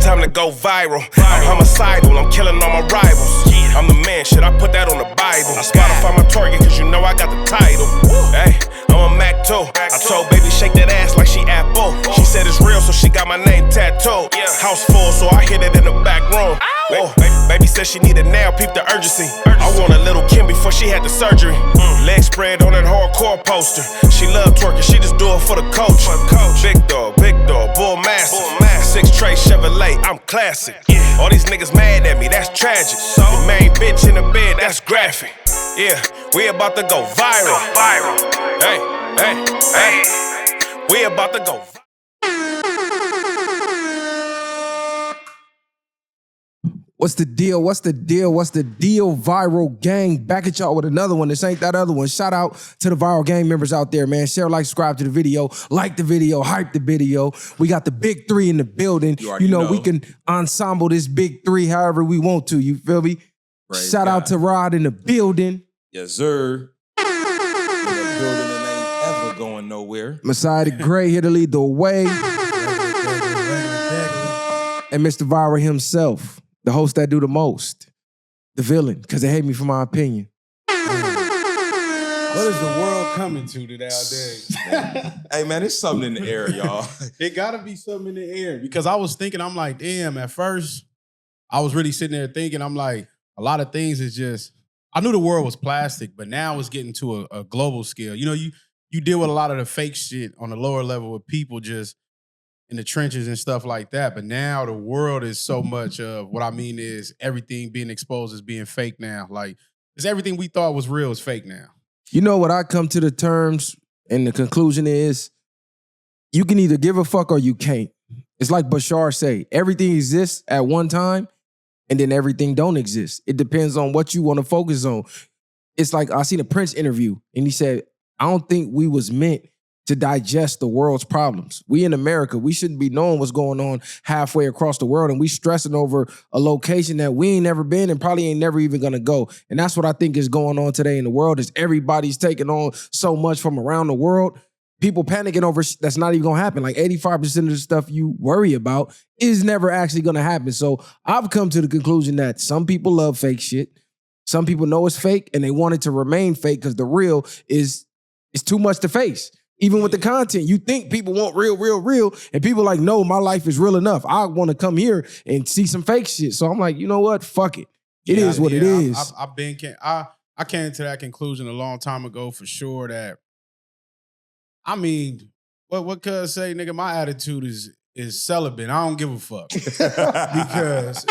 time to go viral. I'm homicidal, I'm killing all my rivals. I'm the man, shit, I put that on the Bible. Spotify my target, cause you know I got the title. Hey, I'm a Mac too. I told baby shake that ass like she Apple. She said it's real, so she got my name tattooed. House full, so I hit it in the back room. Oh, baby said she needed now, peep the urgency. I want a little Kim before she had the surgery. Leg spread on that hardcore poster. She love twerking, she just do it for the coach. Big dog, bull massive. 6 tray Chevrolet, I'm classic. All these niggas mad at me, that's tragic. The main bitch in the bed, that's graphic. Yeah, we about to go viral. Hey, we about to go viral. What's the deal? What's the deal? What's the deal, Viral Gang? Back at y'all with another one. This ain't that other one. Shout out to the Viral Gang members out there, man. Share, like, subscribe to the video. Like the video. Hype the video. We got the big three in the building. You know, we can ensemble this big three however we want to. You feel me? Praise Shout God. out to Rod in the building. Yes, sir. In the building that ain't ever going nowhere. Messiah the Gray here to lead the way. And Mr. Viral himself. The host that do the most. The villain, because they hate me for my opinion. What is the world coming to nowadays? Hey, man, it's something in the air, y'all. It gotta be something in the air. Because I was thinking, I'm like, damn, at first, I was really sitting there thinking, I'm like, a lot of things is just, I knew the world was plastic, but now it's getting to a global scale. You know, you deal with a lot of the fake shit on the lower level with people just in the trenches and stuff like that. But now the world is so much of, what I mean is everything being exposed as being fake now. Like, it's everything we thought was real is fake now. You know what I come to the terms and the conclusion is, you can either give a fuck or you can't. It's like Bashar say, everything exists at one time and then everything don't exist. It depends on what you want to focus on. It's like, I seen a Prince interview and he said, I don't think we was meant to digest the world's problems. We in America, we shouldn't be knowing what's going on halfway across the world, and we stressing over a location that we ain't never been and probably ain't never even gonna go. And that's what I think is going on today in the world, is everybody's taking on so much from around the world. People panicking over that's not even gonna happen. Like 85% of the stuff you worry about is never actually gonna happen. So I've come to the conclusion that some people love fake shit. Some people know it's fake and they want it to remain fake because the real is too much to face. Even with the content, you think people want real, and people like, no, my life is real enough. I want to come here and see some fake shit. So I'm like, you know what? Fuck it. It is what it is. I came to that conclusion a long time ago for sure that, I mean, what could I say, nigga? My attitude is celibate. I don't give a fuck. Because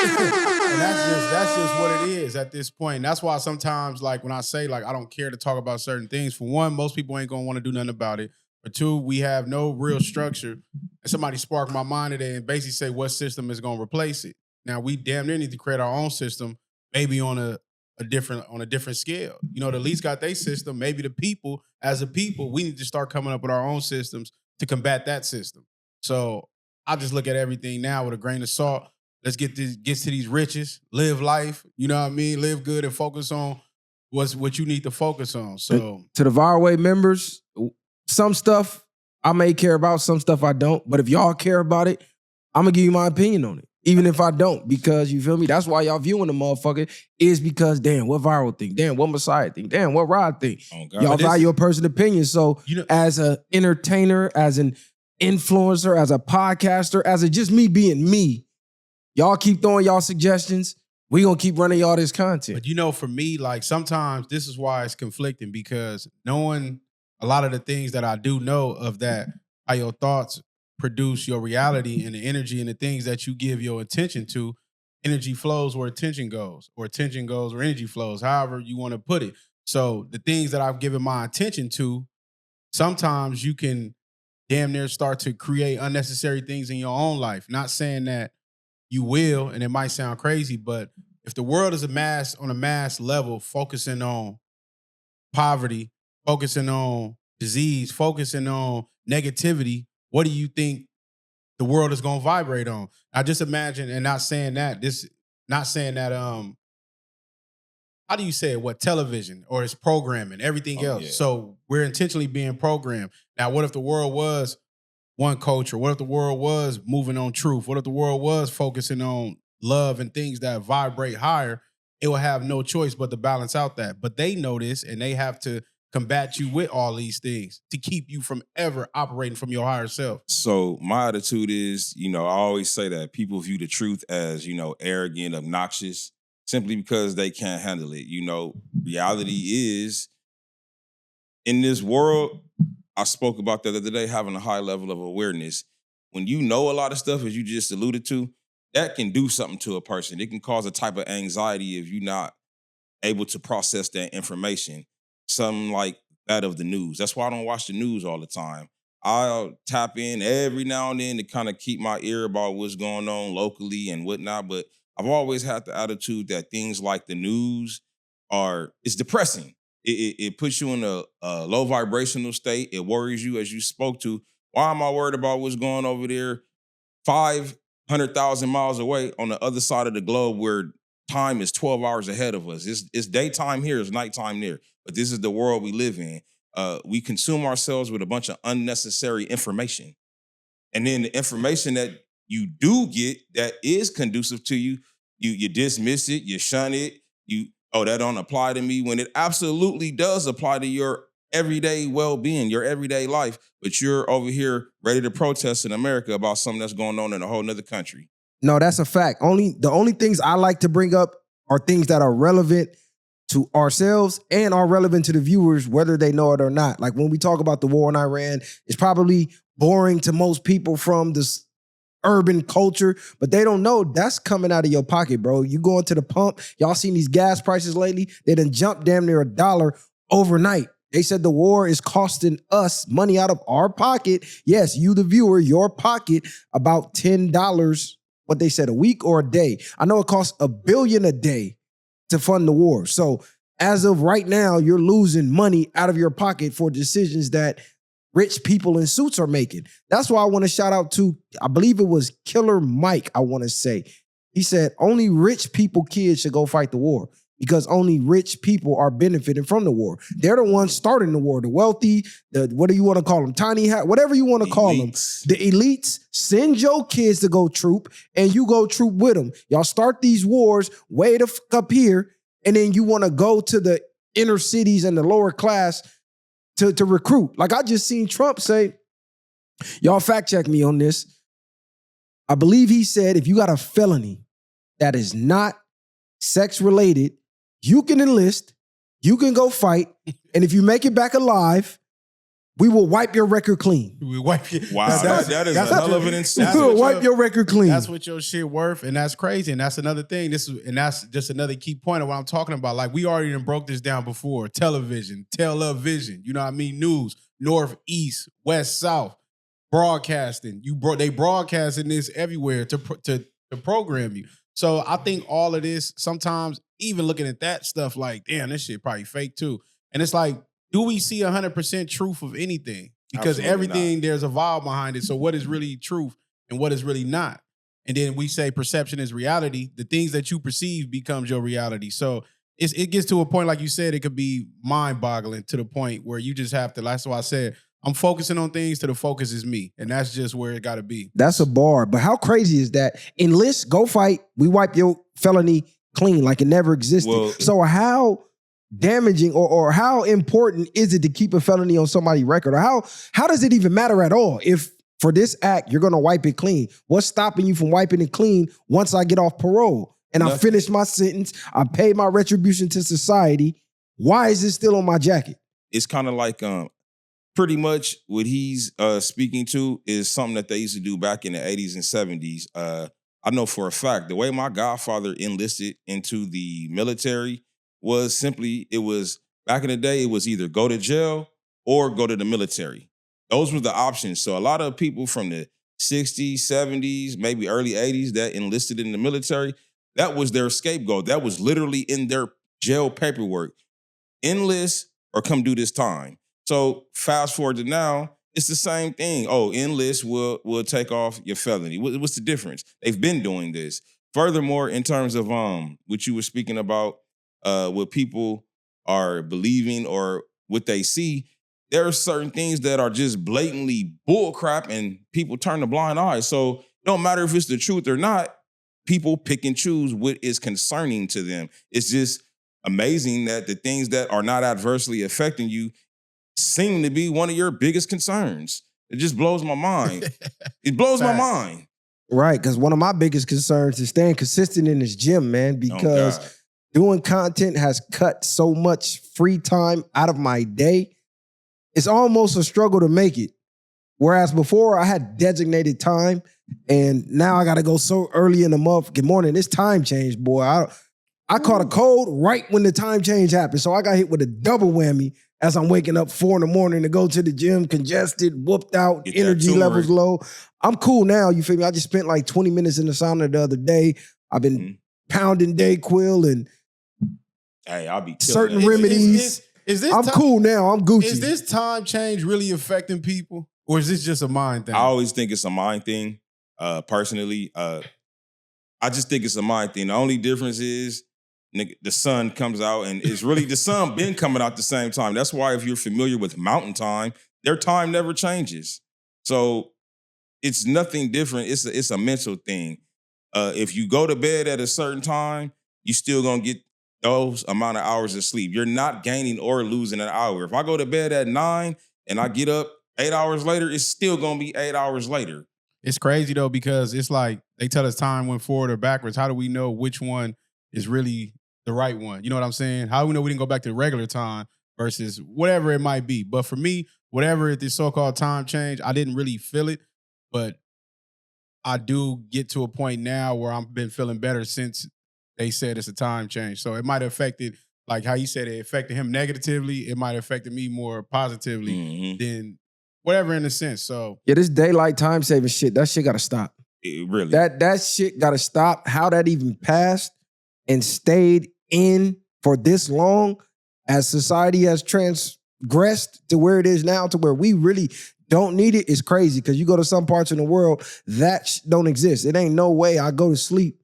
and that's just what it is at this point. And that's why sometimes, like, when I say, like, I don't care to talk about certain things, for one, most people ain't gonna want to do nothing about it. For two, we have no real structure. And somebody sparked my mind today and basically say what system is gonna replace it. Now we damn near need to create our own system, maybe on a different scale. You know, the least got their system. Maybe the people, as a people, we need to start coming up with our own systems to combat that system. So I just look at everything now with a grain of salt. Let's get to these riches, live life, you know what I mean? Live good and focus on what you need to focus on. So to the Viral members, some stuff I may care about, some stuff I don't. But if y'all care about it, I'm gonna give you my opinion on it. Even if I don't, because you feel me? That's why y'all viewing the motherfucker, is because, damn, what Viral think? Damn, what Messiah think? Damn, what Rod think? Oh, God. Y'all value a person's opinion. So as an entertainer, as an influencer, as a podcaster, as a just me being me, y'all keep throwing y'all suggestions. We gonna keep running y'all this content. But you know, for me, like, sometimes this is why it's conflicting, because knowing a lot of the things that I do know of that, how your thoughts produce your reality, and the energy and the things that you give your attention to, energy flows where attention goes, or attention goes where energy flows, however you want to put it. So the things that I've given my attention to, sometimes you can damn near start to create unnecessary things in your own life. Not saying that you will, and it might sound crazy, but if the world is on a mass level, focusing on poverty, focusing on disease, focusing on negativity, what do you think the world is going to vibrate on? I just imagine, and not saying that, how do you say it? What, television or it's programming, everything else. Yeah. So we're intentionally being programmed. Now, what if the world was one culture? What if the world was moving on truth? What if the world was focusing on love and things that vibrate higher? It will have no choice but to balance out that. But they know this, and they have to combat you with all these things to keep you from ever operating from your higher self. So my attitude is, I always say that people view the truth as, arrogant, obnoxious, simply because they can't handle it. Reality is, in this world, I spoke about that the other day, having a high level of awareness. When you know a lot of stuff, as you just alluded to, that can do something to a person. It can cause a type of anxiety if you're not able to process that information. Something like that of the news. That's why I don't watch the news all the time. I'll tap in every now and then to kind of keep my ear about what's going on locally and whatnot. But I've always had the attitude that things like the news it's depressing. It puts you in a low vibrational state. It worries you, as you spoke to. Why am I worried about what's going over there 500,000 miles away on the other side of the globe where time is 12 hours ahead of us? It's daytime here, it's nighttime there. But this is the world we live in. We consume ourselves with a bunch of unnecessary information. And then the information that you do get that is conducive to you, you dismiss it, you shun it, that don't apply to me, when it absolutely does apply to your everyday well-being, your everyday life, but you're over here ready to protest in America about something that's going on in a whole nother country. No, that's a fact. The only things I like to bring up are things that are relevant to ourselves and are relevant to the viewers, whether they know it or not. Like when we talk about the war in Iran, it's probably boring to most people from this urban culture, but they don't know that's coming out of your pocket, bro. You going to the pump, y'all seen these gas prices lately? They done jumped damn near $1 overnight. They said the war is costing us money out of our pocket. Yes, you, the viewer, your pocket, about $10, what they said, a week or a day. I know it costs $1 billion a day to fund the war. So as of right now, you're losing money out of your pocket for decisions that rich people in suits are making. That's why I want to shout out to, I believe it was Killer Mike, I want to say. He said, only rich people kids should go fight the war because only rich people are benefiting from the war. They're the ones starting the war. The wealthy, what do you want to call them? Tiny hat, whatever you want to call them. The elites, send your kids to go troop and you go troop with them. Y'all start these wars way the fuck up here and then you want to go to the inner cities and the lower class to recruit. Like I just seen Trump say, y'all fact check me on this. I believe he said, if you got a felony that is not sex related, you can enlist, you can go fight, and if you make it back alive, we will wipe your record clean. We wipe your Wow, that is a hell of an incentive. We will wipe your record clean. That's what your shit worth, and that's crazy. And that's another thing. That's just another key point of what I'm talking about. Like we already done broke this down before. Television, television. You know what I mean? News, north, east, west, south, broadcasting. They broadcasting this everywhere to program you. So I think all of this, sometimes even looking at that stuff, like damn, this shit probably fake too. And it's like, do we see 100% truth of anything? Because Absolutely everything, not. There's a vibe behind it. So what is really truth and what is really not? And then we say perception is reality. The things that you perceive becomes your reality. So it gets to a point, like you said, it could be mind-boggling to the point where you just have to, that's why I said, I'm focusing on things till the focus is me. And that's just where it got to be. That's a bar. But how crazy is that? Enlist, go fight, we wipe your felony clean like it never existed. Well, so how damaging or how important is it to keep a felony on somebody's record? Or how does it even matter at all if for this act you're going to wipe it clean? What's stopping you from wiping it clean once I get off parole and I finish my sentence, I pay my retribution to society? Why is it still on my jacket? It's kind of like pretty much what he's speaking to is something that they used to do back in the 80s and 70s. I know for a fact the way my godfather enlisted into the military was simply, it was back in the day, it was either go to jail or go to the military. Those were the options. So a lot of people from the 60s, 70s, maybe early 80s that enlisted in the military, that was their scapegoat. That was literally in their jail paperwork. Enlist or come do this time. So fast forward to now, it's the same thing. Oh, enlist will take off your felony. What's the difference? They've been doing this. Furthermore, in terms of what you were speaking about, what people are believing or what they see, there are certain things that are just blatantly bullcrap and people turn a blind eye. So it don't matter if it's the truth or not, people pick and choose what is concerning to them. It's just amazing that the things that are not adversely affecting you seem to be one of your biggest concerns. It just blows my mind. It blows my mind. Right, because one of my biggest concerns is staying consistent in this gym, man, because doing content has cut so much free time out of my day. It's almost a struggle to make it. Whereas before I had designated time and now I got to go so early in the month. Good morning, it's time change, boy. I caught a cold right when the time change happened. So I got hit with a double whammy as I'm waking up 4 a.m. to go to the gym, congested, whooped out, energy levels low. I'm cool now, you feel me? I just spent like 20 minutes in the sauna the other day. I've been pounding Dayquil and I'll be certain remedies. I'm cool now. I'm Gucci. Is this time change really affecting people? Or is this just a mind thing? I always think it's a mind thing, personally. I just think it's a mind thing. The only difference is the sun comes out and it's really the sun been coming out the same time. That's why if you're familiar with mountain time, their time never changes. So it's nothing different. It's a mental thing. If you go to bed at a certain time, you still gonna get those amount of hours of sleep. You're not gaining or losing an hour. If I go to bed at 9 and I get up 8 hours later, it's still gonna be 8 hours later. It's crazy though, because it's like they tell us time went forward or backwards. How do we know which one is really the right one? You know what I'm saying? How do we know we didn't go back to regular time versus whatever it might be? But for me, whatever this so-called time change, I didn't really feel it, but I do get to a point now where I've been feeling better since they said it's a time change. So it might have affected, like how you said it affected him negatively. It might have affected me more positively than whatever in a sense. So yeah, this daylight time saving shit, that shit gotta stop. It really. That shit gotta stop. How that even passed and stayed in for this long as society has transgressed to where it is now, to where we really don't need it, is crazy. Because you go to some parts in the world that don't exist. It ain't no way I go to sleep,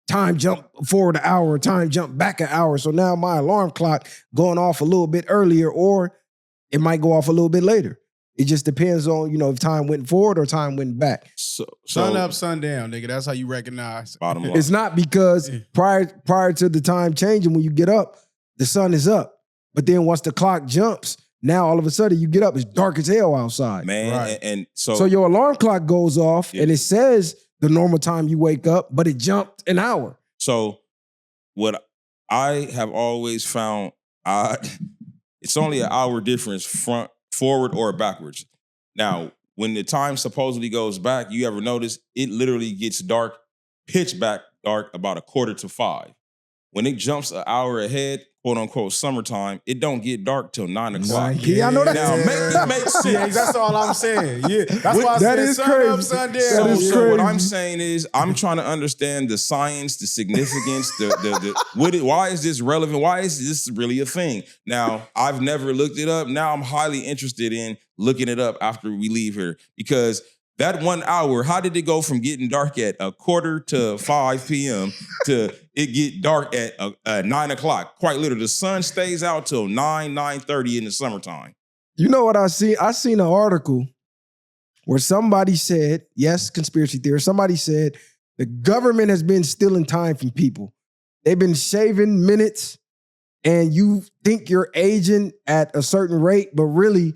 time jump forward an hour, time jump back an hour. So now my alarm clock going off a little bit earlier, or it might go off a little bit later. It just depends on, if time went forward or time went back. So sun up, sun down, nigga. That's how you recognize. Bottom line. It's not because prior to the time changing, when you get up, the sun is up. But then once the clock jumps, now all of a sudden you get up, it's dark as hell outside. Man, right. and so... So your alarm clock goes off and it says the normal time you wake up, but it jumped an hour. So what I have always found odd, it's only an hour difference forward or backwards. Now, when the time supposedly goes back, you ever notice it literally gets dark, pitch black dark about 4:45. When it jumps an hour ahead, quote unquote summertime, it don't get dark till 9 o'clock. Yeah, I know that. Now, it makes sense. Yeah, that's all I'm saying. Yeah, that's why I That said is sun crazy. up, sun down. So what I'm saying is, I'm trying to understand the science, the significance, why is this relevant? Why is this really a thing? Now, I've never looked it up. Now I'm highly interested in looking it up after we leave here, because that 1 hour, how did it go from getting dark at 4:45 p.m. to it get dark at 9 o'clock? Quite literally, the sun stays out till 9:30 in the summertime. You know what I see? I seen an article where somebody said, yes, conspiracy theory, somebody said the government has been stealing time from people. They've been shaving minutes, and you think you're aging at a certain rate, but really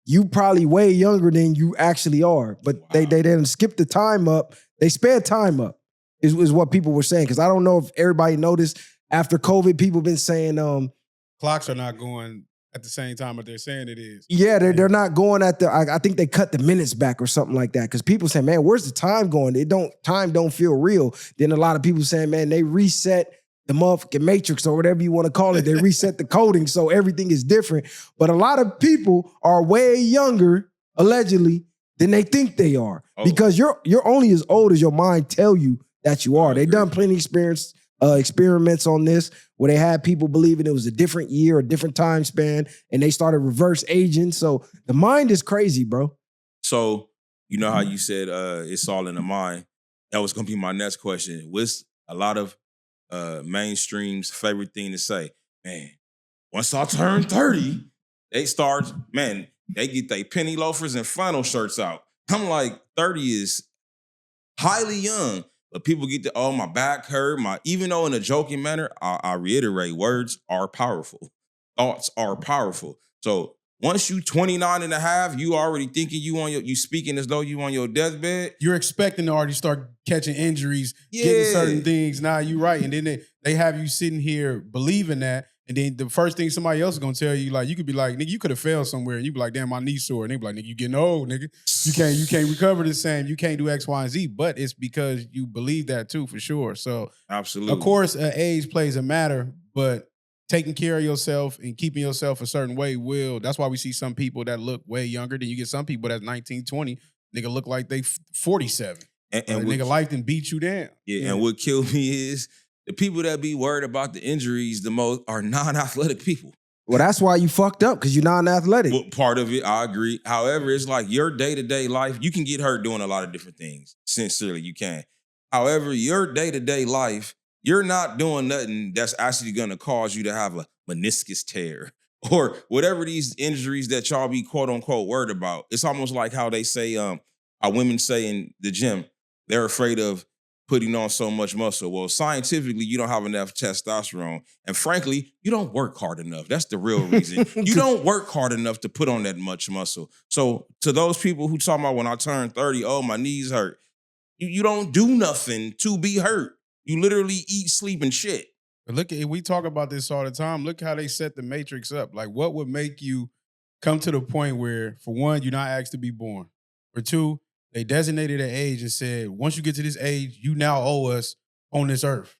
you probably way younger than you actually are. But they didn't skip the time up. They sped time up is what people were saying. Because I don't know if everybody noticed after COVID, people been saying Clocks are not going at the same time what they're saying it is. yeah, they're not going at the, I think they cut the minutes back or something like that. Because people say, man, where's the time going? Time don't feel real. Then a lot of people saying, man, they reset the motherfucking matrix or whatever you want to call it. They reset the coding so everything is different. But a lot of people are way younger, allegedly, than they think they are. Because you're only as old as your mind tell you that you are. They done plenty experiments on this where they had people believing it was a different year, a different time span, and they started reverse aging. So the mind is crazy, bro. So you know how you said it's all in the mind? That was going to be my next question. What's a lot of mainstream's favorite thing to say? Man, once I turn 30, they start, man, They get their penny loafers and flannel shirts out. I'm like, 30 is highly young. But people get to, oh, my back hurt. Even though in a joking manner, I reiterate, words are powerful. Thoughts are powerful. So once you 29 and a half, you already thinking you speaking as though you on your deathbed. You're expecting to already start catching injuries, getting certain things. Nah, you right. And then they have you sitting here believing that. And then the first thing somebody else is gonna tell you, like, you could be like, nigga, you could have fell somewhere. And you be like, damn, my knee's sore. And they be like, nigga, you getting old, nigga. You can't recover the same. You can't do X, Y, and Z. But it's because you believe that too, for sure. So absolutely, of course, age plays a matter, but taking care of yourself and keeping yourself a certain way will. That's why we see some people that look way younger. Then you get some people that's 19, 20, nigga look like they 47. And nigga life done beat you down. Yeah, and what killed me is the people that be worried about the injuries the most are non-athletic people. Well, that's why you fucked up, because you're non-athletic. Well, part of it, I agree. However, it's like your day-to-day life, you can get hurt doing a lot of different things. Sincerely, you can. However, your day-to-day life, you're not doing nothing that's actually going to cause you to have a meniscus tear or whatever these injuries that y'all be quote-unquote worried about. It's almost like how they say, how women say in the gym, they're afraid of putting on so much muscle. Well, scientifically, you don't have enough testosterone. And frankly, you don't work hard enough. That's the real reason. You don't work hard enough to put on that much muscle. So to those people who talking about when I turn 30, oh, my knees hurt. You don't do nothing to be hurt. You literally eat, sleep, and shit. But look, we talk about this all the time. Look how they set the matrix up. Like, what would make you come to the point where, for one, you're not asked to be born. For two, they designated an age and said, once you get to this age, you now owe us on this earth.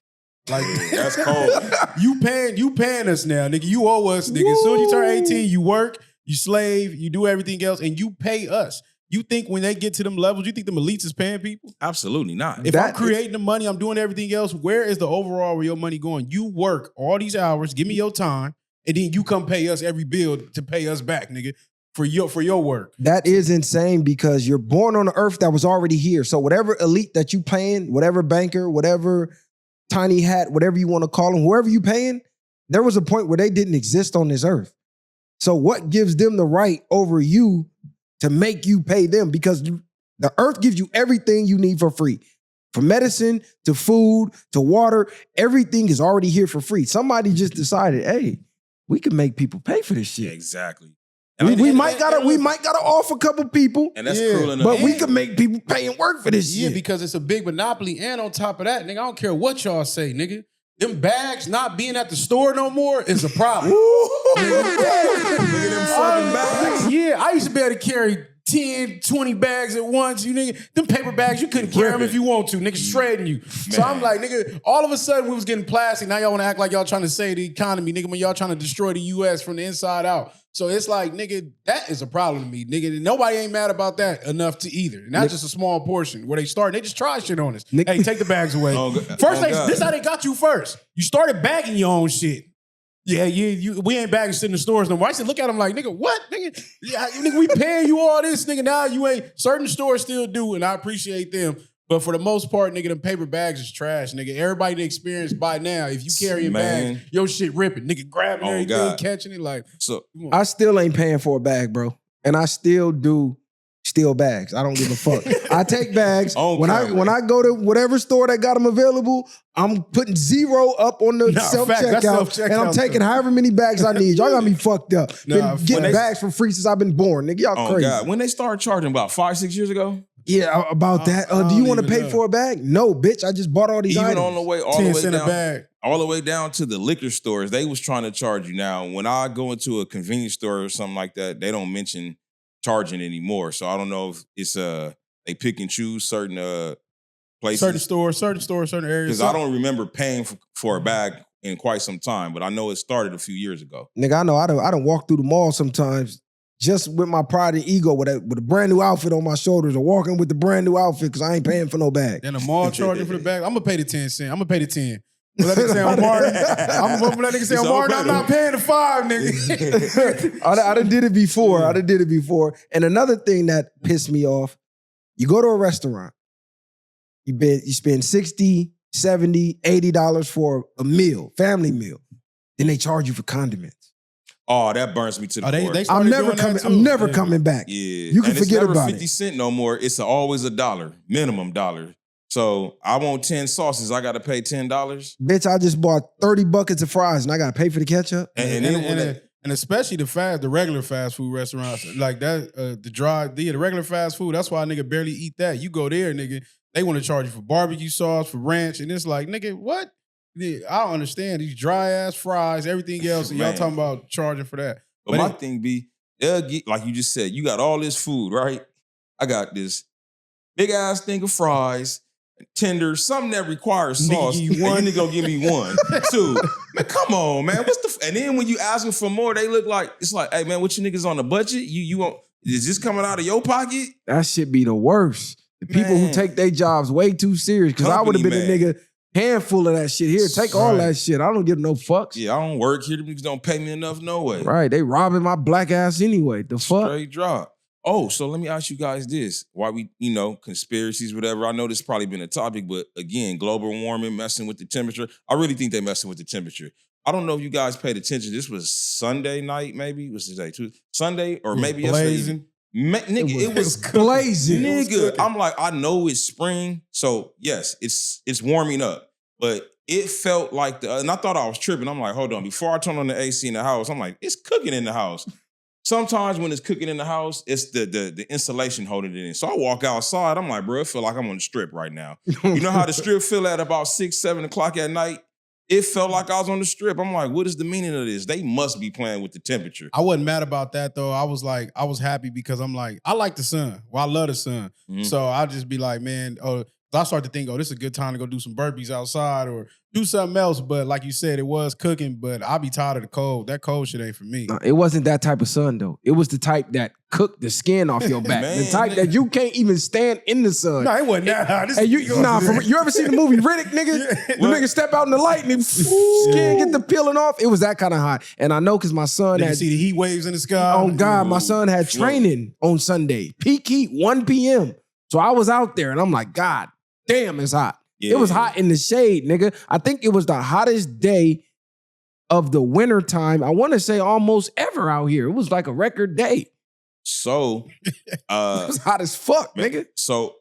Like, that's cold. You paying us now, nigga. You owe us, nigga. Woo! As soon as you turn 18, you work, you slave, you do everything else, and you pay us. You think when they get to them levels, you think them elites is paying people? Absolutely not. If I'm creating the money, I'm doing everything else, where is the overall where your money going? You work all these hours, give me your time, and then you come pay us every bill to pay us back, nigga. For your work. That is insane, because you're born on an earth that was already here. So whatever elite that you paying, whatever banker, whatever tiny hat, whatever you want to call them, whoever you paying, there was a point where they didn't exist on this earth. So what gives them the right over you to make you pay them? Because the earth gives you everything you need for free. From medicine to food to water, everything is already here for free. Somebody just decided, hey, we can make people pay for this shit. Yeah, exactly. We might gotta off a couple people, and that's cruel enough. But we can make people pay and work for this shit. Yeah, because it's a big monopoly, and on top of that, nigga, I don't care what y'all say, nigga. Them bags not being at the store no more is a problem. Look at them fucking bags. Yeah, I used to be able to carry 10, 20 bags at once. You nigga, them paper bags, you couldn't carry them if you want to. Niggas shredding you. So I'm like, nigga, all of a sudden we was getting plastic. Now y'all want to act like y'all trying to save the economy, nigga, when y'all trying to destroy the U.S. from the inside out. So it's like, nigga, that is a problem to me, nigga. Nobody ain't mad about that enough to either. Not just a small portion where they start, they just try shit on us. Hey, take the bags away. This how they got you first. You started bagging your own shit. Yeah, we ain't bagging shit in the stores no more. I said, look at them like, nigga, what? Nigga, yeah, nigga, we paying you all this, nigga. Now you ain't. Certain stores still do, and I appreciate them. But for the most part, nigga, them paper bags is trash, nigga. Everybody that experienced by now, if you carrying bags, your shit ripping. Nigga grabbing everything, catching it like. So I still ain't paying for a bag, bro. And I still do steal bags. I don't give a fuck. I take bags. When I go to whatever store that got them available, I'm putting 0 up on the self-checkout, and I'm taking however many bags I need. Y'all got me fucked up. Been getting bags for free since I've been born. Nigga, y'all crazy. God. When they started charging about 5-6 years ago? Yeah, about that. Do you want to pay for a bag? No, bitch. I just bought all these items. Even on the way, all the way down to the liquor stores, they was trying to charge you. Now, when I go into a convenience store or something like that, they don't mention charging anymore. So I don't know if it's they pick and choose certain places. Certain stores, certain areas. Because I don't remember paying for a bag in quite some time, but I know it started a few years ago. Nigga, I know I don't walk through the mall sometimes just with my pride and ego with a brand new outfit on my shoulders, or walking with the brand new outfit because I ain't paying for no bag. Then the mall charging for the bag. I'm gonna pay the 10 cents. I'm gonna pay the 10. Let nigga say I'm Martin. I'm gonna let nigga say I'm Martin. I'm not paying the 5, nigga. I done did it before. I done did it before. And another thing that pissed me off, you go to a restaurant, you spend $60, $70, $80 for a meal, family meal. Then they charge you for condiments. Oh, that burns me to the core. They I'm started never doing that coming. too. I'm never Yeah. coming back. Yeah. You can And forget it's never about 50 it. cents no more. It's always $1, minimum $1. So I want 10 sauces. I got to pay $10. Bitch, I just bought 30 buckets of fries and I gotta pay for the ketchup. And especially the regular fast food restaurants like that, the regular fast food. That's why a nigga barely eat that. You go there, nigga, they want to charge you for barbecue sauce, for ranch, and it's like, nigga, what? Yeah, I don't understand these dry ass fries, everything else, and y'all Man. talking about charging for that. But my thing be, they'll get, like you just said, you got all this food, right? I got this big ass thing of fries, tenders, something that requires sauce. Nigga, you one. And you nigga gonna give me one. Two. Man, come on, man. And then when you ask them for more, they look like, it's like, hey man, what you niggas on the budget? You want, is this coming out of your pocket? That shit be the worst. The people who Man. take their jobs way too serious. Because I would have been Company a nigga handful of that shit. Here, take all Right. that shit. I don't give no fucks. Yeah, I don't work here. The niggas don't pay me enough, no way. Right, they robbing my black ass anyway. The fuck? Straight drop. Oh, so let me ask you guys this. Why we, conspiracies, whatever. I know this has probably been a topic, but again, global warming, messing with the temperature. I really think they messing with the temperature. I don't know if you guys paid attention. This was Sunday night, maybe. What's today? Tuesday? Sunday or maybe yesterday. Blazing. It was blazing. Nigga, I'm like, I know it's spring, so yes, it's warming up. But it felt like and I thought I was tripping. I'm like, hold on, before I turn on the AC in the house, I'm like, it's cooking in the house. Sometimes when it's cooking in the house, it's the insulation holding it in. So I walk outside, I'm like, bro, I feel like I'm on the strip right now. You know how the strip feel at about 6, 7 o'clock at night? It felt like I was on the strip. I'm like, what is the meaning of this? They must be playing with the temperature. I wasn't mad about that though. I was happy because I'm like, I like the sun. Well, I love the sun. Mhm. So I'll just be like, man, I start to think, this is a good time to go do some burpees outside or do something else. But like you said, it was cooking, but I'll be tired of the cold. That cold shit ain't for me. No, it wasn't that type of sun though. It was the type that cooked the skin off your back. The Man, type nigga. that you can't even stand in the sun. No, it wasn't that hot. This Hey, is- you ever seen the movie Riddick, nigga? The nigga step out in the light and skin get the peeling off. It was that kind of hot. And I know because my son Nigga had, see the heat waves in the sky. oh God, my son had training on Sunday. Peak heat, 1 p.m. So I was out there and I'm like, God damn, it's hot. Yeah. It was hot in the shade, nigga. I think it was the hottest day of the winter time. I want to say almost ever out here. It was like a record day. So, It was hot as fuck, nigga. So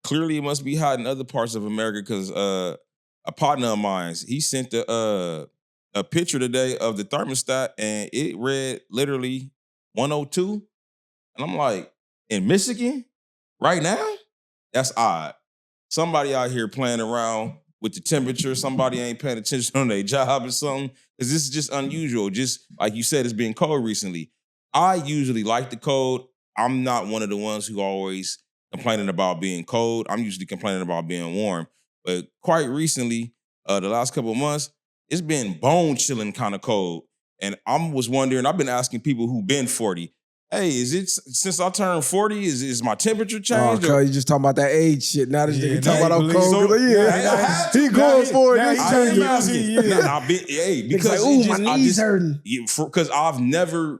clearly it must be hot in other parts of America because a partner of mine, he sent a picture today of the thermostat and it read literally 102. And I'm like, in Michigan right now? That's odd. Somebody out here playing around with the temperature. Somebody ain't paying attention on their job or something. Because this is just unusual. Just like you said, it's been cold recently. I usually like the cold. I'm not one of the ones who always complaining about being cold. I'm usually complaining about being warm. But quite recently, the last couple of months, it's been bone chilling kind of cold. And I was wondering, I've been asking people who've been 40, hey, is it since I turned 40, is my temperature Oh, changed? cuz you just talking about that age shit. Now this Yeah, nigga talking now about he how cold. believes- Yeah, So- he going for it. now This he I changing. am asking. Yeah. Because Like, it ooh, just- my I knees just- hurting. Because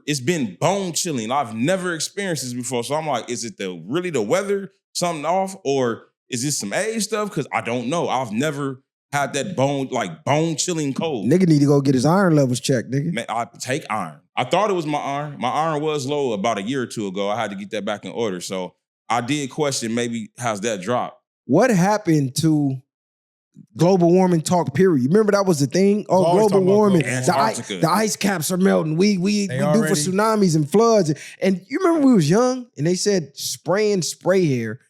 it's been bone chilling. I've never experienced this before. So I'm like, is it really the weather, something off? Or is this some age stuff? Because I don't know. I've never had that bone chilling cold. Nigga need to go get his iron levels checked, nigga. Man, I take iron. I thought it was my iron. My iron was low about a year or two ago. I had to get that back in order. So I did question maybe how's that dropped? What happened to global warming talk, period? Remember that was the thing? Oh, always global talking about warming. global- The Antarctica. ice caps are melting. We do for already- tsunamis and floods. And you remember we was young and they said spraying spray hair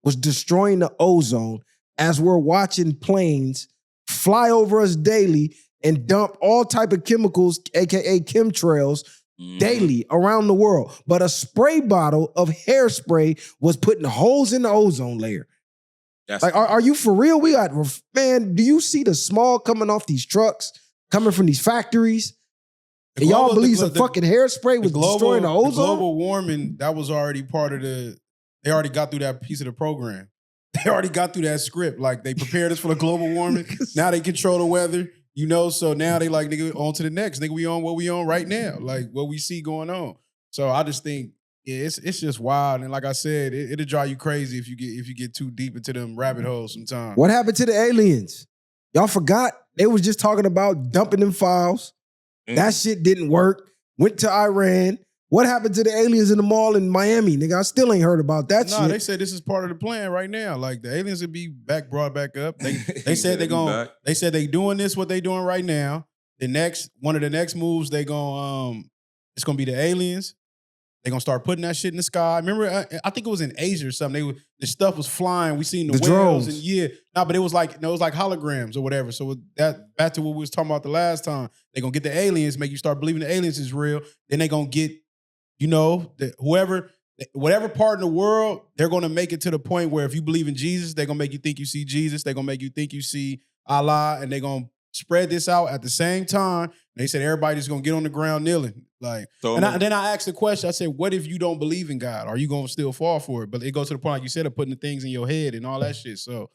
was destroying the ozone as we're watching planes fly over us daily and dump all type of chemicals, aka chemtrails, Mhm. daily around the world. But a spray bottle of hairspray was putting holes in the ozone layer. That's Like, are you for real? Man, do you see the smog coming off these trucks, coming from these factories? The And y'all global- believe the- some the- fucking hairspray was destroying the ozone? global warming, that was already part of they already got through that piece of the program. They already got through that script. Like, they prepared us for the global warming. Now they control the weather, so now they like, nigga, on to the next. Nigga, we on what we on right now. Like, what we see going on. So I just think, yeah, it's just wild. And like I said, it'll drive you crazy if you get too deep into them rabbit holes sometimes. What happened to the aliens? Y'all forgot? They was just talking about dumping them files. Mm. That shit didn't work. went to Iran. What happened to the aliens in the mall in Miami, nigga? I still ain't heard about that shit. No, they said this is part of the plan right now. Like the aliens will be brought back up. They said they going. They said they doing this what they doing right now. One of the next moves they going. It's gonna be the aliens. They gonna start putting that shit in the sky. Remember, I think it was in Asia or something. The stuff was flying. We seen the whales drones. But it was like holograms or whatever. So that back to what we was talking about the last time. They gonna get the aliens, make you start believing the aliens is real. Then they gonna get, whatever part in the world, they're gonna make it to the point where if you believe in Jesus, they're gonna make you think you see Jesus. They're gonna make you think you see Allah, and they're gonna spread this out at the same time. And they said everybody's gonna get on the ground kneeling. Then I asked the question, I said, what if you don't believe in God? Are you gonna still fall for it? But it goes to the point, like you said, of putting the things in your head and all that shit. So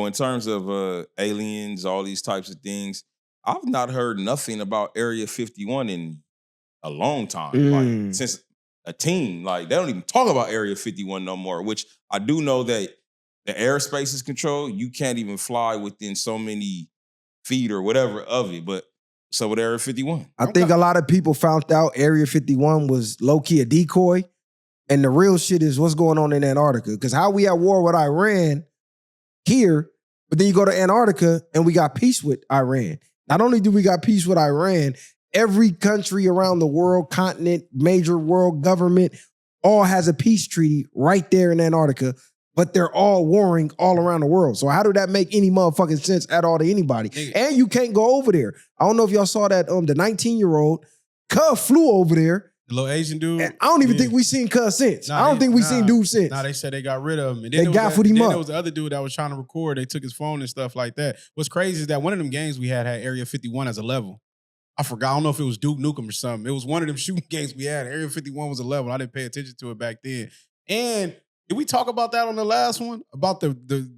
in terms of aliens, all these types of things, I've not heard nothing about Area 51 in a long time. Like since a teen. Like they don't even talk about Area 51 no more, which I do know that the airspace is controlled. You can't even fly within so many feet or whatever of it. But so with Area 51. I think a lot of people found out Area 51 was low-key a decoy. And the real shit is what's going on in Antarctica. Because how we at war with Iran here, but then you go to Antarctica and we got peace with Iran. Not only do we got peace with Iran, every country around the world, continent, major world government, all has a peace treaty right there in Antarctica, but they're all warring all around the world. So how do that make any motherfucking sense at all to anybody? And you can't go over there. I don't know if y'all saw that, the 19-year-old, Cub flew over there. The little Asian dude. And I don't even think we seen Cub since. I don't think we seen dude since. They said they got rid of him. And then they gaffled him up. There was the other dude that was trying to record. They took his phone and stuff like that. What's crazy is that one of them games we had Area 51 as a level. I forgot. I don't know if it was Duke Nukem or something. It was one of them shooting games we had. Area 51 was a level. I didn't pay attention to it back then. And did we talk about that on the last one? About the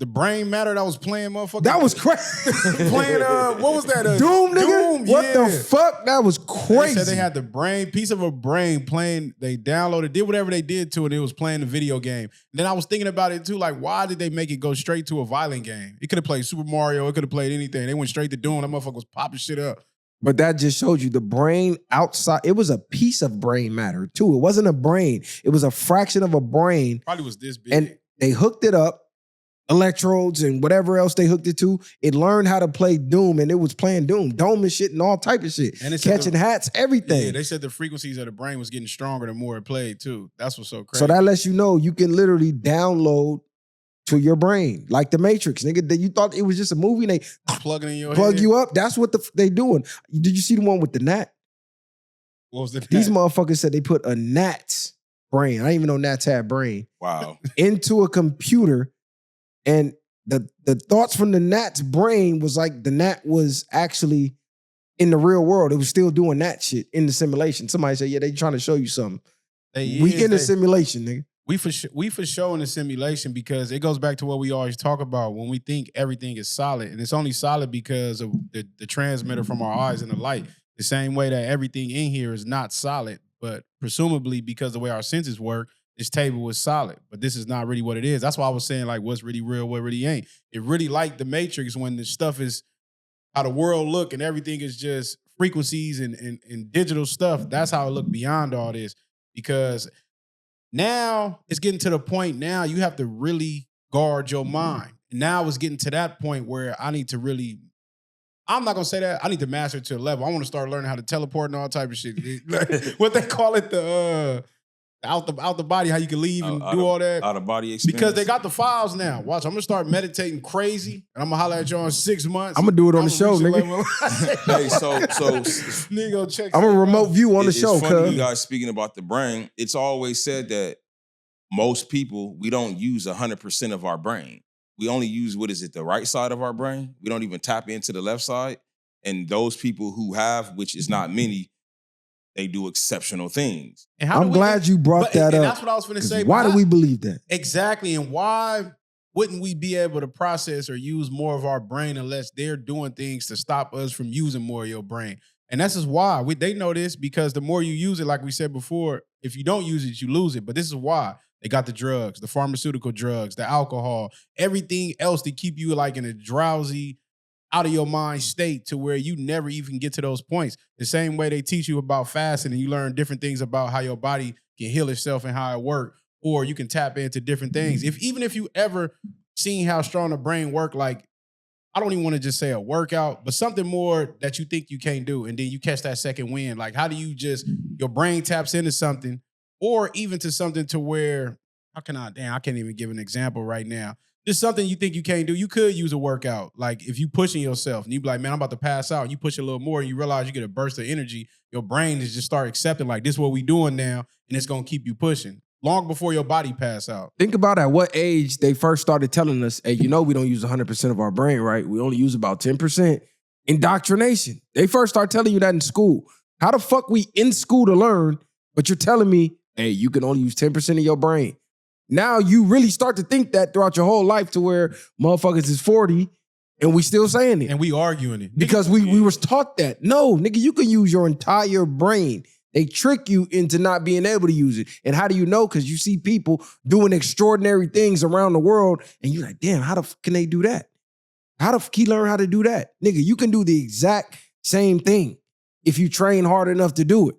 brain matter that was playing, motherfucker? That was crazy. Playing, what was that? Doom, nigga? Doom, what the fuck? That was crazy. They said they had the piece of a brain playing, they downloaded, did whatever they did to it, and it was playing the video game. And then I was thinking about it too, like, why did they make it go straight to a violent game? It could have played Super Mario, it could have played anything. They went straight to Doom, that motherfucker was popping shit up. But that just showed you the brain outside. It was a piece of brain matter too. It wasn't a brain. It was a fraction of a brain. Probably was this big. And they hooked it up, electrodes and whatever else they hooked it to. It learned how to play Doom, and it was playing Doom and shit and all type of shit. And catching hats, everything. Yeah, they said the frequencies of the brain was getting stronger the more it played too. That's what's so crazy. So that lets you know you can literally download to your brain, like the Matrix, nigga. You thought it was just a movie and they plug it in your plug head. you up. That's what they doing. Did you see the one with the gnat? What was the gnat? These motherfuckers said they put a gnat's brain. I didn't even know gnats had brain. Wow. Into a computer, and the thoughts from the gnat's brain was like the gnat was actually in the real world. It was still doing that shit in the simulation. Somebody said, yeah, they trying to show you something. We in a simulation, nigga. We for sure in a simulation, because it goes back to what we always talk about when we think everything is solid, and it's only solid because of the transmitter from our eyes and the light. The same way that everything in here is not solid, but presumably because the way our senses work, this table is solid. But this is not really what it is. That's why I was saying, like, what's really real, what really ain't. It really like the Matrix when the stuff is how the world look and everything is just frequencies and digital stuff. That's how it look beyond all this, because now it's getting to the point now you have to really guard your mind. Now it's getting to that point where I need to really, I'm not going to say that, I need to master it to a level. I want to start learning how to teleport and all type of shit. What they call it, the out the body, how you can leave and do all that. Out of body experience. Because they got the files now. Watch, I'm going to start meditating crazy, and I'm going to holler at you in 6 months. I'm going to do it on the show, nigga. Hey, so nigga, check. I'm a remote view on the show, it's funny cuz. you guys speaking about the brain. It's always said that most people, we don't use 100% of our brain. We only use, the right side of our brain. We don't even tap into the left side. And those people who have, which is not many, they do exceptional things. And I'm glad you brought that up. That's what I was going to say. Why do we believe that? Exactly. And why wouldn't we be able to process or use more of our brain unless they're doing things to stop us from using more of your brain? And that's just why. They know this, because the more you use it, like we said before, if you don't use it, you lose it. But this is why. They got the drugs, the pharmaceutical drugs, the alcohol, everything else to keep you like in a drowsy. out of your mind state to where you never even get to those points. The same way they teach you about fasting and you learn different things about how your body can heal itself and how it works, or you can tap into different things. Even if you ever seen how strong the brain work, like, I don't even want to just say a workout, but something more that you think you can't do, and then you catch that second wind. Like, how do you just, your brain taps into something, or even to something to where, I can't even give an example right now. Just something you think you can't do. You could use a workout. Like, if you pushing yourself and you be like, man, I'm about to pass out, and you push a little more and you realize you get a burst of energy, your brain is just start accepting, like, this is what we doing now, and it's going to keep you pushing long before your body pass out. Think about at what age they first started telling us, hey, we don't use 100% of our brain, right? We only use about 10%. Indoctrination. They first start telling you that in school. How the fuck we in school to learn, but you're telling me, hey, you can only use 10% of your brain. Now you really start to think that throughout your whole life to where motherfuckers is 40 and we still saying it. And we arguing it. Because we was taught that. No, nigga, you can use your entire brain. They trick you into not being able to use it. And how do you know? Because you see people doing extraordinary things around the world and you're like, damn, how the fuck can they do that? How the fuck he learn how to do that? Nigga, you can do the exact same thing if you train hard enough to do it.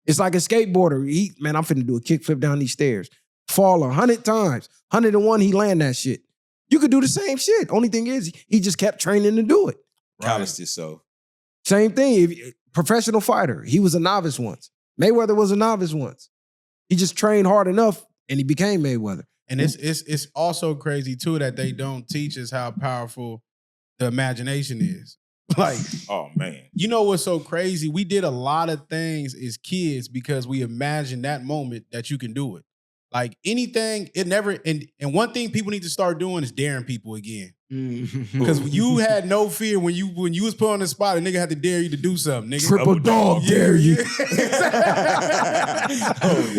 It's like a skateboarder. Man, I'm finna do a kickflip down these stairs. Fall 100 times. 101, he land that shit. You could do the same shit. Only thing is, he just kept training to do it. Calloused himself. Same thing. Professional fighter. He was a novice once. Mayweather was a novice once. He just trained hard enough and he became Mayweather. And it's also crazy too that they don't teach us how powerful the imagination is. Like, oh man. You know what's so crazy? We did a lot of things as kids because we imagined that moment that you can do it. Like anything, it never, and one thing people need to start doing is daring people again. Because you had no fear when you was put on the spot, a nigga had to dare you to do something, nigga. Triple dog dare you.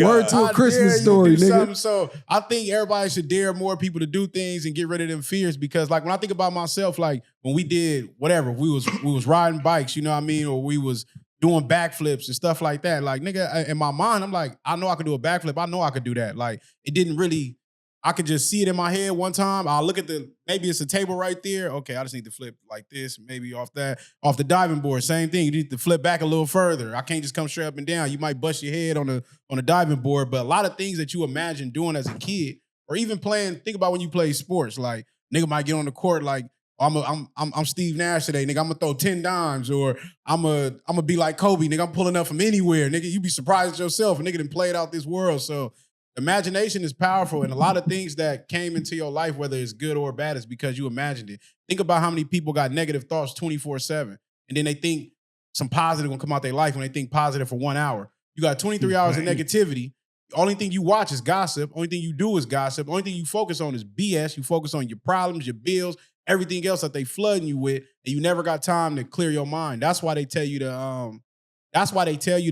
Word to a Christmas story, nigga. So I think everybody should dare more people to do things and get rid of them fears. Because like when I think about myself, like when we did whatever, we was riding bikes, you know what I mean? Or we was doing backflips and stuff like that. Like, nigga, in my mind, I'm like, I know I could do a backflip. I know I could do that. Like, it didn't really, I could just see it in my head one time. I'll look at maybe it's a table right there. Okay, I just need to flip like this, maybe off the diving board. Same thing. You need to flip back a little further. I can't just come straight up and down. You might bust your head on a diving board. But a lot of things that you imagine doing as a kid, or even playing, think about when you play sports. Like, nigga might get on the court like, I'm Steve Nash today, nigga. I'm gonna throw 10 dimes, or I'm gonna be like Kobe, nigga. I'm pulling up from anywhere, nigga. You be surprised at yourself, a nigga done played out this world. So imagination is powerful, and a lot of things that came into your life, whether it's good or bad, is because you imagined it. Think about how many people got negative thoughts 24/7, and then they think some positive gonna come out their life when they think positive for 1 hour. You got 23 hours of negativity. The only thing you watch is gossip. Only thing you do is gossip. The only thing you focus on is BS. You focus on your problems, your bills, everything else that they flooding you with, and you never got time to clear your mind. That's why they tell you to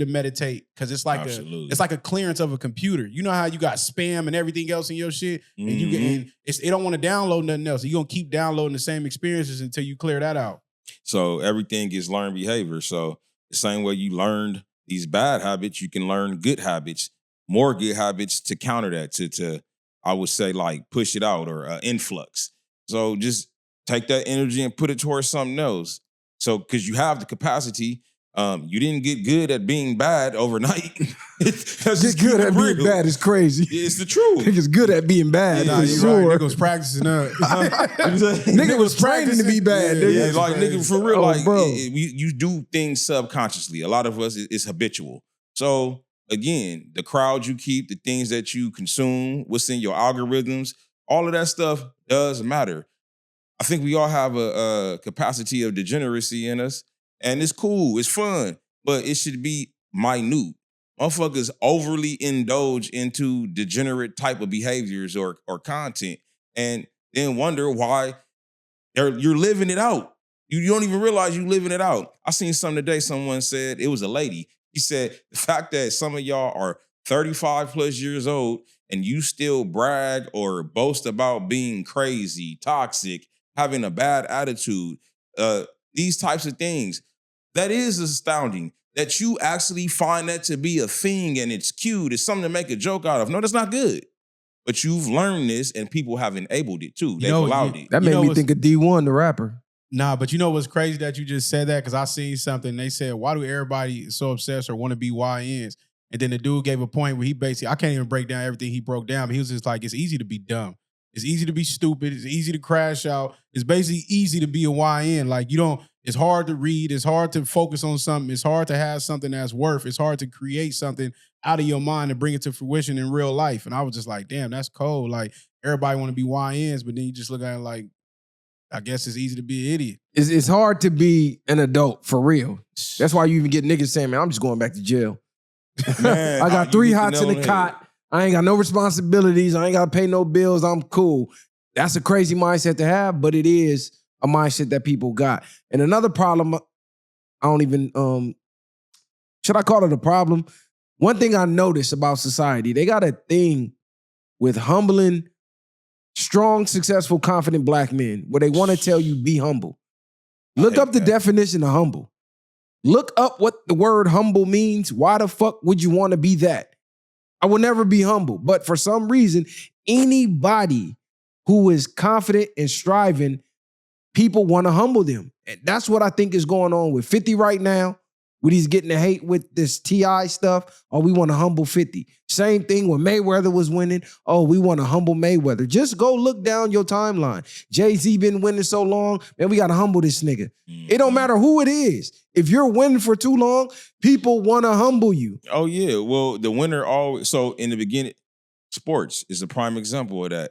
meditate, because it's like a clearance of a computer. You know how you got spam and everything else in your shit, and it don't want to download nothing else. You're gonna keep downloading the same experiences until you clear that out. So everything is learned behavior. So the same way you learned these bad habits, you can learn good habits, more good habits to counter that, to I would say, like, push it out, or influx. So just take that energy and put it towards something else. So, because you have the capacity, you didn't get good at being bad overnight. Just good at being bad is crazy. It's the truth. Nigga's good at being bad. Yeah, you're sure. right. Nigga was practicing up. Nigga was training to be bad. Yeah, like, nigga, for real, like, bro. You do things subconsciously. A lot of us, it's habitual. So, again, the crowd you keep, the things that you consume, what's in your algorithms, all of that stuff does matter. I think we all have a capacity of degeneracy in us, and it's cool, it's fun, but it should be minute. Motherfuckers overly indulge into degenerate type of behaviors or content, and then wonder why you're living it out. You don't even realize you're living it out. I seen something today, someone said, it was a lady. He said, the fact that some of y'all are 35 plus years old and you still brag or boast about being crazy, toxic, having a bad attitude, these types of things, that is astounding. That you actually find that to be a thing and it's cute, it's something to make a joke out of. No, that's not good. But you've learned this and people have enabled it too. They've allowed it. That made me think of D1, the rapper. Nah, but you know what's crazy that you just said that? Because I seen something. They said, why do everybody so obsessed or want to be YNs? And then the dude gave a point where he basically, I can't even break down everything he broke down, but he was just like, it's easy to be dumb. It's easy to be stupid. It's easy to crash out. It's basically easy to be a YN. Like it's hard to read. It's hard to focus on something. It's hard to have something that's worth. It's hard to create something out of your mind and bring it to fruition in real life. And I was just like, damn, that's cold. Like everybody want to be YNs, but then you just look at it like, I guess it's easy to be an idiot. It's hard to be an adult for real. That's why you even get niggas saying, man, I'm just going back to jail. Man, I got 3 hots in the cot. I ain't got no responsibilities. I ain't got to pay no bills. I'm cool. That's a crazy mindset to have, but it is a mindset that people got. And another problem, I don't even, should I call it a problem? One thing I noticed about society, they got a thing with humbling, strong, successful, confident black men where they want to tell you be humble. Look up the definition of humble. Look up what the word humble means. Why the fuck would you want to be that? I will never be humble. But for some reason, anybody who is confident and striving, people want to humble them. And that's what I think is going on with 50 right now. When he's getting the hate with this TI stuff, oh, we want to humble 50. Same thing when Mayweather was winning. Oh, we want to humble Mayweather. Just go look down your timeline. Jay-Z been winning so long, man, we got to humble this nigga. It don't matter who it is. If you're winning for too long, people want to humble you. Oh, yeah. Well, the winner always, so in the beginning, sports is a prime example of that.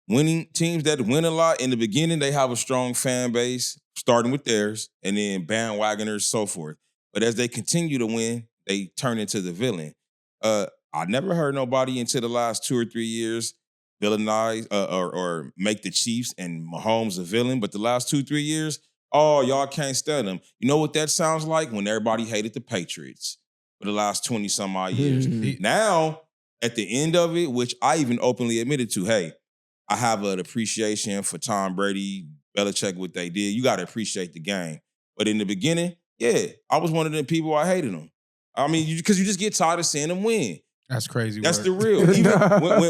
Winning teams that win a lot, in the beginning, they have a strong fan base, starting with theirs, and then bandwagoners, so forth. But as they continue to win, they turn into the villain. I never heard nobody until the last 2 or 3 years villainize or make the Chiefs and Mahomes a villain. But the last 2, 3 years, oh, y'all can't stand them. You know what that sounds like? When everybody hated the Patriots for the last 20 some odd years. Now, at the end of it, which I even openly admitted to, hey, I have an appreciation for Tom Brady, Belichick, what they did. You got to appreciate the game. But in the beginning, yeah, I was one of them people, I hated them. I mean, because you just get tired of seeing them win. That's crazy. That's the real. Even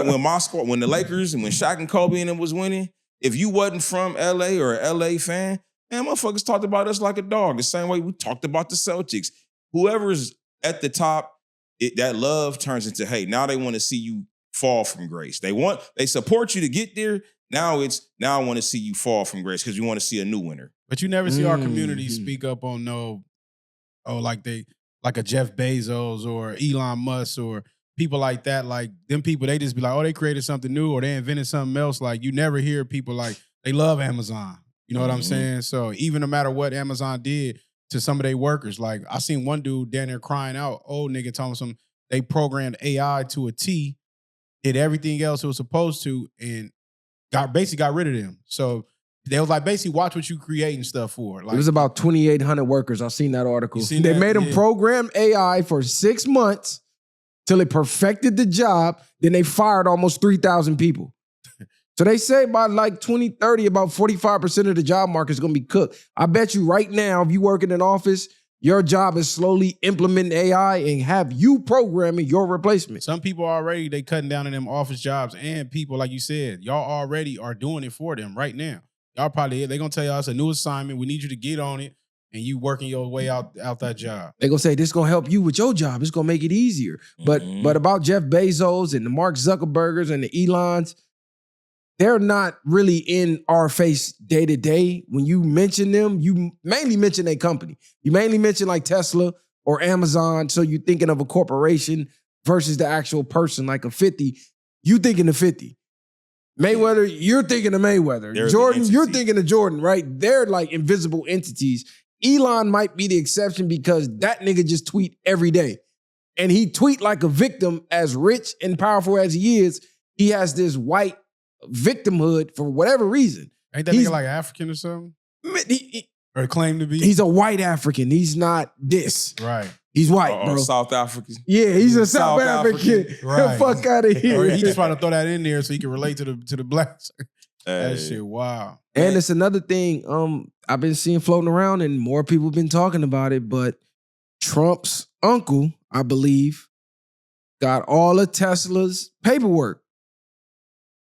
when my squad, when the Lakers and when Shaq and Kobe and them was winning, if you wasn't from LA or an LA fan, man, motherfuckers talked about us like a dog. The same way we talked about the Celtics. Whoever's at the top, that love turns into hate. Now they want to see you fall from grace. They support you to get there. Now I want to see you fall from grace because you want to see a new winner. But you never see our community speak up on like a Jeff Bezos or Elon Musk or people like that. Like them people, they just be like, oh, they created something new or they invented something else. Like you never hear people like they love Amazon. You know what I'm saying? So even no matter what Amazon did to some of their workers, like I seen one dude down there crying out, old nigga telling some they programmed AI to a T, did everything else it was supposed to, and basically got rid of them. So they was like, basically, watch what you creating stuff for. Like, it was about 2,800 workers. I've seen that article. They made them program AI for 6 months till it perfected the job. Then they fired almost 3,000 people. So they say by like 2030, about 45% of the job market is going to be cooked. I bet you right now, if you work in an office, your job is slowly implementing AI and have you programming your replacement. Some people already, they cutting down on them office jobs, and people, like you said, y'all already are doing it for them right now. Y'all probably, they're going to tell y'all it's a new assignment. We need you to get on it, and you working your way out that job. They're going to say, this is going to help you with your job. It's going to make it easier. But about Jeff Bezos and the Mark Zuckerbergers and the Elons, they're not really in our face day to day. When you mention them, you mainly mention a company. You mainly mention like Tesla or Amazon. So you're thinking of a corporation versus the actual person, like a 50. You thinking of 50. Mayweather, you're thinking of Mayweather. They're Jordan, you're thinking of Jordan, right? They're like invisible entities. Elon might be the exception because that nigga just tweet every day. And he tweet like a victim. As rich and powerful as he is, he has this white victimhood for whatever reason. Ain't that nigga like African or something? Or claim to be? He's a white African. He's not this. Right. He's white, bro. South African. Yeah, he's a South African. Right. Fuck out of here. Or he just trying to throw that in there so he can relate to the blacks. That shit, wow. And it's another thing I've been seeing floating around and more people have been talking about it, but Trump's uncle, I believe, got all of Tesla's paperwork.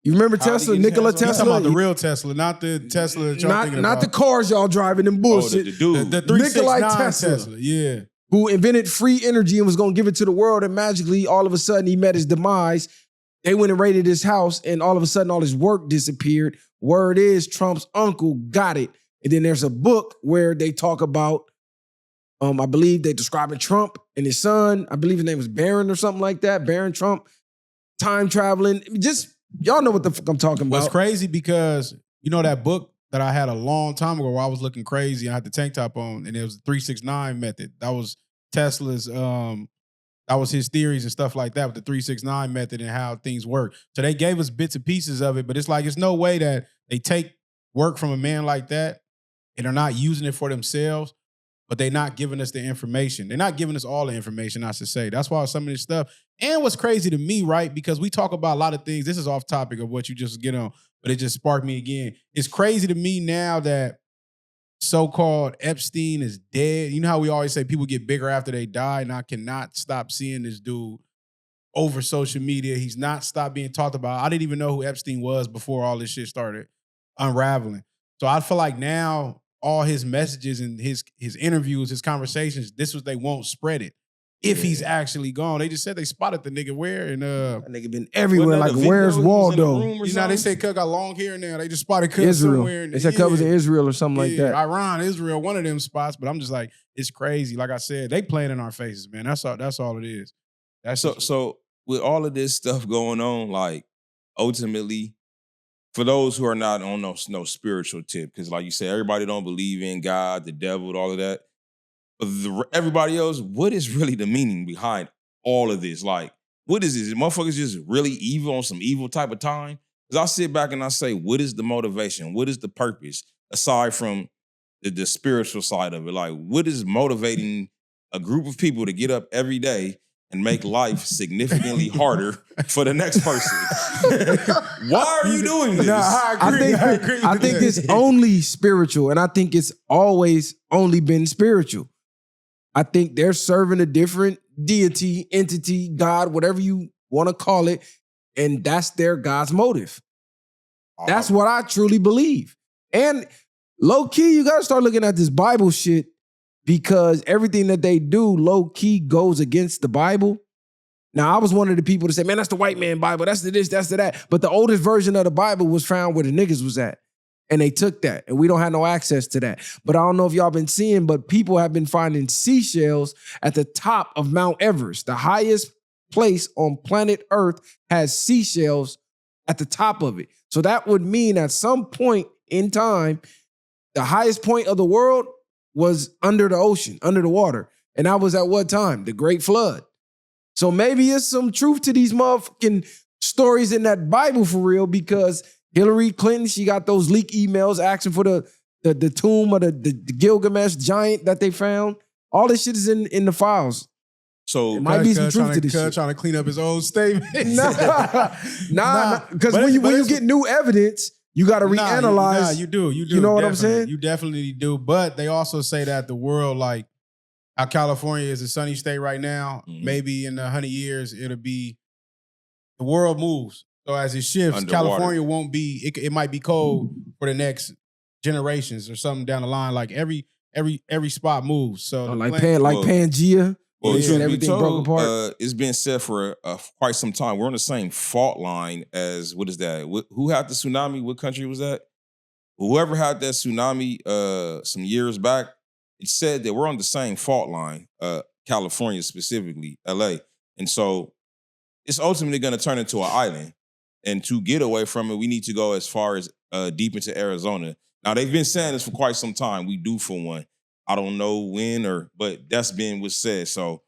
You remember How did he Tesla, get Nikola Tesla? I'm talking about Tesla? the real Tesla, not the Tesla that y'all thinking Not about. the cars y'all driving and bullshit. the dude. The 369 Nikolai Tesla. Yeah. Who invented free energy and was going to give it to the world, and magically, all of a sudden, he met his demise. They went and raided his house, and all of a sudden, all his work disappeared. Word is, Trump's uncle got it. And then there's a book where they talk about, I believe they describing Trump and his son. I believe his name was Barron or something like that. Barron Trump, time traveling. Just, y'all know what the fuck I'm talking Well, about. it's crazy because, you know, that book that I had a long time ago where I was looking crazy and I had the tank top on, and it was the 369 method. That was Tesla's, that was his theories and stuff like that with the 369 method and how things work. So they gave us bits and pieces of it, but it's like, it's no way that they take work from a man like that and are not using it for themselves, but they're not giving us the information. They're not giving us all the information, I should say. That's why some of this stuff, and what's crazy to me, right? Because we talk about a lot of things. This is off topic of what you just get on, but it just sparked me again. It's crazy to me now that so-called Epstein is dead. You know how we always say people get bigger after they die, and I cannot stop seeing this dude over social media. He's not stopped being talked about. I didn't even know who Epstein was before all this shit started unraveling. So I feel like now all his messages and his interviews, his conversations, this was, they won't spread it. If he's actually gone. They just said they spotted the nigga where, and That nigga been everywhere. Like, Wasn't that a where's video? He was in the Waldo? room or you know, they something? say Cuz got long hair now. They just spotted Cuz Israel. somewhere. They said Cuz was in Israel or something like that. Iran, Israel, one of them spots. But I'm just like, it's crazy. Like I said, they playing in our faces, man. That's all it is. That's So with all of this stuff going on, like ultimately, for those who are not on no spiritual tip, because like you said, everybody don't believe in God, the devil, all of that. But everybody else, what is really the meaning behind all of this? Like, what is this? Motherfuckers just really evil on some evil type of time? Because I sit back and I say, what is the motivation? What is the purpose? Aside from the spiritual side of it, like, what is motivating a group of people to get up every day and make life significantly harder for the next person? Why are you doing this? Nah, I agree. I think it's only spiritual, and I think it's always only been spiritual. I think they're serving a different deity, entity, God, whatever you want to call it, and that's their God's motive. That's what I truly believe. And low key, you got to start looking at this Bible shit, because everything that they do low key goes against the Bible. Now, I was one of the people to say, man, that's the white man Bible. That's the this, that's the that. But the oldest version of the Bible was found where the niggas was at. And they took that. And we don't have no access to that. But I don't know if y'all been seeing, but people have been finding seashells at the top of Mount Everest. The highest place on planet Earth has seashells at the top of it. So that would mean at some point in time, the highest point of the world was under the ocean, under the water. And that was at what time? The Great Flood. So maybe it's some truth to these motherfucking stories in that Bible for real, because Hillary Clinton, she got those leak emails asking for the tomb of the Gilgamesh giant that they found. All this shit is in the files. So It might be some truth to this shit. Trying to clean up his own statement. Nah, because But when you it's- get new evidence, you got to reanalyze. Nah, you do. You know what I'm definitely. saying? You definitely do. But they also say that the world, like how California is a sunny state right now, maybe in 100 years, it'll be, the world moves. So as it shifts, Underwater. California won't be, it might be cold for the next generations or something down the line. Like every spot moves. So the like planet- Pangea. Well, Yeah, truth be everything broke told, apart. it's been said for quite some time. We're on the same fault line as, what is that? Who had the tsunami? What country was that? Whoever had that tsunami some years back, it said that we're on the same fault line, California specifically, LA. And so it's ultimately going to turn into an island. And to get away from it, we need to go as far as deep into Arizona. Now, they've been saying this for quite some time. We due for one. I don't know when, but that's been what's said. So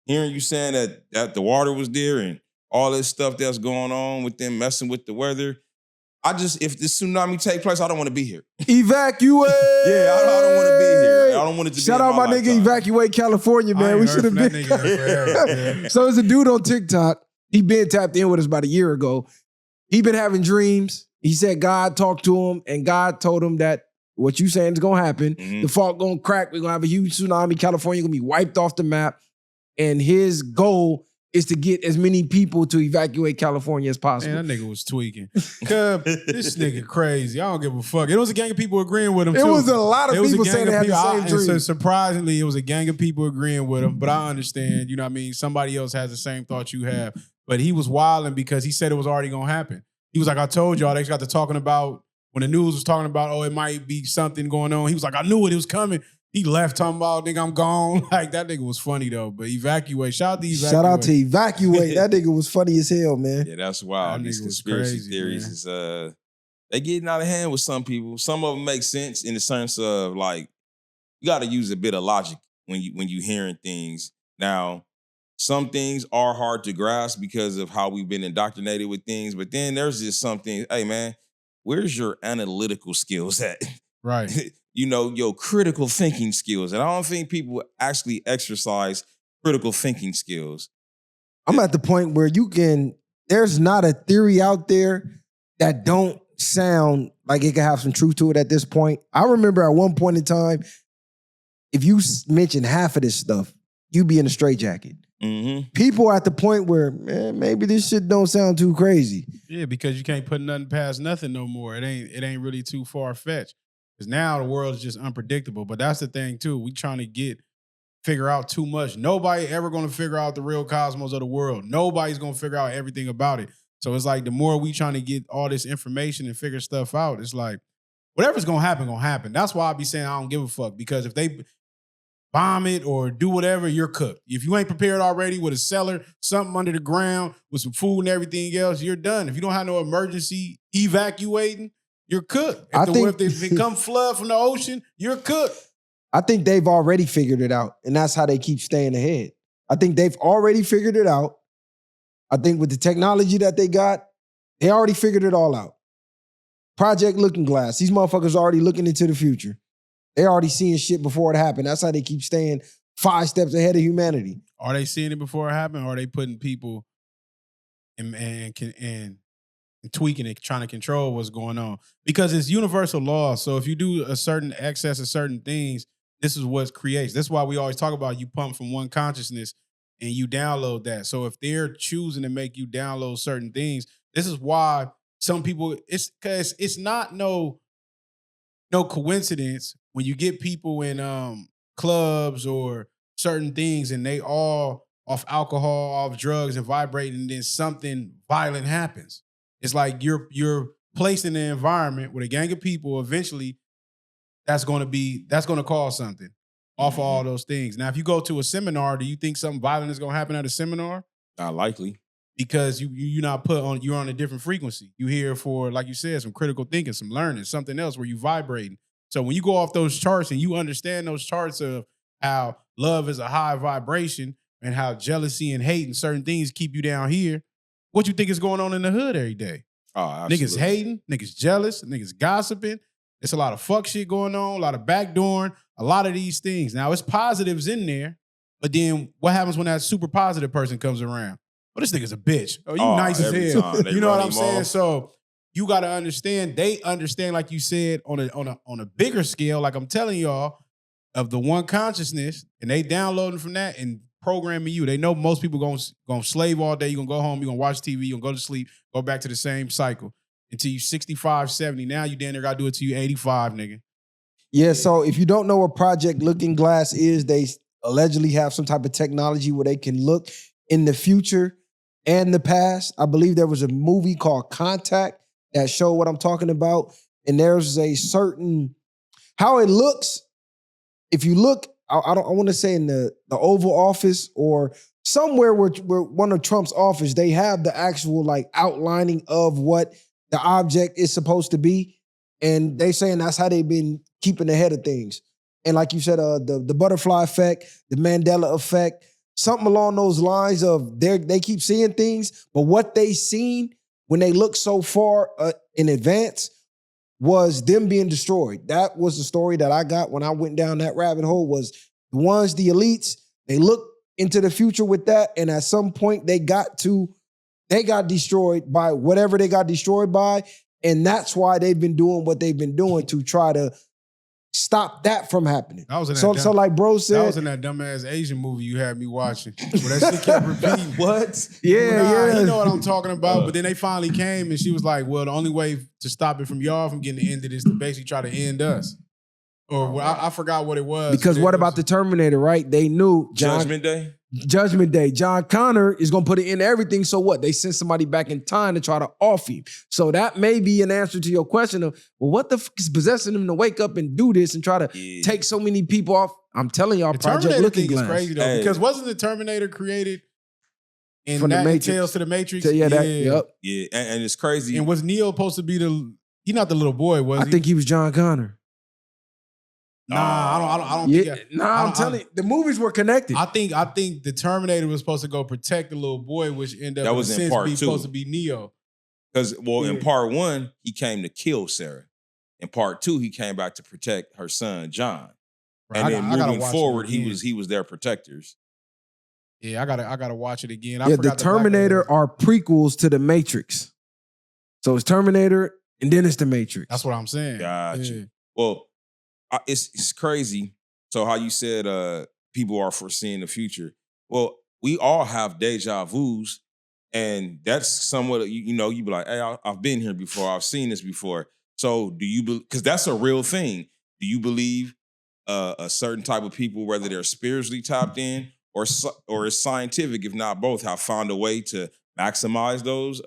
hearing you saying that the water was there and all this stuff that's going on with them messing with the weather, if this tsunami take place, I don't want to be here. Evacuate! Yeah, I don't want to be here. I don't want it to Shout be out my nigga lifetime. Evacuate California, I man. ain't We heard should have from that been. nigga in forever, yeah. So there's a dude on TikTok. He been tapped in with us about a year ago. He been having dreams. He said God talked to him, and God told him that what you saying is gonna happen. Mhm. The fault gonna crack. We're gonna have a huge tsunami. California gonna be wiped off the map. And his goal is to get as many people to evacuate California as possible. Man, that nigga was tweaking. Cub, this nigga crazy. I don't give a fuck. It was a gang of people agreeing with him, too. It was a lot of people saying they had the same dream. So surprisingly, it was a gang of people agreeing with him. But I understand, you know what I mean? Somebody else has the same thought you have. But he was wilding because he said it was already going to happen. He was like, I told y'all. They got to talking about, when the news was talking about, oh, it might be something going on. He was like, I knew it was coming. He left talking about, nigga, I'm gone. Like, that nigga was funny, though. But Evacuate. Shout out to Evacuate. Shout out to Evacuate. That nigga was funny as hell, man. Yeah, that's wild. That These nigga was conspiracy crazy, theories man. is they getting out of hand with some people. Some of them make sense in the sense of like you got to use a bit of logic when you hearing things. Now, some things are hard to grasp because of how we've been indoctrinated with things. But then there's just something. Hey, man, where's your analytical skills at? Right. You know, your critical thinking skills. And I don't think people actually exercise critical thinking skills. I'm at the point where there's not a theory out there that don't sound like it can have some truth to it at this point. I remember at one point in time, if you mention half of this stuff, you'd be in a straitjacket. Mm-hmm. People are at the point where, man, maybe this shit don't sound too crazy. Yeah, because you can't put nothing past nothing no more. It ain't really too far-fetched. Because now the world is just unpredictable. But that's the thing, too. We trying to figure out too much. Nobody ever going to figure out the real cosmos of the world. Nobody's going to figure out everything about it. So it's like the more we trying to get all this information and figure stuff out, it's like whatever's going to happen. That's why I be saying I don't give a fuck. Because if they bomb it or do whatever, you're cooked. If you ain't prepared already with a cellar, something under the ground, with some food and everything else, you're done. If you don't have no emergency evacuating, you're cooked. If it come flood from the ocean, you're cooked. I think they've already figured it out, and that's how they keep staying ahead. I think they've already figured it out. I think with the technology that they got, they already figured it all out. Project Looking Glass. These motherfuckers already looking into the future. They already seeing shit before it happened. That's how they keep staying 5 steps ahead of humanity. Are they seeing it before it happened, or are they putting people and tweaking it, trying to control what's going on? Because it's universal law. So if you do a certain excess of certain things, this is what creates. That's why we always talk about you pump from one consciousness and you download that. So if they're choosing to make you download certain things, this is why some people, it's because it's not no coincidence when you get people in clubs or certain things and they all off alcohol, off drugs and vibrating, and then something violent happens. It's like you're placed in an environment with a gang of people. Eventually, that's going to cause something off of all those things. Now, if you go to a seminar, do you think something violent is going to happen at a seminar? Not likely. Because you're on a different frequency. You here for, like you said, some critical thinking, some learning, something else where you vibrating. So when you go off those charts and you understand those charts of how love is a high vibration and how jealousy and hate and certain things keep you down here, what you think is going on in the hood every day? Oh, absolutely. Niggas hating, niggas jealous, niggas gossiping. It's a lot of fuck shit going on, a lot of backdooring, a lot of these things. Now, it's positives in there, but then what happens when that super positive person comes around? Oh, this nigga's a bitch. Oh, you nice as hell. You know what I'm saying? Off. So you got to understand, they understand, like you said, on a bigger scale, like I'm telling y'all, of the one consciousness, and they downloading from that and programming you. They know most people gonna slave all day. You're going to go home, you're going to watch TV, you're going to go to sleep, go back to the same cycle until you 65, 70. Now you damn near got to do it till you 85, nigga. Yeah, so if you don't know what Project Looking Glass is, they allegedly have some type of technology where they can look in the future and the past. I believe there was a movie called Contact that showed what I'm talking about. And there's a certain, how it looks, if you look, I want to say in the Oval Office or somewhere where one of Trump's office, they have the actual like outlining of what the object is supposed to be. And they saying that's how they've been keeping ahead of things. And like you said, the butterfly effect, the Mandela effect, something along those lines of they keep seeing things, but what they seen when they look so far in advance was them being destroyed. That was the story that I got when I went down that rabbit hole, was the elites, they looked into the future with that, and at some point they got destroyed by whatever they got destroyed by, and that's why they've been doing what they've been doing to try to stop that from happening. I was in that So dumb- like bro That said, was in that dumbass Asian movie you had me watching. Where that shit kept repeating. What? yeah. You know what I'm talking about. But then they finally came and she was like, well, the only way to stop it from y'all from getting ended is to basically try to end us. Or I forgot what it was. Because what about the Terminator, right? They knew Judgment Day? Judgment Day. John Connor is going to put it in everything. So what? They send somebody back in time to try to off him. So that may be an answer to your question of, well, what the fuck is possessing him to wake up and do this and try to take so many people off? I'm telling y'all, the Project Terminator Looking thing Glass. is crazy though. Hey. Because wasn't the Terminator created in From the that Matrix. Tales to the Matrix? Yep. Yeah, and it's crazy. And was Neo supposed to be he not the little boy, was I he? think he was John Connor. Nah, I don't Yeah, think I'm telling you, the movies were connected. I think the Terminator was supposed to go protect the little boy, which ended up That was in part two. supposed to be Neo. Because, well, in Yeah. part one, he came to kill Sarah. In part two, he came back to protect her son, John. Right, And then I gotta moving watch it forward, again. he was their protectors. Yeah, I gotta watch it again. I Yeah, the forgot black Terminator guy. are prequels to the Matrix. So it's Terminator and then it's the Matrix. That's what I'm saying. Got Yeah. you. Well, it's crazy. So how you said people are foreseeing the future. Well, we all have deja vus, and that's somewhat you know you be like, hey, I've been here before, I've seen this before. So do you because that's a real thing? Do you believe a certain type of people, whether they're spiritually tapped in or is scientific, if not both, have found a way to maximize those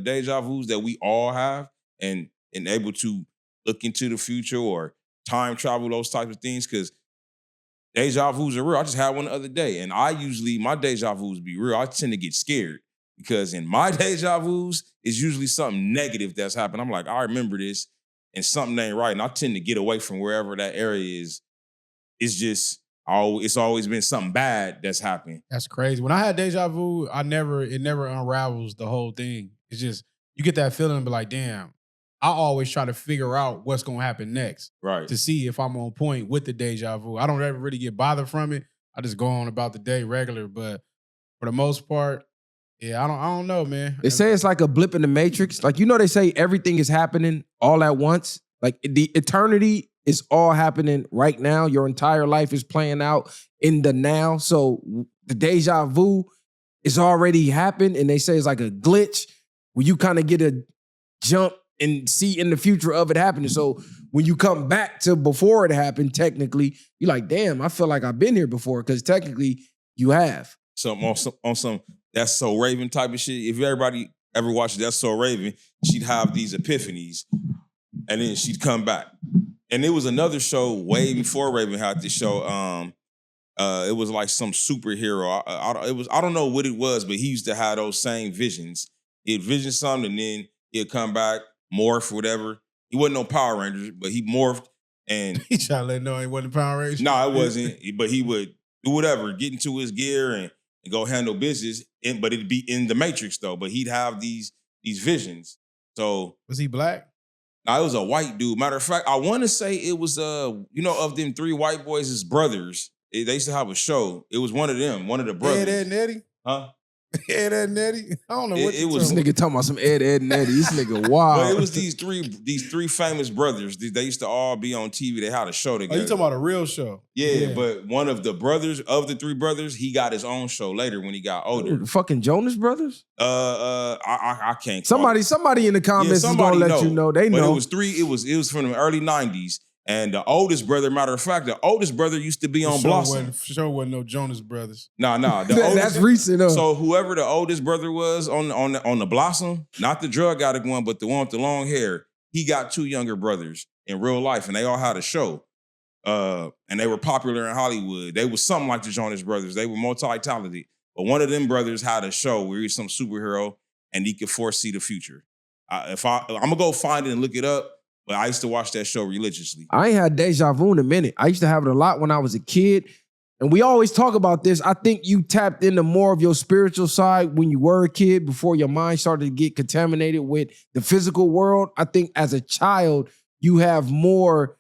deja vus that we all have and able to look into the future or time travel, those types of things? Because deja vus are real. I just had one the other day, and my deja vus be real. I tend to get scared because in my deja vus, it's usually something negative that's happened. I'm like, I remember this, and something ain't right, and I tend to get away from wherever that area is. It's just, it's always been something bad that's happened. That's crazy. When I had deja vu, it never unravels the whole thing. It's just you get that feeling and be like, damn. I always try to figure out what's gonna happen next. Right. To see if I'm on point with the deja vu. I don't ever really get bothered from it. I just go on about the day regular. But for the most part, yeah, I don't know, man. They say it's like a blip in the Matrix. Like, you know, they say everything is happening all at once. Like the eternity is all happening right now. Your entire life is playing out in the now. So the deja vu is already happened. And they say it's like a glitch where you kind of get a jump and see in the future of it happening. So when you come back to before it happened, technically, you're like, damn, I feel like I've been here before, because technically you have. On some That's So Raven type of shit. If everybody ever watched That's So Raven, she'd have these epiphanies and then she'd come back. And it was another show way before Raven had this show. It was like some superhero. I don't know what it was, but he used to have those same visions. He'd vision something and then he'd come back, morph, whatever. He wasn't no Power Rangers, but he morphed and He tried to let know he wasn't Power Rangers. no, it wasn't. But he would do whatever, get into his gear and go handle business. But it'd be in the Matrix though. But he'd have these visions. So Was he black? now it was a white dude. Matter of fact, I want to say it was of them three white boys, his brothers. They used to have a show. It was one of them, one of the brothers. Ed, and Eddie? Huh? Ed, and Eddie? I don't know what It was- This nigga talking about some Ed, and Eddie. This nigga wild. But it was these three famous brothers. They used to all be on TV. They had a show Oh, together. you talking about a real show? Yeah, but one of the brothers, of the three brothers, he got his own show later when he got older. The fucking Jonas Brothers? I can't call it. Somebody in the comments is gonna let you know. They But know. it was three. It was from the early 90s. And the oldest brother, matter of fact, the oldest brother used to be on Blossom. Show wasn't no Jonas Brothers. Nah. That's recent. So whoever the oldest brother was on the Blossom, not the drug addict one, but the one with the long hair, he got two younger brothers in real life, and they all had a show. And they were popular in Hollywood. They was something like the Jonas Brothers. They were multi-talented. But one of them brothers had a show where he was some superhero and he could foresee the future. I'm gonna go find it and look it up. But I used to watch that show religiously. I ain't had deja vu in a minute. I used to have it a lot when I was a kid. And we always talk about this. I think you tapped into more of your spiritual side when you were a kid before your mind started to get contaminated with the physical world. I think as a child, you have more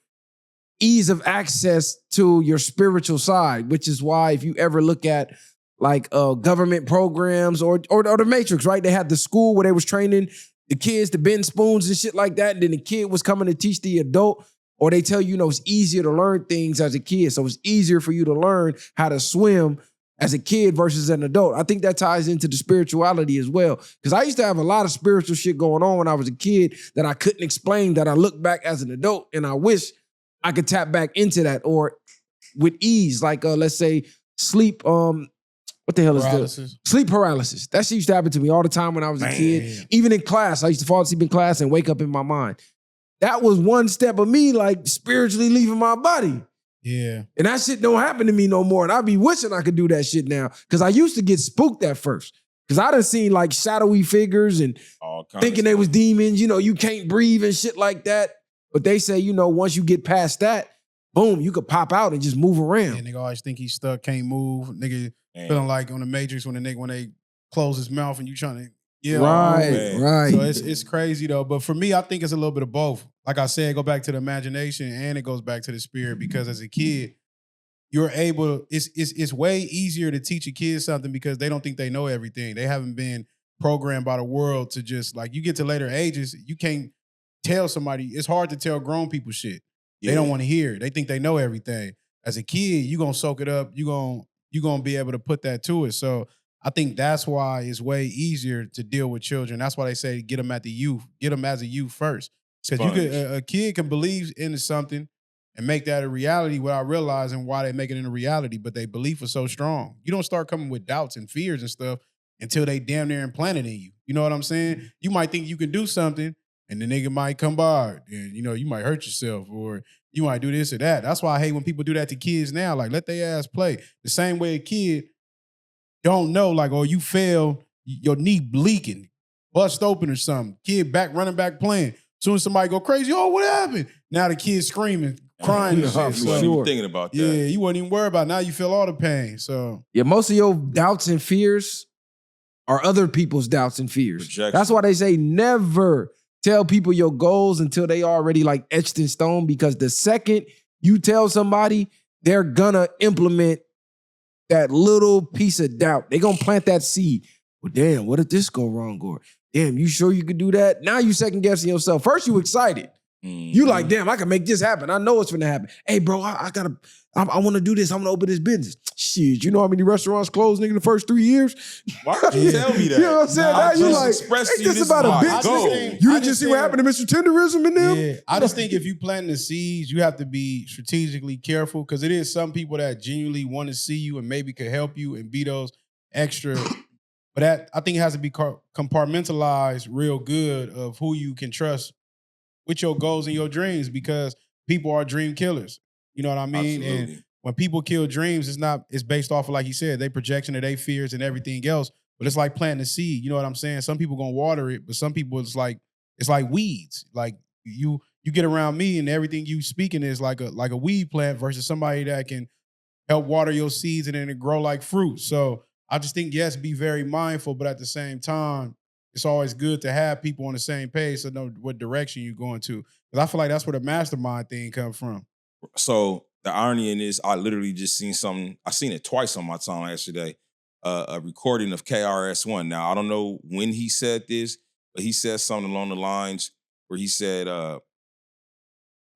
ease of access to your spiritual side, which is why if you ever look at like government programs or the Matrix, right? They had the school where they was training the kids to bend spoons and shit like that. And then the kid was coming to teach the adult Or they tell you, it's easier to learn things as a kid. So it's easier for you to learn how to swim as a kid versus an adult. I think that ties into the spirituality as well. Because I used to have a lot of spiritual shit going on when I was a kid that I couldn't explain, that I look back as an adult, and I wish I could tap back into that or with ease. Like, let's say sleep, what the hell is this? Sleep paralysis. That shit used to happen to me all the time when I was a kid. Even in class, I used to fall asleep in class and wake up in my mind. That was one step of me like spiritually leaving my body. Yeah. And that shit don't happen to me no more. And I be wishing I could do that shit now. Because I used to get spooked at first. Because I done seen like shadowy figures and thinking they was demons. You can't breathe and shit like that. But they say, once you get past that, boom, you could pop out and just move around. Yeah, nigga always think he's stuck, can't move. Nigga feeling like on the Matrix when they close his mouth and you trying to Right. So it's crazy though. But for me, I think it's a little bit of both. Like I said, go back to the imagination and it goes back to the spirit, because as a kid, you're able, it's way easier to teach a kid something because they don't think they know everything. They haven't been programmed by the world to just, like, you get to later ages, you can't tell somebody, it's hard to tell grown people shit. They don't want to hear it. They think they know everything. As a kid, you're going to soak it up. You're going to be able to put that to it. So I think that's why it's way easier to deal with children. That's why they say get them at the youth. Get them as a youth first. Because a kid can believe into something and make that a reality without realizing why they make it into reality. But their belief is so strong. You don't start coming with doubts and fears and stuff until they damn near implanted in you. You know what I'm saying? You might think you can do something and the nigga might come by and, you might hurt yourself or you might do this or that. That's why I hate when people do that to kids now. Like, let their ass play. The same way a kid don't know, like, oh, you fell, your knee bleeding, bust open or something. Kid running back playing. Soon as somebody go crazy, oh, what happened? Now the kid screaming, crying and shit. You weren't even thinking about that. Yeah, you wasn't even worried about it. Now you feel all the pain. So yeah, most of your doubts and fears are other people's doubts and fears. Projection. That's why they say never tell people your goals until they already like etched in stone, because the second you tell somebody, they're gonna implement that little piece of doubt. They're gonna plant that seed. Well, damn, what if this go wrong? Or damn, you sure you could do that? Now you second guessing yourself. First you excited. You like, damn, I can make this happen. I know it's gonna happen. Hey, bro, I want to do this. I'm gonna open this business. Shit, you know how many restaurants closed, nigga, the first 3 years? Why would you tell me that? You know what I'm saying? Now you like, ain't this about a business. You didn't just see what happened to Mr. Tenderism in them? Yeah, I just think if you plant the seeds, you have to be strategically careful, because it is some people that genuinely want to see you and maybe could help you and be those extra. But that, I think it has to be compartmentalized real good of who you can trust with your goals and your dreams, because people are dream killers. You know what I mean? Absolutely. And when people kill dreams, it's based off of, like you said, they projection of their fears and everything else. But it's like planting a seed. You know what I'm saying? Some people gonna water it, but some people it's like weeds. Like you get around me and everything you speaking is like a weed plant versus somebody that can help water your seeds and then it grow like fruit. So I just think, yes, be very mindful, but at the same time, it's always good to have people on the same page so know what direction you're going to. Because I feel like that's where the mastermind thing comes from. So the irony in this, I literally just seen something. I seen it twice on my timeline yesterday. A recording of KRS-One. Now, I don't know when he said this, but he said something along the lines where he said,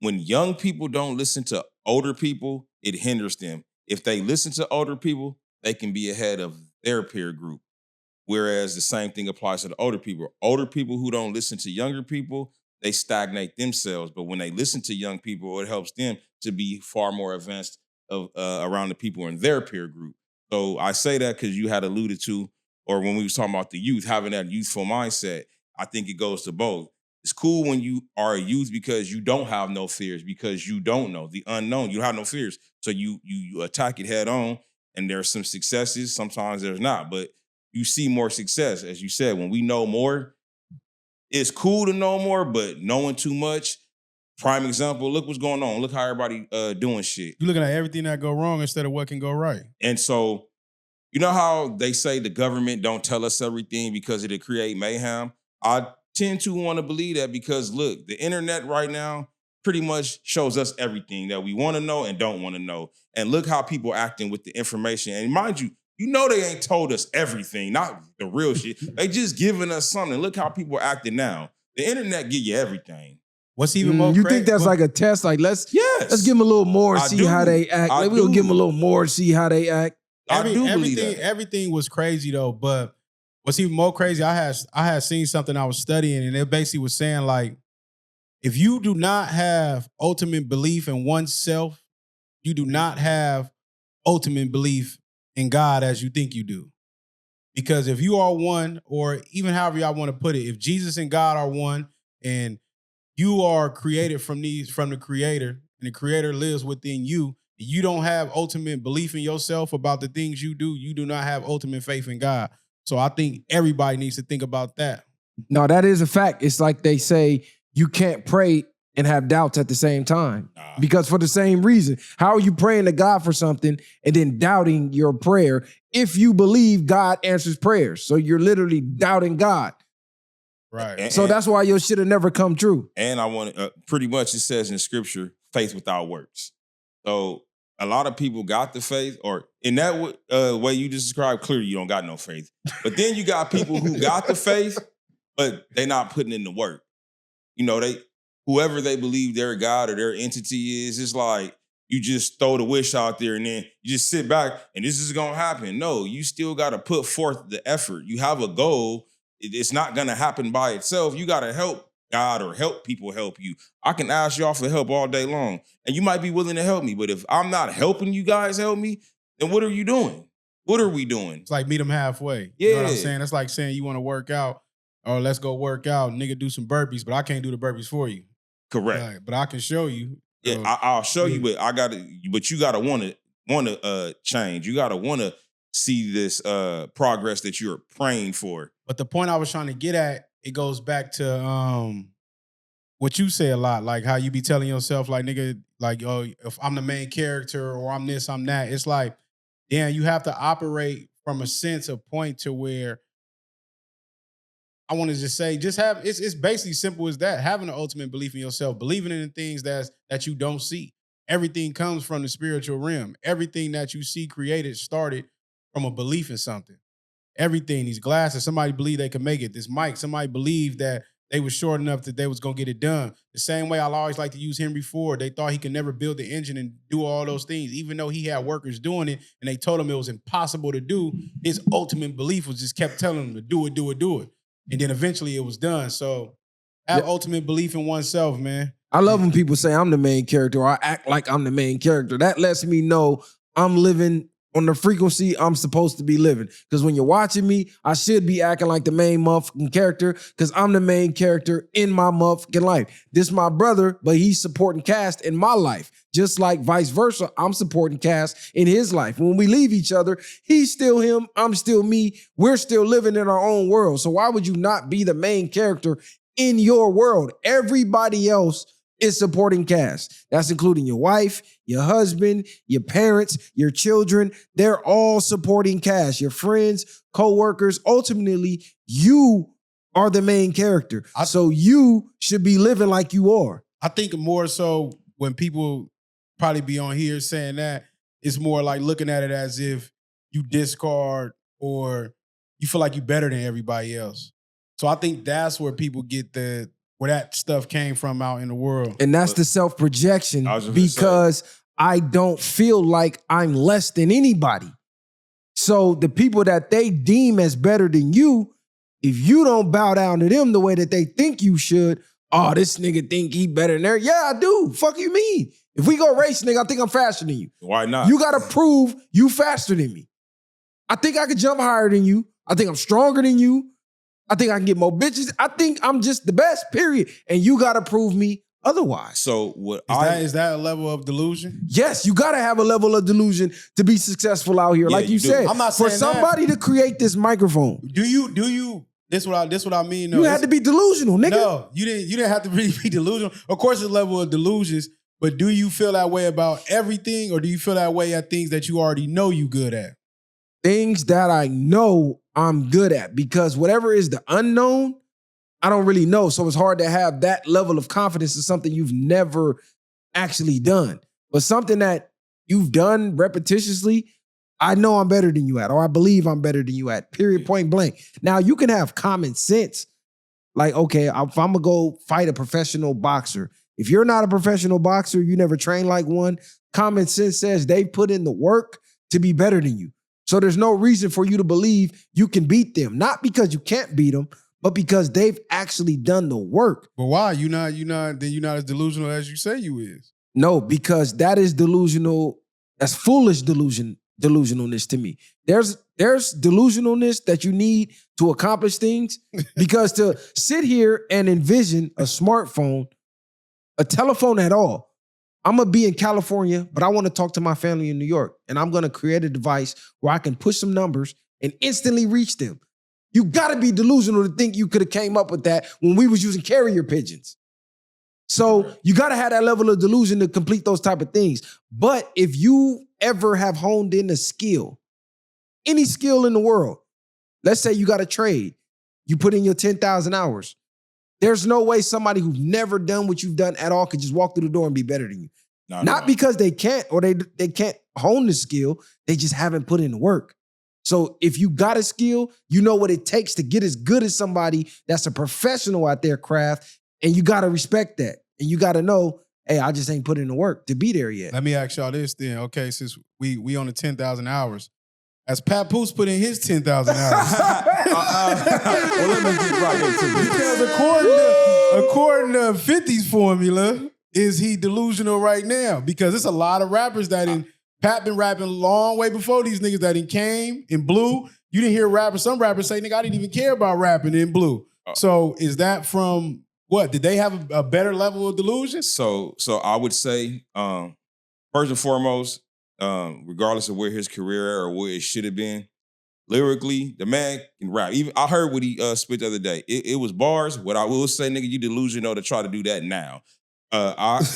when young people don't listen to older people, it hinders them. If they listen to older people, they can be ahead of their peer group. Whereas the same thing applies to the older people. Older people who don't listen to younger people, they stagnate themselves. But when they listen to young people, it helps them to be far more advanced around the people in their peer group. So I say that because you had alluded to, or when we was talking about the youth, having that youthful mindset, I think it goes to both. It's cool when you are a youth because you don't have no fears, because you don't know the unknown. You have no fears. So you attack it head on, and there's some successes. Sometimes there's not, but you see more success. As you said, when we know more, it's cool to know more, but knowing too much, prime example, look what's going on. Look how everybody doing shit. You're looking at everything that go wrong instead of what can go right. And so, you know how they say the government don't tell us everything because it'll create mayhem? I tend to want to believe that because, look, the internet right now pretty much shows us everything that we want to know and don't want to know. And look how people acting with the information. And mind you, you know they ain't told us everything, not the real shit. They just giving us something. Look how people acting now. The internet give you everything. What's even more You crazy? think that's like a test? Like let's give them a little more and I see do. how they act. I We'll do. give them a little more and see how they act. I do believe that. Everything was crazy though, but what's even more crazy, I had seen something I was studying, and it basically was saying like, if you do not have ultimate belief in oneself, you do not have ultimate belief in God as you think you do. Because if you are one, or even however y'all want to put it, if Jesus and God are one, and you are created from the Creator, and the Creator lives within you, and you don't have ultimate belief in yourself about the things you do not have ultimate faith in God. So I think everybody needs to think about that. No, that is a fact. It's like they say you can't pray and have doubts at the same time. Because for the same reason, how are you praying to God for something and then doubting your prayer if you believe God answers prayers? So you're literally doubting God. Right. So that's why your shit will never come true. And I want to, pretty much it says in scripture, faith without works. So a lot of people got the faith, or in that way you just described, clearly you don't got no faith. But then you got people who got the faith, but they not putting in the work. You know, whoever they believe their God or their entity is, it's like you just throw the wish out there and then you just sit back and this is going to happen. No, you still got to put forth the effort. You have a goal. It's not going to happen by itself. You got to help God or help people help you. I can ask y'all for help all day long and you might be willing to help me. But if I'm not helping you guys help me, then what are you doing? What are we doing? It's like meet them halfway. Yeah. You know what I'm saying? It's like saying you want to work out, or let's go work out, nigga, do some burpees, but I can't do the burpees for you. Correct. Right, but I can show you. Yeah, I'll show you, but you gotta want to change. You gotta want to see this progress that you're praying for. But the point I was trying to get at, it goes back to what you say a lot, like how you be telling yourself, like, nigga, like, oh, if I'm the main character or I'm this, I'm that. It's like, damn, you have to operate from a sense of point to where I want to just say, it's basically simple as that. Having an ultimate belief in yourself, believing in the things that you don't see. Everything comes from the spiritual realm. Everything that you see created started from a belief in something. Everything, these glasses, somebody believed they could make it. This mic, somebody believed that they was short enough that they was going to get it done. The same way I'll always like to use Henry Ford. They thought he could never build the engine and do all those things, even though he had workers doing it, and they told him it was impossible to do. His ultimate belief was just kept telling him to do it, do it, do it. And then eventually it was done. So have ultimate belief in oneself, man. I love when people say I'm the main character or I act like I'm the main character. That lets me know I'm living on the frequency I'm supposed to be living. Because when you're watching me, I should be acting like the main motherfucking character because I'm the main character in my motherfucking life. This is my brother, but he's supporting cast in my life. Just like vice versa, I'm supporting cast in his life. When we leave each other, he's still him, I'm still me. We're still living in our own world. So why would you not be the main character in your world? Everybody else is supporting cast. That's including your wife, your husband, your parents, your children. They're all supporting cast. Your friends, co-workers. Ultimately, you are the main character. So you should be living like you are. I think more so when people probably be on here saying that, it's more like looking at it as if you discard or you feel like you're better than everybody else. So I think that's where people get where that stuff came from out in the world. And that's the self-projection because I don't feel like I'm less than anybody. So the people that they deem as better than you, if you don't bow down to them the way that they think you should, oh, this nigga think he better than there. Yeah, I do. Fuck you mean? If we go race, nigga, I think I'm faster than you. Why not? You gotta prove you faster than me. I think I could jump higher than you. I think I'm stronger than you. I think I can get more bitches. I think I'm just the best, period. And you got to prove me otherwise. So is that a level of delusion? Yes, you got to have a level of delusion to be successful out here. Yeah, like you said, I'm not saying for somebody to create this microphone. Do you, this what I mean. No, you had to be delusional, nigga. No, you didn't have to really be delusional. Of course, there's a level of delusions, but do you feel that way about everything, or do you feel that way at things that you already know you good at? Things that I know I'm good at, because whatever is the unknown, I don't really know. So it's hard to have that level of confidence in something you've never actually done. But something that you've done repetitiously, I know I'm better than you at, or I believe I'm better than you at, period, point blank. Now, you can have common sense Like, okay, if I'm gonna go fight a professional boxer, if you're not a professional boxer, you never train like one, common sense says they put in the work to be better than you. So there's no reason for you to believe you can beat them. Not because you can't beat them, but because they've actually done the work. But why? You're not as delusional as you say you is. No, because that is delusional. That's foolish delusionalness to me. There's delusionalness that you need to accomplish things, because to sit here and envision a smartphone, a telephone at all. I'm going to be in California, but I want to talk to my family in New York, and I'm going to create a device where I can push some numbers and instantly reach them. You got to be delusional to think you could have came up with that when we was using carrier pigeons. So you got to have that level of delusion to complete those type of things. But if you ever have honed in a skill, any skill in the world, let's say you got a trade, you put in your 10,000 hours. There's no way somebody who's never done what you've done at all could just walk through the door and be better than you. Not because they can't or they can't hone the skill, they just haven't put in the work. So if you got a skill, you know what it takes to get as good as somebody that's a professional at their craft, and you got to respect that. And you got to know, hey, I just ain't put in the work to be there yet. Let me ask y'all this then. Okay, since we on the 10,000 hours, as Papoose put in his 10,000 hours. Well, let me get right into this. Because according to 50's formula, is he delusional right now? Because it's a lot of rappers that Pat been rapping a long way before these niggas that came in blue. You didn't hear some rappers say, nigga, I didn't even care about rapping in blue. So is that from what? Did they have a better level of delusion? So I would say, first and foremost, regardless of where his career or where it should have been, lyrically, the man can rap. Even I heard what he spit the other day. It was bars. What I will say, nigga, you delusional to try to do that now.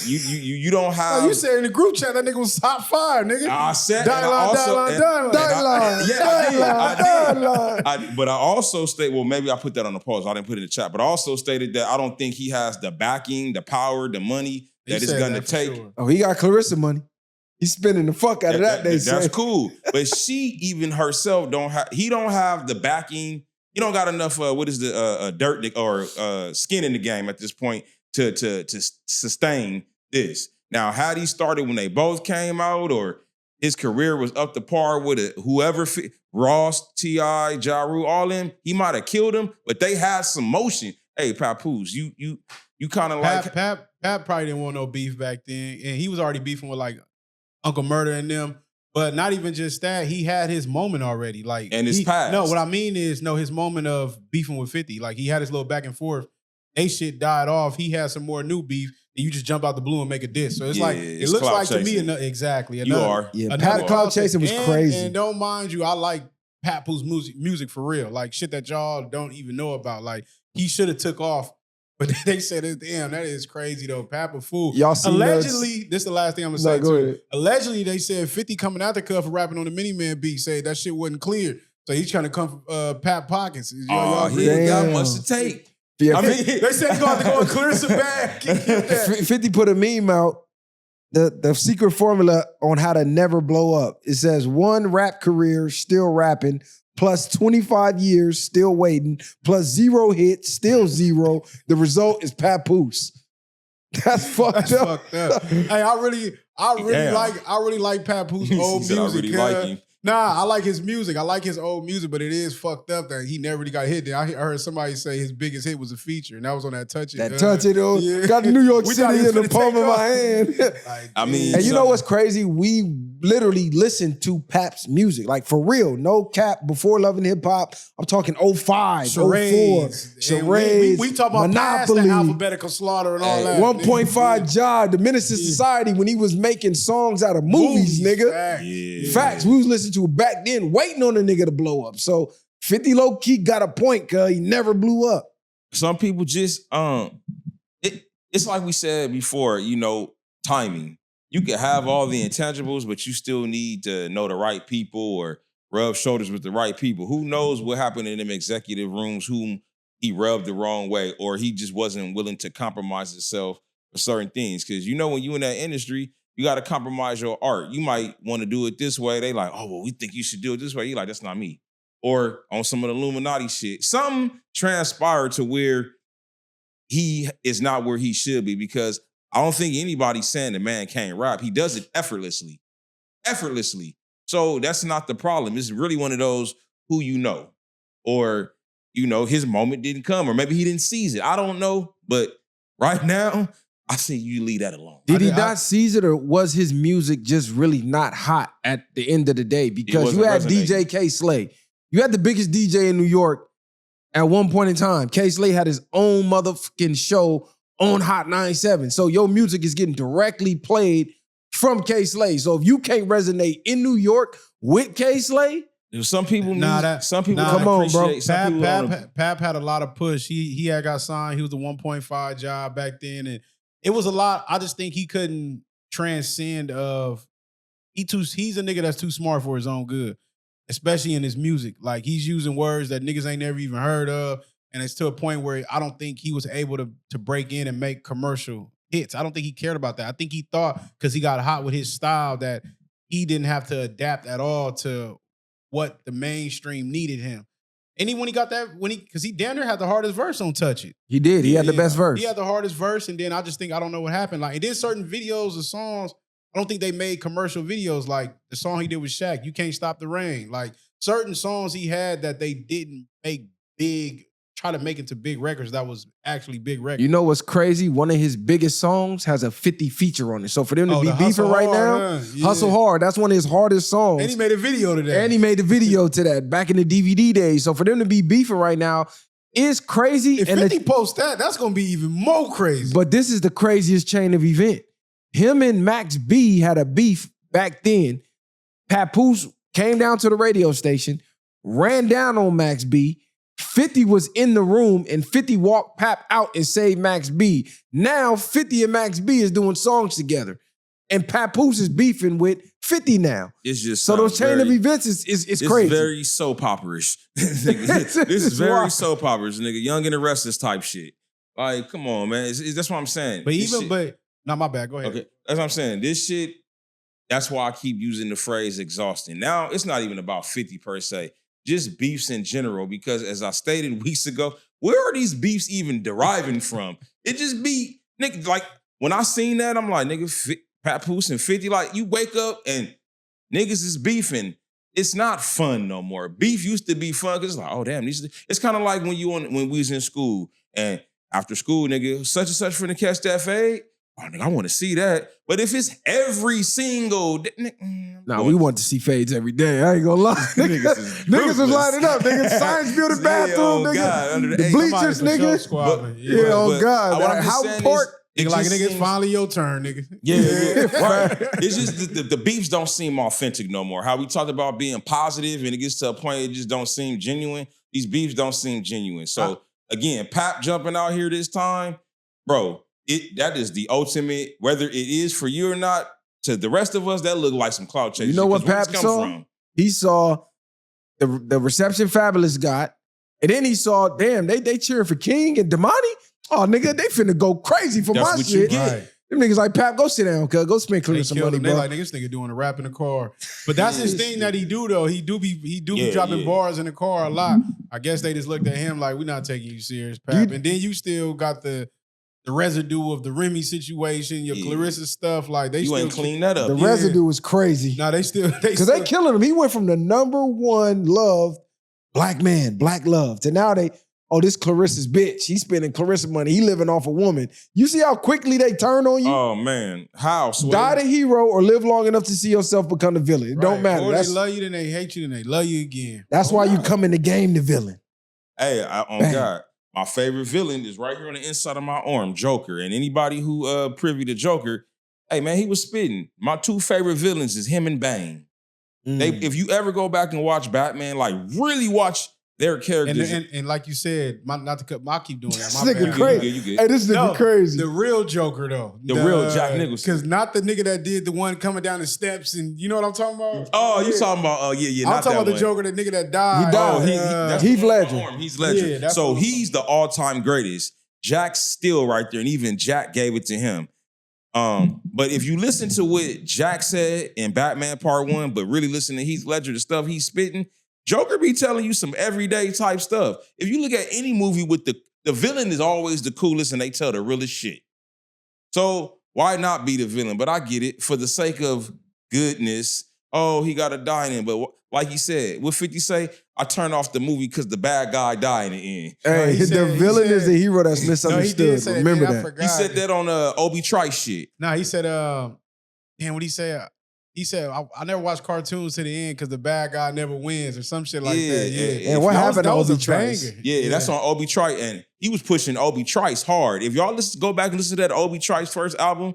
You don't have. Oh, you said in the group chat that nigga was top 5, nigga. I said, dialogue. But I also state, well, maybe I put that on the post. I didn't put it in the chat. But I also stated that I don't think he has the backing, the power, the money that it's going to take. Sure. Oh, he got Clarissa money. He's spending the fuck out of that. That's cool. But she even herself he don't have the backing. He don't got enough, dirt or skin in the game at this point to sustain this. Now, had he started when they both came out, or his career was up to par with whoever, Ross, T.I., Ja Rule, all them, he might have killed him, but they had some motion. Hey, Papoose, you kind of like... Pat probably didn't want no beef back then, and he was already beefing with like Uncle Murder and them. But not even just that, he had his moment already. Like, and his past. No, what I mean is, his moment of beefing with 50. Like, he had his little back and forth. They shit died off. He had some more new beef. And you just jump out the blue and make a diss. So it's like, it looks like chasing. To me, exactly. You are. Yeah, Pat cloud chasing was crazy. And don't mind you, I like Papoose music for real. Like, shit that y'all don't even know about. Like, he should have took off. But they said, damn, that is crazy though. Papa fool. Y'all see allegedly, this is the last thing I'm gonna say too. Allegedly, they said 50 coming out the cut for rapping on the Miniman beat, said that shit wasn't clear. So he's trying to come from Pat pockets. Y'all he ain't got much to take. Yeah, I mean, they said he's going to go and clear some bag. 50 put a meme out, the secret formula on how to never blow up. It says 1 rap career, still rapping, plus 25 years, still waiting, plus 0 hits, still 0. The result is Papoose. That's fucked up. Hey, I really like Papoose old music. I really like him. Nah, I like his music. I like his old music, but it is fucked up that he never really got hit. I heard somebody say his biggest hit was a feature, and that was on that Touch It. That Touch It, yeah. Got New York City in the palm of my hand. Like, I mean, and you know what's crazy? We literally listened to Pap's music, like for real, no cap. Before Love and Hip Hop, I'm talking 05, Charades. 04, Charades. We talk about Monopoly, past the alphabetical slaughter and all that. 1.5 Job, the Menace to Society, when he was making songs out of movies, nigga. Facts. We was listening to it back then, waiting on a nigga to blow up. So 50 low key got a point, cuz he never blew up. Some people just it's like we said before, timing. You can have all the intangibles, but you still need to know the right people or rub shoulders with the right people. Who knows what happened in them executive rooms, whom he rubbed the wrong way, or he just wasn't willing to compromise himself for certain things. Because when you in that industry, you got to compromise your art. You might want to do it this way. They like, oh, well, we think you should do it this way. You like, that's not me. Or on some of the Illuminati shit. Something transpired to where he is not where he should be, because I don't think anybody's saying the man can't rap. He does it effortlessly. So that's not the problem. It's really one of those who you know, or, you know, his moment didn't come, or maybe he didn't seize it. I don't know. But right now, I say you leave that alone. Did he not seize it, or was his music just really not hot at the end of the day? Because you had DJ K-Slay. You had the biggest DJ in New York at one point in time. K-Slay had his own motherfucking show on Hot 97. So your music is getting directly played from K-Slay. So if you can't resonate in New York with K-Slay, some people, come on, bro. Pap had a lot of push. He had got signed. He was a 1.5 job back then, and it was a lot. I just think he couldn't transcend of he's a nigga that's too smart for his own good, especially in his music. Like, he's using words that niggas ain't never even heard of, and it's to a point where I don't think he was able to break in and make commercial hits. I don't think he cared about that. I think he thought, because he got hot with his style, that he didn't have to adapt at all to what the mainstream needed him. And when he got that, because he damn near had the hardest verse on Touch It. He did. He had the best verse. He had the hardest verse, and then I don't know what happened. Like, and then certain videos of songs, I don't think they made commercial videos, like the song he did with Shaq, You Can't Stop the Rain. Like, certain songs he had that they didn't make big, try to make into big records that was actually big records. You know what's crazy? One of his biggest songs has a 50 feature on it. So for them to be beefing right now, Hustle Hard, that's one of his hardest songs. And he made a video to that. Back in the DVD days. So for them to be beefing right now is crazy. If 50 posts that, that's going to be even more crazy. But this is the craziest chain of event. Him and Max B had a beef back then. Papoose came down to the radio station, ran down on Max B. 50 was in the room, and 50 walked Pap out and saved Max B. Now 50 and Max B is doing songs together, and Papoose is beefing with 50 now. It's just so those chain of events is crazy. It's very soap opera-ish. This is very soap opera-ish, nigga. Young and the Restless type shit. Like, come on, man. That's what I'm saying. But not my bad. Go ahead. Okay, that's what I'm saying. This shit. That's why I keep using the phrase exhausting. Now it's not even about 50 per se. Just beefs in general, because as I stated weeks ago, where are these beefs even deriving from? It just be, nigga, like, when I seen that, I'm like, nigga, Papoose and 50, like, you wake up and niggas is beefing. It's not fun no more. Beef used to be fun, because it's like, oh, damn, it's kind of like when we was in school, and after school, nigga, such and such finna catch that fade. Oh, nigga, I want to see that. But if it's every single we want to see fades every day. I ain't gonna lie. Niggas was lining up. Niggas science building bathroom, nigga. God, under the bleachers, nigga. God. How important? Nigga, it's finally your turn, nigga. Yeah. Right. It's just the beefs don't seem authentic no more. How we talked about being positive, and it gets to a point it just don't seem genuine. These beefs don't seem genuine. So again, Pap jumping out here this time, bro. That is the ultimate, whether it is for you or not, to the rest of us, that look like some clout chasing. You know what Pap saw? From? He saw the reception Fabulous got, and then he saw, damn, they cheering for King and Damani? Oh, nigga, they finna go crazy for my shit. Right. Them niggas like, Pap, go sit down, cuz. Go spend clear some money, bro. They like, nigga, this nigga doing a rap in the car. But that's his thing that he do, though. He do be dropping bars in the car a lot. I guess they just looked at him like, we're not taking you serious, Pap. And then you still got the residue of the Remy situation, your Clarissa stuff, like they still ain't clean that up. The residue was crazy. No, they because they killing him. He went from the #1 loved black man, black love, to now this Clarissa's bitch. He's spending Clarissa money. He living off a woman. You see how quickly they turn on you? Oh man, how? Die the hero or live long enough to see yourself become the villain. It don't matter. Or they love you, then they hate you, then they love you again. That's why you come in the game the villain. Hey, God. My favorite villain is right here on the inside of my arm, Joker. And anybody who privy to Joker, hey man, he was spitting. My 2 favorite villains is him and Bane. If you ever go back and watch Batman, like really watch their characters. And like you said, not to cut, I keep doing that. This nigga crazy. You hey, this nigga crazy. The real Joker though. The real Jack Nicholson. Because not the nigga that did the one coming down the steps, and you know what I'm talking about? Oh, you talking about, I'm talking about the Joker, the nigga that died. He died. Heath Ledger. He's Ledger. Yeah, so he's the all-time greatest. Jack's still right there, and even Jack gave it to him. But if you listen to what Jack said in Batman Part 1, but really listen to Heath Ledger, the stuff he's spitting, Joker be telling you some everyday type stuff. If you look at any movie with the the villain is always the coolest and they tell the realest shit. So why not be the villain? But I get it for the sake of goodness. Oh, he got to die in it. But like you said, what 50 say? I turn off the movie because the bad guy died in the end. Hey, the villain is the hero that's misunderstood. No, Remember that. He said that on Obi Trice shit. No, he said, damn, what he say? He said, I never watch cartoons to the end because the bad guy never wins or some shit like that. Yeah. And what happened to Obi Trice? Yeah, that's on Obi Trice. And he was pushing Obi Trice hard. If y'all go back and listen to that Obi Trice first album,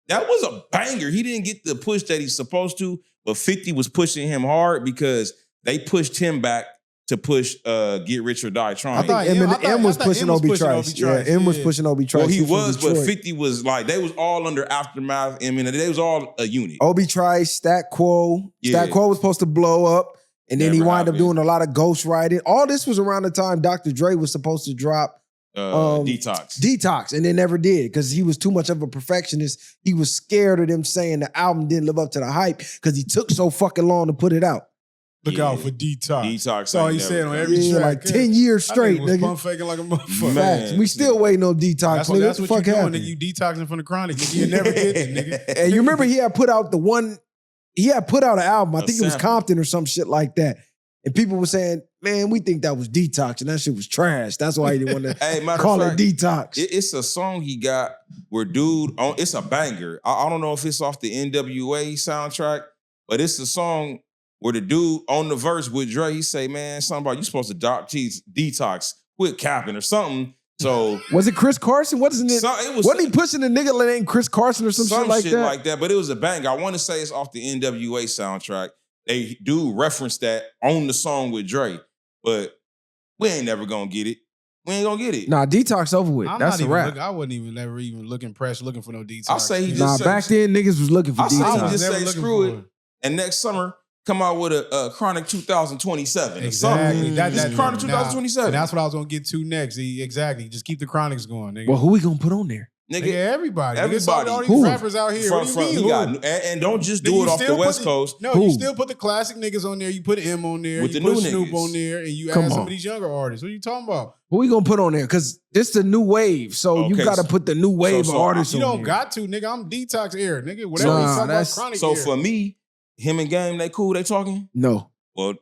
that was a banger. He didn't get the push that he's supposed to, but 50 was pushing him hard because they pushed him back to push Get Rich or Die Trying. I thought M was pushing Obi Trice. Yeah, M was pushing Obi Trice. Well, he was, but 50 was like, they was all under Aftermath. I mean, they was all a unit. Obi Trice, Stat Quo. Yeah. Stat Quo was supposed to blow up, and then he Never wound up happened. doing a lot of ghost writing. All this was around the time Dr. Dre was supposed to drop Detox, and they never did because he was too much of a perfectionist. He was scared of them saying the album didn't live up to the hype because he took so fucking long to put it out. Look out for Detox. Detox. That's all he said on every Yeah, track. like 10 years straight, was nigga. pump faking like a motherfucker. Facts. We still waiting on Detox, That's nigga. what, What the fuck you happened? doing, nigga. You detoxing from the chronic, nigga. You never get it, nigga. And you remember he had put out an album. I A think it was sample. Compton or some shit like that. And people were saying, man, we think that was Detox, and that shit was trash. That's why he didn't want to Hey, matter call of fact, it Detox. It's a song he got where it's a banger. I don't know if it's off the NWA soundtrack, but it's a song where the dude on the verse with Dre, he say, man, something about you supposed to detox, quit capping or something. So Was it Chris Carson? Wasn't it? Wasn't Wasn't he pushing the nigga named Chris Carson or some shit like that? But it was a banger. I want to say it's off the NWA soundtrack. They do reference that on the song with Dre, but we ain't never gonna get it. We ain't gonna get it. Nah, Detox over with. I'm That's not a even wrap. I wasn't even never even looking for no Detox. I say he just Nah, say- back then niggas was looking for I say he Detox. just Never say looking screw for it, and next summer come out with a Chronic 2027 or Exactly. something. That Chronic now, 2027. and that's what I was gonna get to next. Exactly. Just keep the chronics going, nigga. Well, who we gonna put on there? Nigga, Nigga, everybody. Nigga, everybody. all these Who? rappers out here. What do you mean? he Who? got, and don't just Nigga, do you it off the still West put Coast. No, Who? you still put the classic niggas on there. You put M on there. With you the put new Snoop niggas. on there, and you Come add some on. of these younger artists. What are you talking about? Who we gonna put on there? Because this the new wave, so you Okay, gotta so- put the new wave so of artists You on don't there. got to, nigga. I'm Detox era, nigga. Whatever Nah, you talk about that's- chronic So era. for me, him and Game, they cool, they talking? No. Well,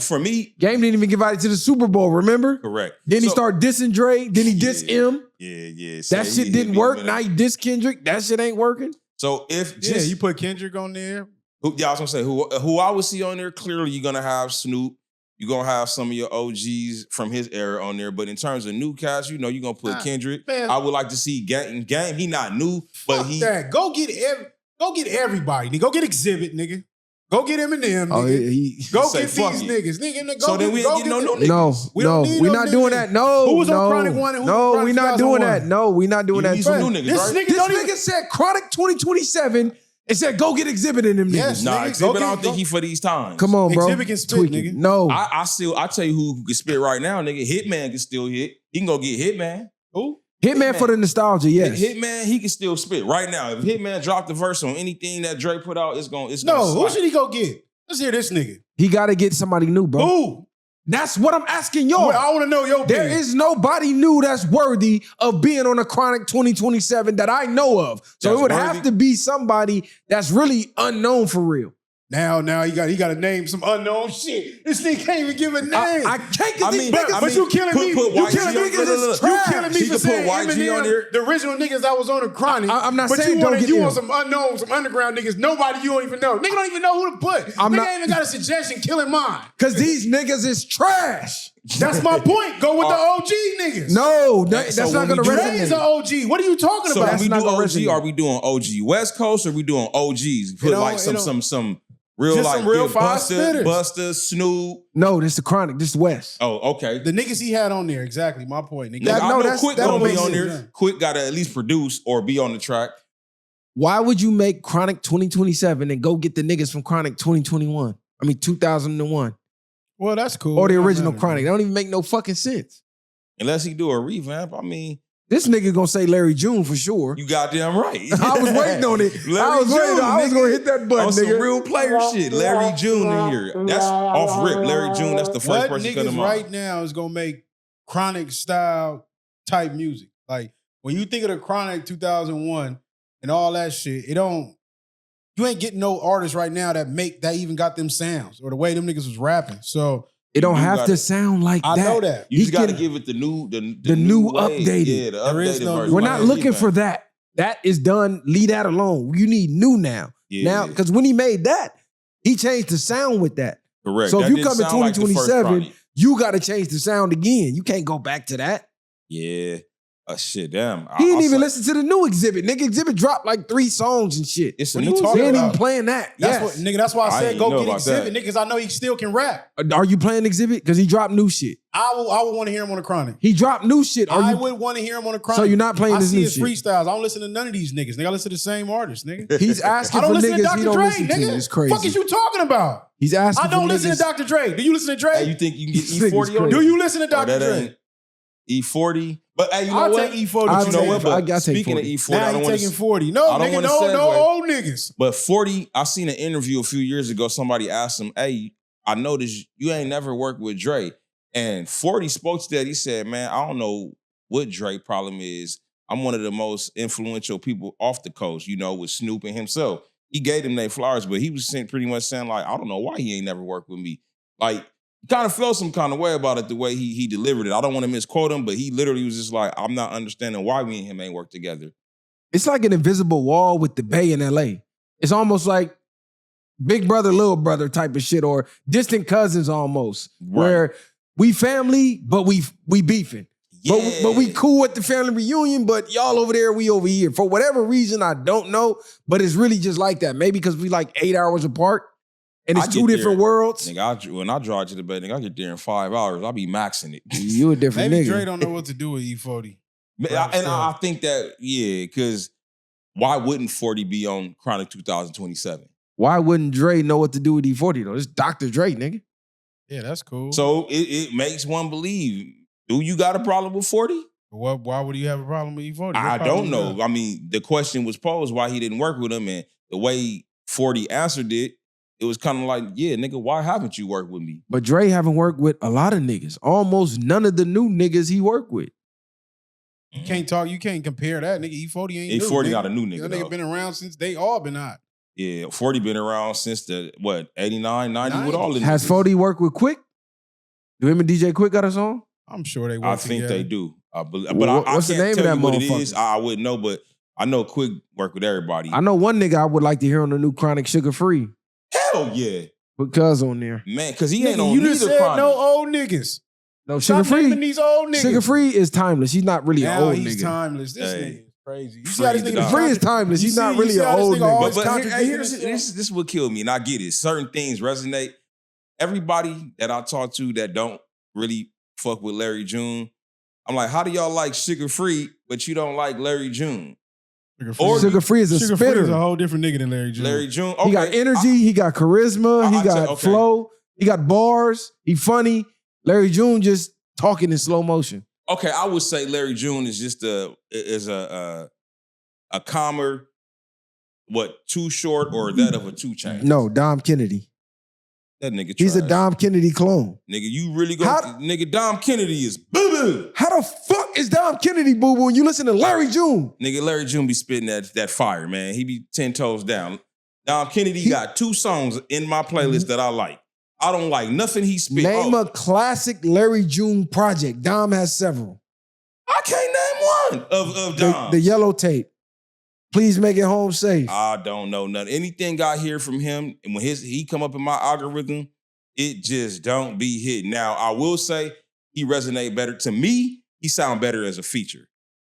for me, Game didn't even get invited to the Super Bowl, remember? correct. Then he So- started dissing Dre. Then he dissed M. Yeah. That shit didn't work. Now he dissed Kendrick. That shit ain't working. So if yeah, just you put Kendrick on there. I was gonna say who I would see on there. Clearly, you're gonna have Snoop. You're gonna have some of your OGs from his era on there. But in terms of new cast, you're gonna put Kendrick. Man. I would like to see Game. He not new, but Fuck he. that. Go get everybody. Nigga. Go get Exhibit, nigga. Go get Eminem, nigga. Oh, he Go Say get fuck these it. niggas, nigga. Go So then we ain't getting no new niggas. No, We don't no, need we no not niggas. doing that. No, Who was on no, Chronic 1 and who no, was on we Chronic not doing 2001? that. No, we not doing You that. need some new niggas, This right? nigga This don't even. nigga said Chronic 2027 and said go get Exhibit in them Yes. niggas. Nah, nigga, Exhibit. go I don't get- think go- he for these times. Come on, bro. Exhibit can spit, Tweaking. nigga. No, I tell you who can spit right now, nigga. Hitman can still hit. He can go get Hitman. Who? Hitman for the nostalgia, yes. Hitman, he can still spit right now. If Hitman dropped the verse on anything that Dre put out, it's gonna. No, who slap. should he go get? Let's hear this nigga. He got to get somebody new, bro. Who? That's what I'm asking y'all. Well, I want to know your There opinion. is nobody new that's worthy of being on a Chronic 2027 that I know of. So That's it would worthy? have to be somebody that's really unknown for real. Now he got to name some unknown shit. This nigga can't even give a name. I can't get I these mean, niggas. but you killing me. put You YG killing on- niggas. look, look, look. You killing me He for can put saying YG on Eminem, there. the original niggas that was on the Chronic. I'm not but saying you don't want get you them. want some unknown, some underground niggas. Nobody you don't even know. Nigga don't even know who to put. I'm Nigga not- ain't even got a suggestion. Killing mine. Because these niggas is trash. That's my point. Go with the OG niggas. No, So that's not when going to we do- Dre is an resonate. OG. What are you talking So about? when we not do gonna OG, resonate. are we doing OG West Coast or are we doing OGs? Put don't- like it don't- some real Just like some real yeah, five spitters. Buster, Snoop. No, this the Chronic. This West. Oh, okay. The niggas he had on there, exactly. My point, nigga. That- I no, know that's- Quick that gonna don't be make on sense. there. Quick gotta at least produce or be on the track. Why would you make Chronic 2027 and go get the niggas from Chronic 2021? I mean, 2001. Well, that's cool. Or the It don't original matter, Chronic. man. That don't even make no fucking sense. Unless he do a revamp. I mean, This nigga gonna say Larry June for sure. you goddamn right. I was waiting on it. I was gonna hit that button, on some nigga. real player shit. Larry June in here. That's off rip. Larry June, that's the first What person to come to niggas mind. right now is gonna make Chronic style type music. Like when you think of the Chronic 2001 and all that shit, you ain't getting no artists right now that even got them sounds or the way them niggas was rapping. So it don't have to sound like that. I know that. You just got to give it the new way. updated. Yeah, the updated version. We're not looking for that. That is done. Leave that alone. You need new now. Yeah. Now, because when he made that, he changed the sound with that. Correct. So that if you come in sound like the first 2027, Chronic. you got to change the sound again. You can't go back to that. Yeah. Shit, damn. He didn't even listen to the new Exhibit. Nigga, Exhibit dropped like 3 songs and shit. It's a What new you He talking ain't about? even playing that. That's Yes. that's why I I said ain't go know get about Exhibit, that. nigga, because I know he still can rap. Are you playing Exhibit? Because he dropped new shit. I would want to hear him on the Chronic. He dropped new shit. I would want to hear him on the Chronic. So you're not playing I this see new his shit? freestyles. I don't listen to none of these niggas. Nigga, I listen to the same artist, nigga. He's asking I don't for listen to niggas Dr. he don't Dre, listen to. nigga. It's crazy. Fuck is you talking about? He's asking I don't for listen niggas. to Dr. Dre. Do you listen to Dre? Hey, you think you can get This nigga's E40 on crazy. Do you listen to Or Dr. that Dre? ain't E40? But hey, you know I'll what? take E40. I'll You know take- what? But I take speaking 40. of E40, Now I don't he want taking to. 40. No, I don't nigga, wanna no segue. old niggas. But 40, I seen an interview a few years ago. Somebody asked him, "Hey, I noticed you ain't never worked with Dre." And 40 spoke to that. He said, "Man, I don't know what Dre problem is. I'm one of the most influential people off the coast, you know, with Snoop and himself." He gave them their flowers, but he was pretty much saying, like, I don't know why he ain't never worked with me. Like, he kind of felt some kind of way about it, the way he delivered it. I don't want to misquote him, but he literally was just like, I'm not understanding why we and him ain't worked together. It's like an invisible wall with the Bay in LA. It's almost like big brother, little brother type of shit, or distant cousins almost, where we family, but we beefing. Yeah. But we cool at the family reunion, but y'all over there, we over here. For whatever reason, I don't know, but it's really just like that. Maybe because we like 8 hours apart, and it's I two get different there. worlds. Nigga, when I drive to the bed, nigga, I get there in 5 hours. I'll be maxing it. You a different Maybe nigga. Dre don't know what to do with E40. I think that, yeah, because why wouldn't 40 be on Chronic 2027? Why wouldn't Dre know what to do with E40 though? It's Dr. Dre, nigga. Yeah, that's cool. So it makes one believe, do you got a problem with 40? Why would you have a problem with E40? What I problem don't you know. got? I mean, the question was posed why he didn't work with him, and the way 40 answered it, it was kind of like, yeah, nigga, why haven't you worked with me? But Dre haven't worked with a lot of niggas. Almost none of the new niggas he worked with. You can't compare that, nigga. E40 ain't new. E40 nigga. not a new nigga, That though. nigga been around since they all been hot. Yeah, 40 been around since the, 89, 90, with all of them. Has 40 worked with Quick? Do him and DJ Quick got a song? I'm sure they work I think together. they do. I believe, but I What's the can't name of tell that you what it motherfucker? is. I wouldn't know, but I know Quick work with everybody. I know one nigga I would like to hear on the new Chronic Sugar Free. Hell yeah. Put Cuz on there. Man, because he ain't Nigga, on you neither just said Chronic. no old niggas. No, Sugar Stop naming Free. these old niggas. Sugar Free is timeless. He's not really an Now old he's nigga. timeless. This Hey. nigga is crazy. You see how this Free nigga the dog. Free is timeless. You He's not see- really you an see how this old nigga nigga. always But contradicting here's himself? this what killed me, and I get it. Certain things resonate. Everybody that I talk to that don't really fuck with Larry June, I'm like, how do y'all like Sugar Free, but you don't like Larry June? Or Sugar Free is a Sugar Free spitter. is a whole different nigga than Larry June. Larry June, He got okay, energy. He got charisma. He I got okay. flow. He got bars. He funny. Larry June just talking in slow motion. Okay, I would say Larry June is just a calmer, Too Short or that of a 2 Chainz? No, Dom Kennedy. That nigga He's a trash. Dom Kennedy clone. Nigga, you really go, How- nigga, Dom Kennedy is boo-boo. How the fuck is Dom Kennedy boo boo when you listen to Larry June? Nigga, Larry June be spitting that fire, man. He be 10 toes down. Dom Kennedy got 2 songs in my playlist that I like. I don't like nothing he spit. Name a classic Larry June project. Dom has several. I can't name one of Dom. The yellow tape. Please make it home safe. I don't know nothing. Anything I hear from him, and when he come up in my algorithm, it just don't be hit. Now, I will say he resonate better. To me, he sound better as a feature.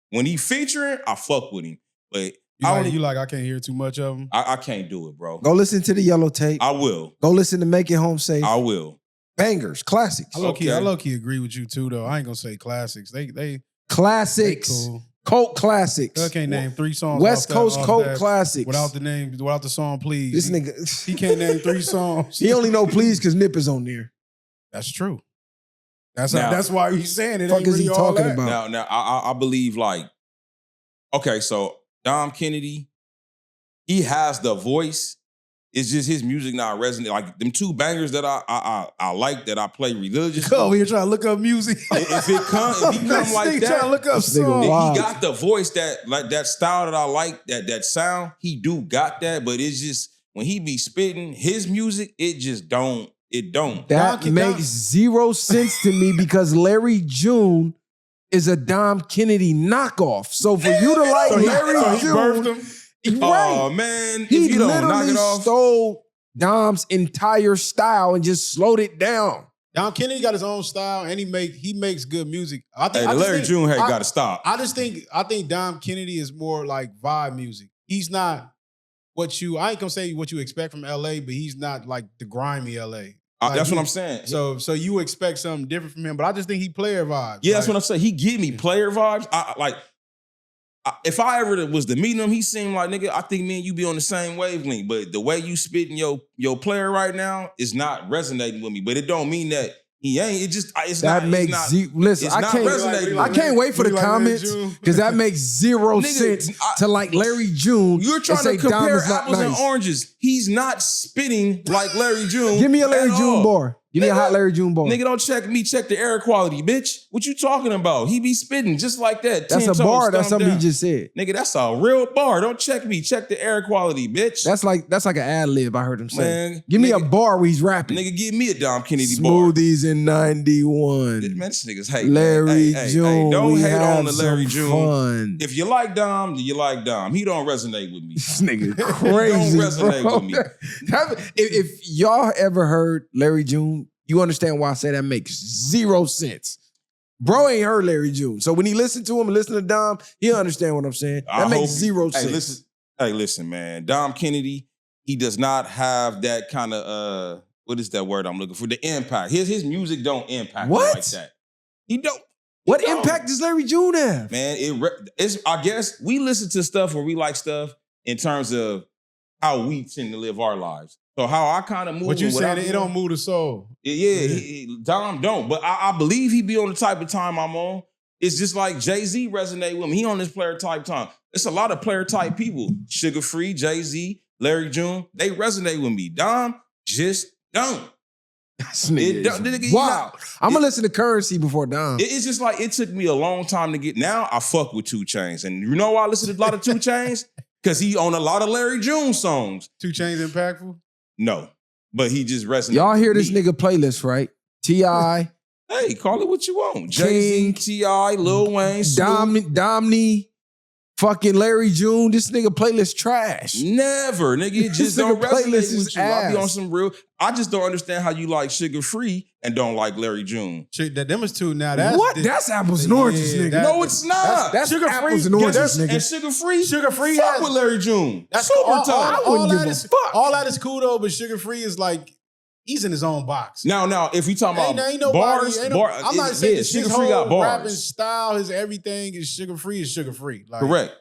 When he featuring, I fuck with him. But I can't hear too much of him. I can't do it, bro. Go listen to the yellow tape. I will. Go listen to Make It Home Safe. I will. Bangers, classics. I low key agree with you too, though. I ain't gonna say classics. They Classics. cool. Cult classics. I can't name 3 songs. West off Coast that, cult classics. without the song, please. This nigga, He can't name 3 songs. he only know please because Nip is on there. That's true. That's Now- that's why he's saying it. Fuck Ain't is really he all talking that. about? Now, I believe okay, so Dom Kennedy, he has the voice, It's just his music not resonating. Like them two bangers that I like that I play religiously. Come here trying to look up music. If he come like that, trying to look up songs. he got the voice that style that I like, that sound. He do got that, but it's just when he be spitting his music, it just don't. It don't. That makes zero sense to me because Larry June is a Dom Kennedy knockoff. So for you to like Larry June, oh man, he if you don't knock literally it off, stole Dom's entire style and just slowed it down. Dom Kennedy got his own style and he makes good music. Larry June got to stop. I think Dom Kennedy is more like vibe music. He's not I ain't gonna say what you expect from LA, but he's not like the grimy LA. Like that's what I'm saying. So you expect something different from him, but I just think he player vibes. Yeah, that's what I'm saying. He give me player vibes. If I ever was to meet him, he seemed like, nigga, I think me and you be on the same wavelength. But the way you spitting your player right now is not resonating with me. But it don't mean that he ain't. It just it's that not. Makes listen, I can't wait for the comments because that makes zero sense to like Larry June. You're trying to compare apples and oranges. He's not spitting like Larry June. Give me a Larry June bar. Give me a hot Larry June bar. Nigga, don't check me. Check the air quality, bitch. What you talking about? He be spitting just like that. That's a bar. That's something he just said. Nigga, that's a real bar. Don't check me. Check the air quality, bitch. That's like an ad lib I heard him say. Man, give me a bar where he's rapping. Nigga, give me a Dom Kennedy Smoothies in 91. Man, this nigga's hate. Larry June. Hey, don't hate on the Larry June. Fun. If you like Dom, you like Dom. He don't resonate with me. This nigga crazy. He don't resonate with me. If y'all ever heard Larry June, you understand why I say that makes zero sense. Bro ain't heard Larry June. So when he listen to him and listen to Dom, he'll understand what I'm saying. That makes zero sense. Listen, man. Dom Kennedy, he does not have that kind of, what is that word I'm looking for? The impact. His music don't impact me like that. He don't. What impact does Larry June have? Man, it's. I guess we listen to stuff where we like stuff in terms of how we tend to live our lives. So how I kind of move. What you saying, it don't move the soul. Yeah, Dom don't. But I believe he be on the type of time I'm on. It's just like Jay-Z resonate with me. He on this player type time. It's a lot of player type people. Sugar Free, Jay-Z, Larry June, they resonate with me. Dom just don't. Wow. I'm going to listen to Currency before Dom. It's just like it took me a long time to get. Now I fuck with 2 Chainz. And you know why I listen to a lot of 2 Chainz? Because he on a lot of Larry June songs. 2 Chainz impactful? No, but he just resonates. Y'all hear this nigga playlist, right? T.I. Hey, call it what you want. Jay-Z, T.I., Lil Wayne, Domney, fucking Larry June. This nigga playlist trash. Never, nigga. It just don't resonate with you. I be on some real. I just don't understand how you like Sugar Free and don't like Larry June. Them is 2 now. That's apples and oranges, nigga. No, it's not. That's Sugar Free and oranges, nigga. And Sugar Free fuck with Larry June. That's super tough. I wouldn't give a fuck. All that is cool though, but Sugar Free is like he's in his own box. Now, if we talking about bars, I'm not saying his Sugar Free got bars. Rapping style, his everything is Sugar Free. Like, correct.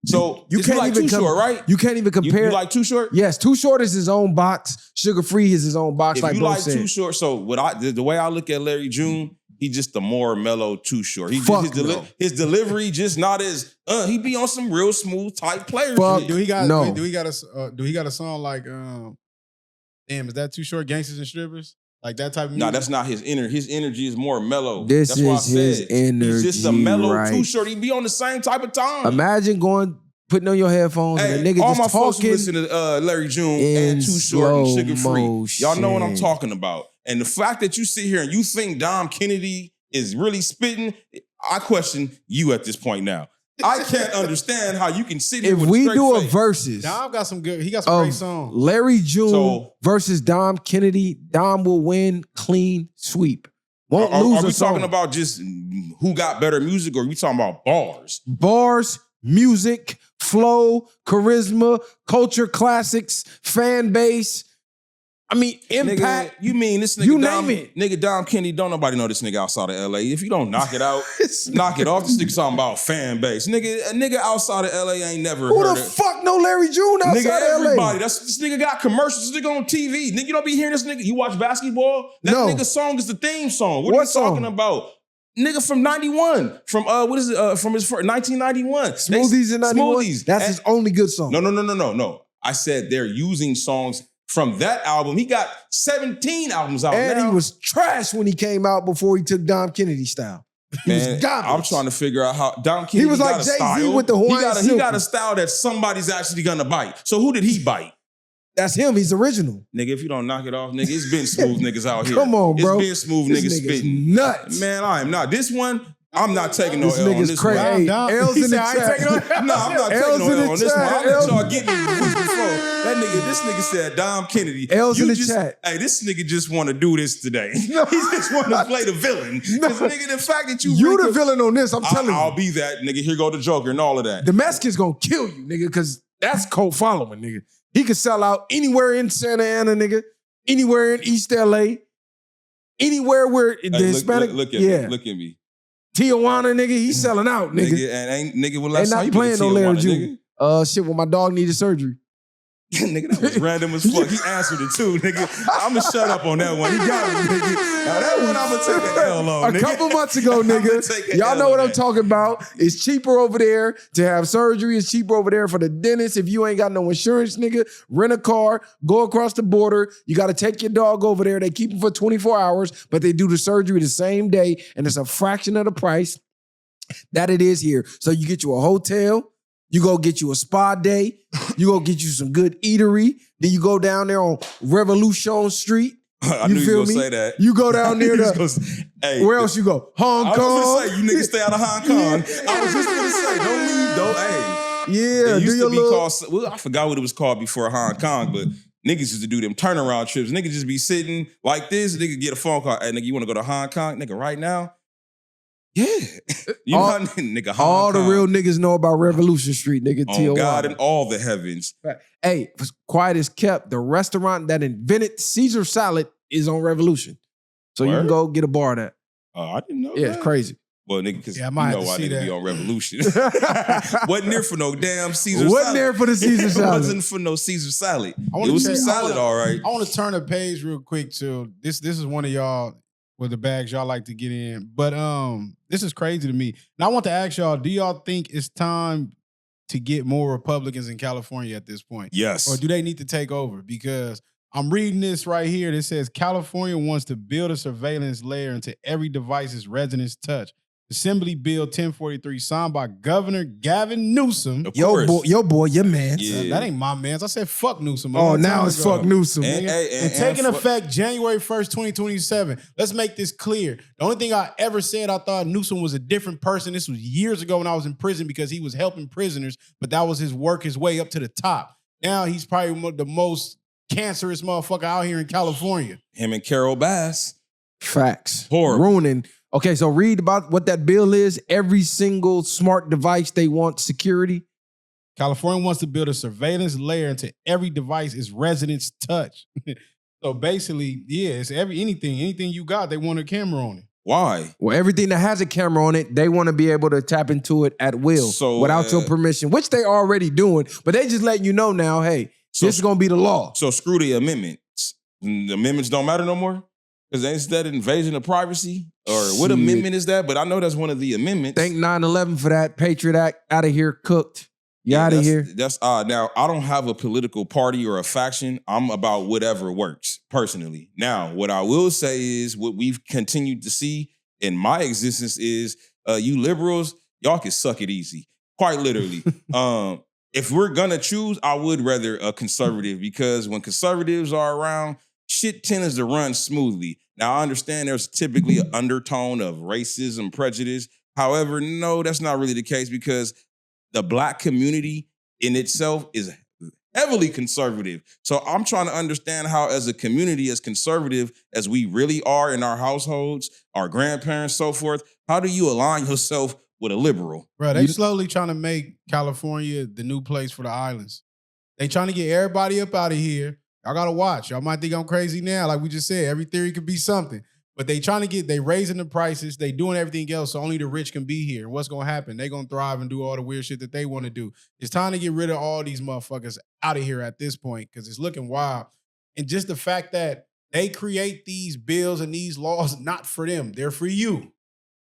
So you can't like even Too Short, right? You can't even compare. You like Too Short? Yes, Too Short is his own box. Sugar Free is his own box. If like you bro like said. Too Short, so the way I look at Larry June, he just the more mellow Too Short. His delivery just not as he be on some real smooth type player shit. Do he got a song like is that Too Short? Gangsters and Strippers? Like that type of music? No, that's not his energy. His energy is more mellow. That's why I said his energy. He's just a mellow Too Short. He be on the same type of time. Imagine putting on your headphones and a nigga all just my talking. Folks who listen to Larry June and Too Short and Sugar Free. Y'all know what I'm talking about. And the fact that you sit here and you think Dom Kennedy is really spitting, I question you at this point now. I can't understand how you can sit here with a straight face. If we do a versus, Dom got some good. He got some great songs. Larry June versus Dom Kennedy. Dom will win clean sweep. Won't lose Are we a song. talking about just who got better music, or are we talking about bars? Bars, music, flow, charisma, culture classics, fan base. I mean, impact. Nigga, you mean this nigga? You Dom, name it. Nigga Dom Kennedy, don't nobody know this nigga outside of LA. If you don't knock it out, knock it off. This nigga talking about fan base. Nigga, a nigga outside of LA ain't never Who heard the it. fuck know Larry June outside nigga, of LA? everybody. This nigga got commercials. This nigga on TV. Nigga, you don't be hearing this nigga. You watch basketball? That nigga song is the theme song. What are you talking about? Nigga from 91. From from his 1991. Smoothies in 91? That's his only good song. No. I said they're using songs from that album. He got 17 albums out And now. he was trash when he came out before he took Dom Kennedy style. He was garbage. I'm trying to figure out how Dom Kennedy He was like got a Jay-Z style. with the Hawaiian He got a Silky. style that somebody's actually gonna bite. So who did he bite? That's him. He's original. Nigga, if you don't knock it off, nigga, it's been smooth niggas out here. Come on, bro. It's been smooth This niggas nigga's spitting. nuts. Man, I am not. This one, I'm not taking no This L on nigga's this crazy. one. Hey, Dom- L's he in the said, I ain't chat. taking no- No, I'm not L's taking no in the L on this one. chat. I'm let L's- y'all get me before. This nigga said Dom Kennedy. L's in You the chat. Hey, this nigga just want to do this today. No. He just want to play the villain. No. 'Cause, nigga, the fact that you You bring the villain on this, I'm telling you. I'll be that, nigga. Here go the Joker and all of that. The Mexicans gonna kill you, nigga, because that's cult following, nigga. He could sell out anywhere in Santa Ana, nigga, anywhere in East LA, anywhere where the Hey, Hispanic, look at yeah, me. Look at me. Tijuana, nigga, he's selling out, nigga. Nigga, and ain't nigga when They last time not you been playing to no Larry Tijuana, Jr. Shit, when my dog needed surgery. Nigga, that was random as fuck. He answered it too, nigga. I'ma shut up on that one. He got me, nigga. Now that one I'ma take an L on, A nigga. couple months ago, I'ma nigga. take a Y'all L know on what I'm that. talking about. It's cheaper over there to have surgery. It's cheaper over there for the dentist. If you ain't got no insurance, nigga, rent a car, go across the border. You got to take your dog over there. They keep him for 24 hours, but they do the surgery the same day, and it's a fraction of the price that it is here. So you get you a hotel. You go get you a spa day. You go get you some good eatery. Then you go down there on Revolution Street. I You knew you feel was me? gonna say that. You go down there He was to, gonna- hey, where else you go? Hong I was Kong. gonna say, you niggas stay out of Hong Kong. I was just gonna say, don't leave, don't, hey. Yeah, It do used your to be little. called, well, I forgot what it was called before Hong Kong, but niggas used to do them turnaround trips. Niggas just be sitting like this, nigga get a phone call. Hey, nigga, you wanna go to Hong Kong? Nigga, right now? Yeah. You All- know, nigga, Hong All the Kong. real niggas know about Revolution Street, nigga. On God Tijuana. and all the heavens. Hey, quiet as kept. The restaurant that invented Caesar salad is on Revolution, so you Word? can go get a bar of that. Oh, I didn't know Yeah, that. it's crazy. Well, nigga, because Yeah, I you might know have to why see nigga be that. on Revolution. Wasn't there for no damn Caesar Wasn't salad. there for the Caesar It salad. wasn't for no Caesar salad. I wanna It was say- some I salad, wanna- all right. I want to turn the page real quick to this. This is one of y'all with the bags y'all like to get in, but this is crazy to me. And I want to ask y'all: do y'all think it's time to get more Republicans in California at this point, Yes. or do they need to take over? Because I'm reading this right here. That says California wants to build a surveillance layer into every device's residents touch. Assembly Bill 1043 signed by Governor Gavin Newsom. Of Yo, course. boy, your man. Yeah. That ain't my man's. I said fuck Newsom. a Oh, long now time it's ago. fuck Newsom. And, nigga. And taking for- effect January 1st, 2027. Let's make this clear. The only thing I ever said I thought Newsom was a different person. This was years ago when I was in prison because he was helping prisoners, but that was his work, his way up to the top. Now he's probably the most cancerous motherfucker out here in California. Him and Carol Bass. Facts. Horrible. Ruining. Okay, so read about what that bill is. Every single smart device they want security. California wants to build a surveillance layer into every device its residents touch. So basically, yeah, it's anything you got, they want a camera on it. Why? Well, everything that has a camera on it, they want to be able to tap into it at will So, without your permission, which they already doing. But they just letting you know now, hey, So- this is gonna be the law. So screw the amendments. The amendments don't matter no more? Because ain't that invasion of privacy? Or what Shit. amendment is that? But I know that's one of the amendments. Thank 9/11 for that Patriot Act. Out of here, cooked. You out of that's- here. That's odd. Now, I don't have a political party or a faction. I'm about whatever works, personally. Now, what I will say is what we've continued to see in my existence is you liberals, y'all can suck it easy. Quite literally. If we're gonna choose, I would rather a conservative because when conservatives are around, shit tends to run smoothly. Now, I understand there's typically an undertone of racism, prejudice. However, no, that's not really the case because the Black community in itself is heavily conservative. So I'm trying to understand how, as a community, as conservative as we really are in our households, our grandparents, so forth, how do you align yourself with a liberal? Bro, they slowly trying to make California the new place for the islands. They trying to get everybody up out of here. Y'all gotta watch. Y'all might think I'm crazy now. Like we just said, every theory could be something. But they trying to they raising the prices. They doing everything else so only the rich can be here. And what's gonna happen? They gonna thrive and do all the weird shit that they want to do. It's time to get rid of all these motherfuckers out of here at this point because it's looking wild. And just the fact that they create these bills and these laws not for them. They're for you.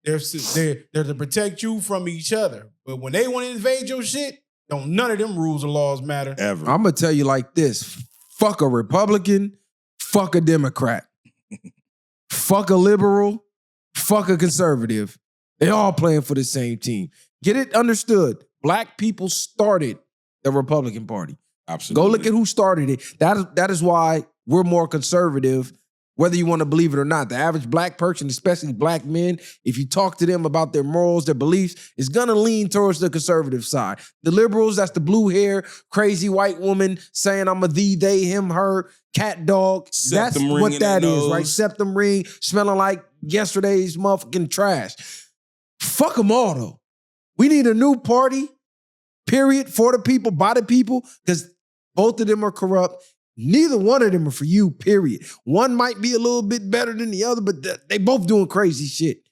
They're to protect you from each other. But when they want to invade your shit, Don't none of them rules or laws matter. Ever. I'm gonna tell you like this: fuck a Republican, fuck a Democrat, fuck a liberal, fuck a conservative. They all playing for the same team. Get it understood. Black people started the Republican Party. Absolutely. Go look at who started it. That is why we're more conservative, whether you want to believe it or not. The average black person, especially black men, if you talk to them about their morals, their beliefs, is gonna lean towards the conservative side. The liberals, that's the blue hair, crazy white woman saying I'm a thee, they, him, her, cat, dog. That's what that is, right? Septum ring, smelling like yesterday's motherfucking trash. Fuck them all, though. We need a new party, period, for the people, by the people, because both of them are corrupt. Neither one of them are for you, period. One might be a little bit better than the other, but they both doing crazy shit.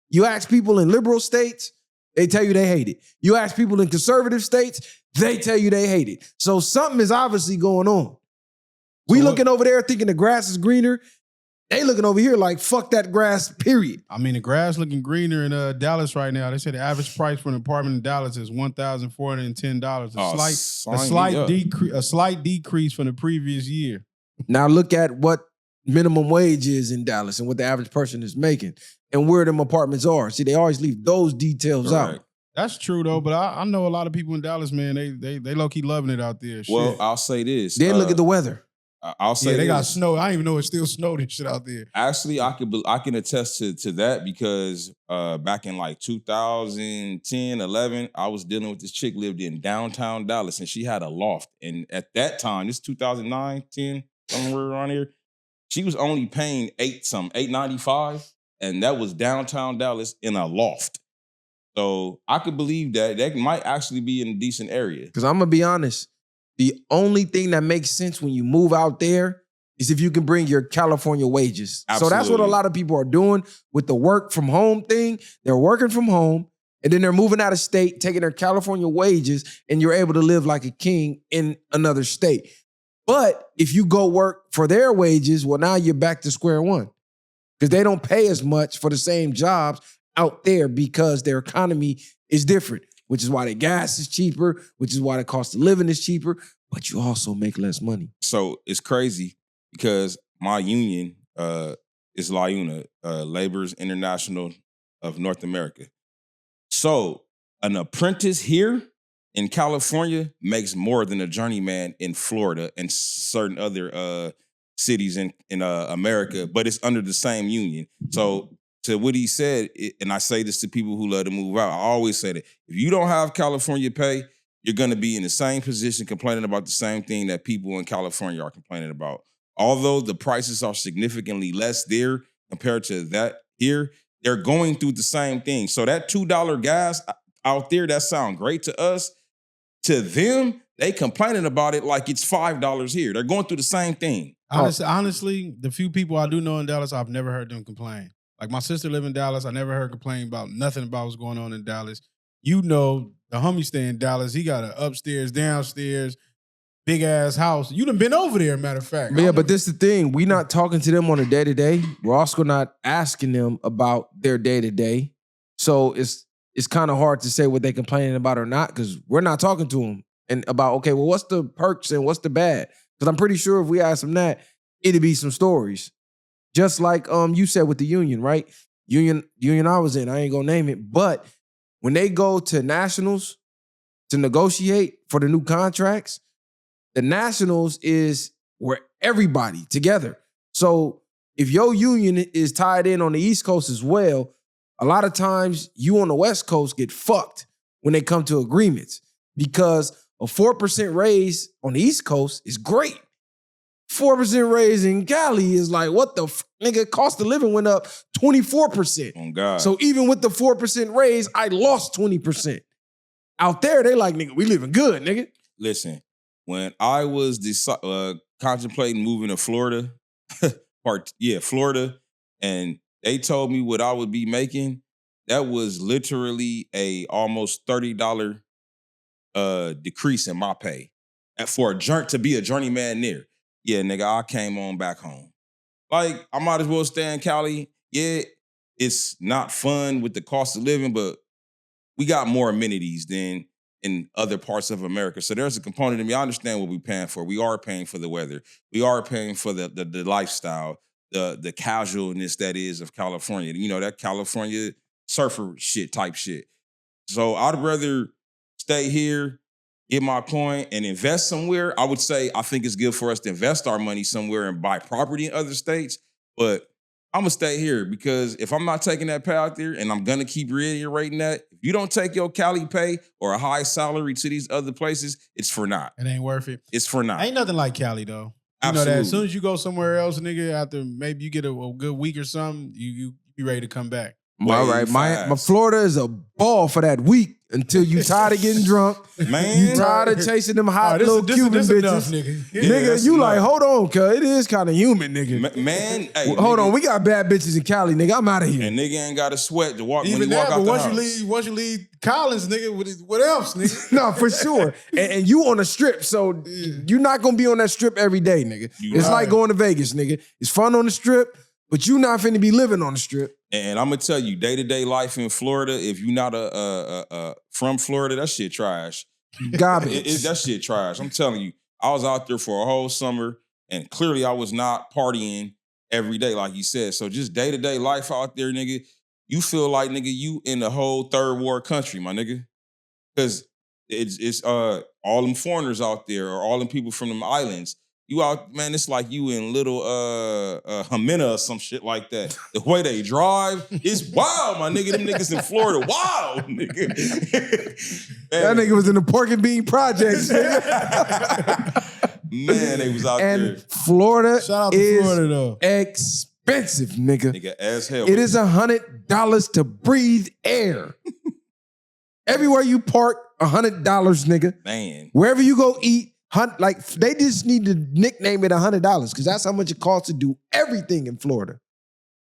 You ask people in liberal states, they tell you they hate it. You ask people in conservative states, they tell you they hate it. So something is obviously going on. We looking over there thinking the grass is greener. They looking over here like, fuck that grass, period. I mean, the grass looking greener in Dallas right now. They say the average price for an apartment in Dallas is $1,410. A slight decrease from the previous year. Now look at what minimum wage is in Dallas and what the average person is making and where them apartments are. See, they always leave those details out. That's true though, but I know a lot of people in Dallas, man. They low-key loving it out there. Well, shit. I'll say this. Then look at the weather. I'll say they this. got snow. I didn't even know it still snowed and shit out there. Actually, I can attest to that because back in like 2010, 11, I was dealing with this chick lived in downtown Dallas and she had a loft. And at that time, this 2009, 10, somewhere around here, she was only paying $895, and that was downtown Dallas in a loft. So I could believe that might actually be in a decent area. Because I'm going to be honest, the only thing that makes sense when you move out there is if you can bring your California wages. Absolutely. So that's what a lot of people are doing with the work from home thing. They're working from home and then they're moving out of state, taking their California wages, and you're able to live like a king in another state. But if you go work for their wages, well, now you're back to square one because they don't pay as much for the same jobs out there because their economy is different. Which is why the gas is cheaper, which is why the cost of living is cheaper, but you also make less money. So it's crazy because my union is LIUNA, Laborers International of North America. So an apprentice here in California makes more than a journeyman in Florida and certain other cities in America, but it's under the same union. So to what he said, and I say this to people who love to move out, I always say that if you don't have California pay, you're going to be in the same position complaining about the same thing that people in California are complaining about. Although the prices are significantly less there compared to that here, they're going through the same thing. So that $2 gas out there, that sound great to us. To them, they complaining about it like it's $5 here. They're going through the same thing. Honestly, the few people I do know in Dallas, I've never heard them complain. Like my sister live in Dallas. I never heard complain about nothing about what's going on in Dallas. You know, the homie stay in Dallas. He got an upstairs, downstairs, big ass house. You done been over there, matter of fact. Yeah, but this is the thing. We're not talking to them on a day-to-day. We're also not asking them about their day-to-day. So it's kind of hard to say what they complaining about or not because we're not talking to them and about, okay, well, what's the perks and what's the bad? Because I'm pretty sure if we ask them that, it'd be some stories. Just like you said with the union, right? Union I was in, I ain't gonna name it, but when they go to nationals to negotiate for the new contracts, the nationals is where everybody together. So if your union is tied in on the East Coast as well, a lot of times you on the West Coast get fucked when they come to agreements because a 4% raise on the East Coast is great. 4% raise in Cali is like, what the nigga, cost of living went up 24%. Oh, God. So even with the 4% raise, I lost 20%. Out there, they like, nigga, we living good, nigga. Listen, when I was contemplating moving to Florida, Florida, and they told me what I would be making, that was literally a almost $30 decrease in my pay to be a journeyman there. Yeah, nigga, I came on back home. Like, I might as well stay in Cali. Yeah, it's not fun with the cost of living, but we got more amenities than in other parts of America. So there's a component of me. I understand what we're paying for. We are paying for the weather. We are paying for the lifestyle, the casualness that is of California. You know, that California surfer shit type shit. So I'd rather stay here, get my coin, and invest somewhere. I would say I think it's good for us to invest our money somewhere and buy property in other states. But I'm gonna stay here because if I'm not taking that pay out there, and I'm gonna keep reiterating that, if you don't take your Cali pay or a high salary to these other places, it's for naught. It ain't worth it. It's for naught. Ain't nothing like Cali though. You Absolutely. know that as soon as you go somewhere else, nigga, after maybe you get a good week or something, you be ready to come back. All right, my Florida is a ball for that week until you tired of getting drunk. Man. You tired of chasing them hot little Cuban this bitches. enough, nigga. Yeah, Nigga, that's you enough. like, hold on, cuz it is kind of human, nigga. Man, hey, Hold nigga, on, we got bad bitches in Cali, nigga. I'm out of here. and nigga ain't got to sweat to walk when Even you walk that, out but the once house. once you leave Collins, nigga, what else, nigga? No, for sure. And you on a strip, so you're not gonna be on that strip every day, nigga. You It's right. like going to Vegas, nigga. It's fun on the strip, but you not finna be living on the strip. And I'm gonna tell you, day-to-day life in Florida, if you're not from Florida, that shit trash. Garbage. That shit trash. I'm telling you, I was out there for a whole summer, and clearly I was not partying every day, like you said. So just day-to-day life out there, nigga, you feel like, nigga, you in the whole third world country, my nigga. Because it's all them foreigners out there, or all them people from them islands. You out, man, it's like you in little Jimena or some shit like that. The way they drive, it's wild, my nigga. Them niggas in Florida, wild, nigga. That nigga was in the pork and bean projects. Man, they was out And there. Florida Shout out to is Florida though. expensive, nigga. Nigga, as hell. It is $100 to breathe air. Everywhere you park, $100, nigga. Man. Wherever you go eat, like they just need to nickname it $100 because that's how much it costs to do everything in Florida.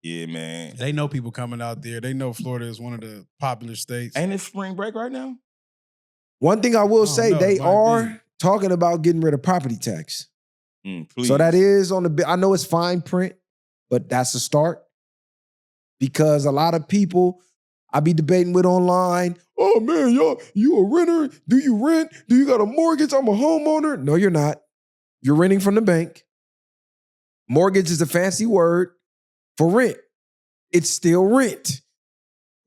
Yeah, man. They know people coming out there. They know Florida is one of the popular states. Ain't it spring break right now? One thing I will say, know, they it might are be. talking about getting rid of property tax. Please. So that is on the, I know it's fine print, but that's a start. Because a lot of people I be debating with online, oh man, you a renter? Do you rent? Do you got a mortgage? I'm a homeowner. No, you're not. You're renting from the bank. Mortgage is a fancy word for rent. It's still rent.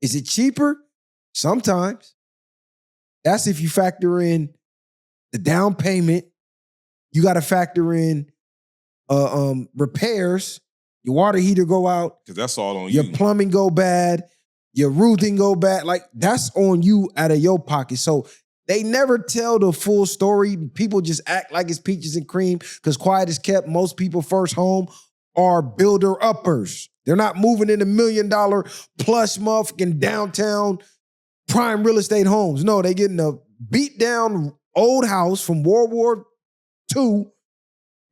Is it cheaper? Sometimes. That's if you factor in the down payment. You got to factor in repairs. Your water heater go out. Because that's all on Your you. plumbing go bad. Your roofing go bad. Like, that's on you out of your pocket. So they never tell the full story. People just act like it's peaches and cream because quiet is kept. Most people first home are builder-uppers. They're not moving into $1 million plus motherfucking downtown prime real estate homes. No, they getting a beat-down old house from World War II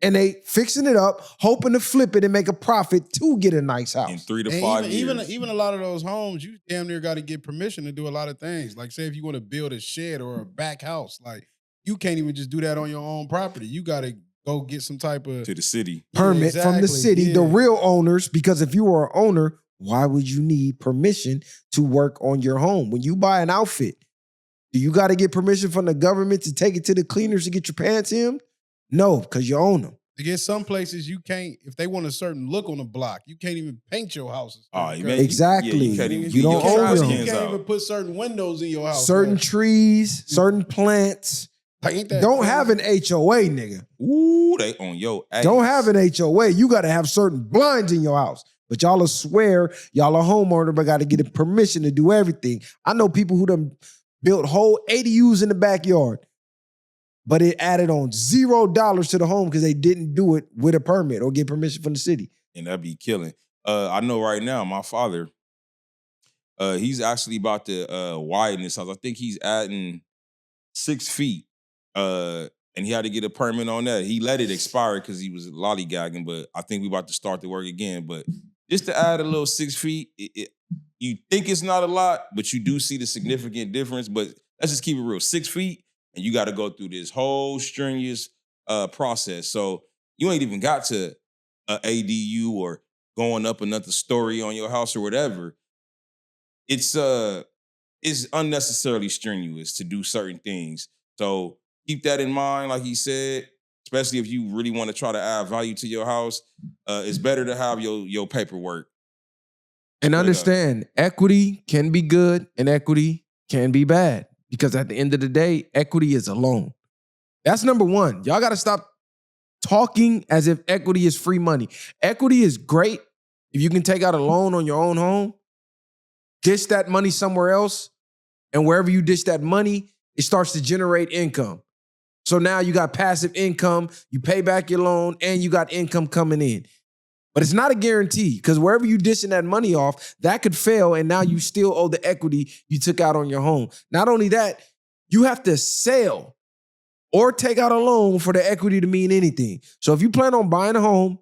and they fixing it up, hoping to flip it and make a profit to get a nice house. In 3 to And 5 years. even a lot of those homes, you damn near got to get permission to do a lot of things. Like, say if you want to build a shed or a back house, like you can't even just do that on your own property. You got to go get some type of To the city. Permit from the exactly, city, yeah. the real owners, because if you are an owner, why would you need permission to work on your home? When you buy an outfit, do you got to get permission from the government to take it to the cleaners to get your pants hemmed? No, because you own them. To get some places you can't, if they want a certain look on the block, you can't even paint your houses. Oh, you Because man, Exactly. you can't even You get don't your own trash them. you cans can't out. even put certain windows in your house. Certain Like, trees, certain plants ain't that don't crazy? have an HOA, nigga. Ooh, they on your ass. Don't have an HOA. You got to have certain blinds in your house. But y'all will swear y'all a homeowner, but got to get a permission to do everything. I know people who done built whole ADUs in the backyard, but it added on $0 to the home because they didn't do it with a permit or get permission from the city. And that'd be killing. I know right now, my father, he's actually about to widen this house. I think he's adding 6 feet. And he had to get a permit on that. He let it expire because he was lollygagging, but I think we about to start the work again. But just to add a little 6 feet, you think it's not a lot, but you do see the significant difference. But let's just keep it real. 6 feet, and you got to go through this whole strenuous process. So you ain't even got to a ADU or going up another story on your house or whatever. It's it's unnecessarily strenuous to do certain things. So keep that in mind, like he said, especially if you really want to try to add value to your house. It's better to have your paperwork. And understand, equity can be good and equity can be bad. Because at the end of the day, equity is a loan. That's number one. Y'all got to stop talking as if equity is free money. Equity is great if you can take out a loan on your own home, dish that money somewhere else, and wherever you dish that money, it starts to generate income. So now you got passive income, you pay back your loan, and you got income coming in. But it's not a guarantee, because wherever you dishing that money off, that could fail, and now you still owe the equity you took out on your home. Not only that, you have to sell or take out a loan for the equity to mean anything. So if you plan on buying a home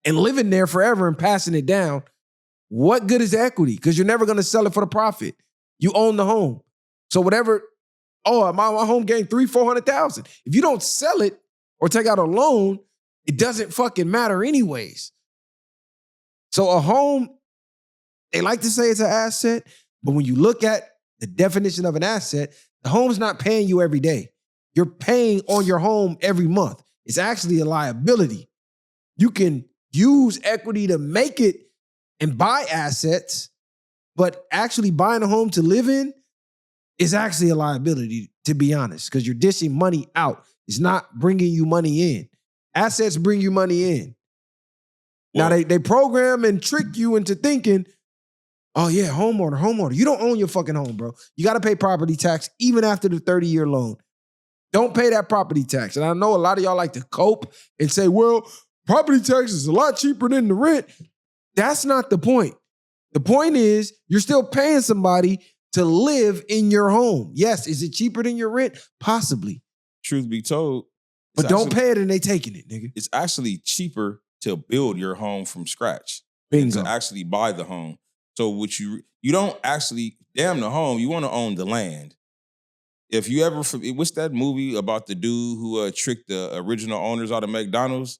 and living there forever and passing it down, what good is the equity? Because you're never going to sell it for the profit. You own the home. So whatever, my home gained $300,000-$400,000. If you don't sell it or take out a loan, it doesn't fucking matter anyways. So a home, they like to say it's an asset, but when you look at the definition of an asset, the home's not paying you every day. You're paying on your home every month. It's actually a liability. You can use equity to make it and buy assets, but actually buying a home to live in is actually a liability, to be honest, because you're dishing money out. It's not bringing you money in. Assets bring you money in. Now, they program and trick you into thinking, oh, yeah, homeowner. You don't own your fucking home, bro. You got to pay property tax even after the 30-year loan. Don't pay that property tax. And I know a lot of y'all like to cope and say, well, property tax is a lot cheaper than the rent. That's not the point. The point is you're still paying somebody to live in your home. Yes, is it cheaper than your rent? Possibly. Truth be told. But don't pay it and they taking it, nigga. It's actually cheaper to build your home from scratch. Bingo. To actually buy the home. So what you don't actually damn the home, you want to own the land. If you ever, what's that movie about the dude who tricked the original owners out of McDonald's?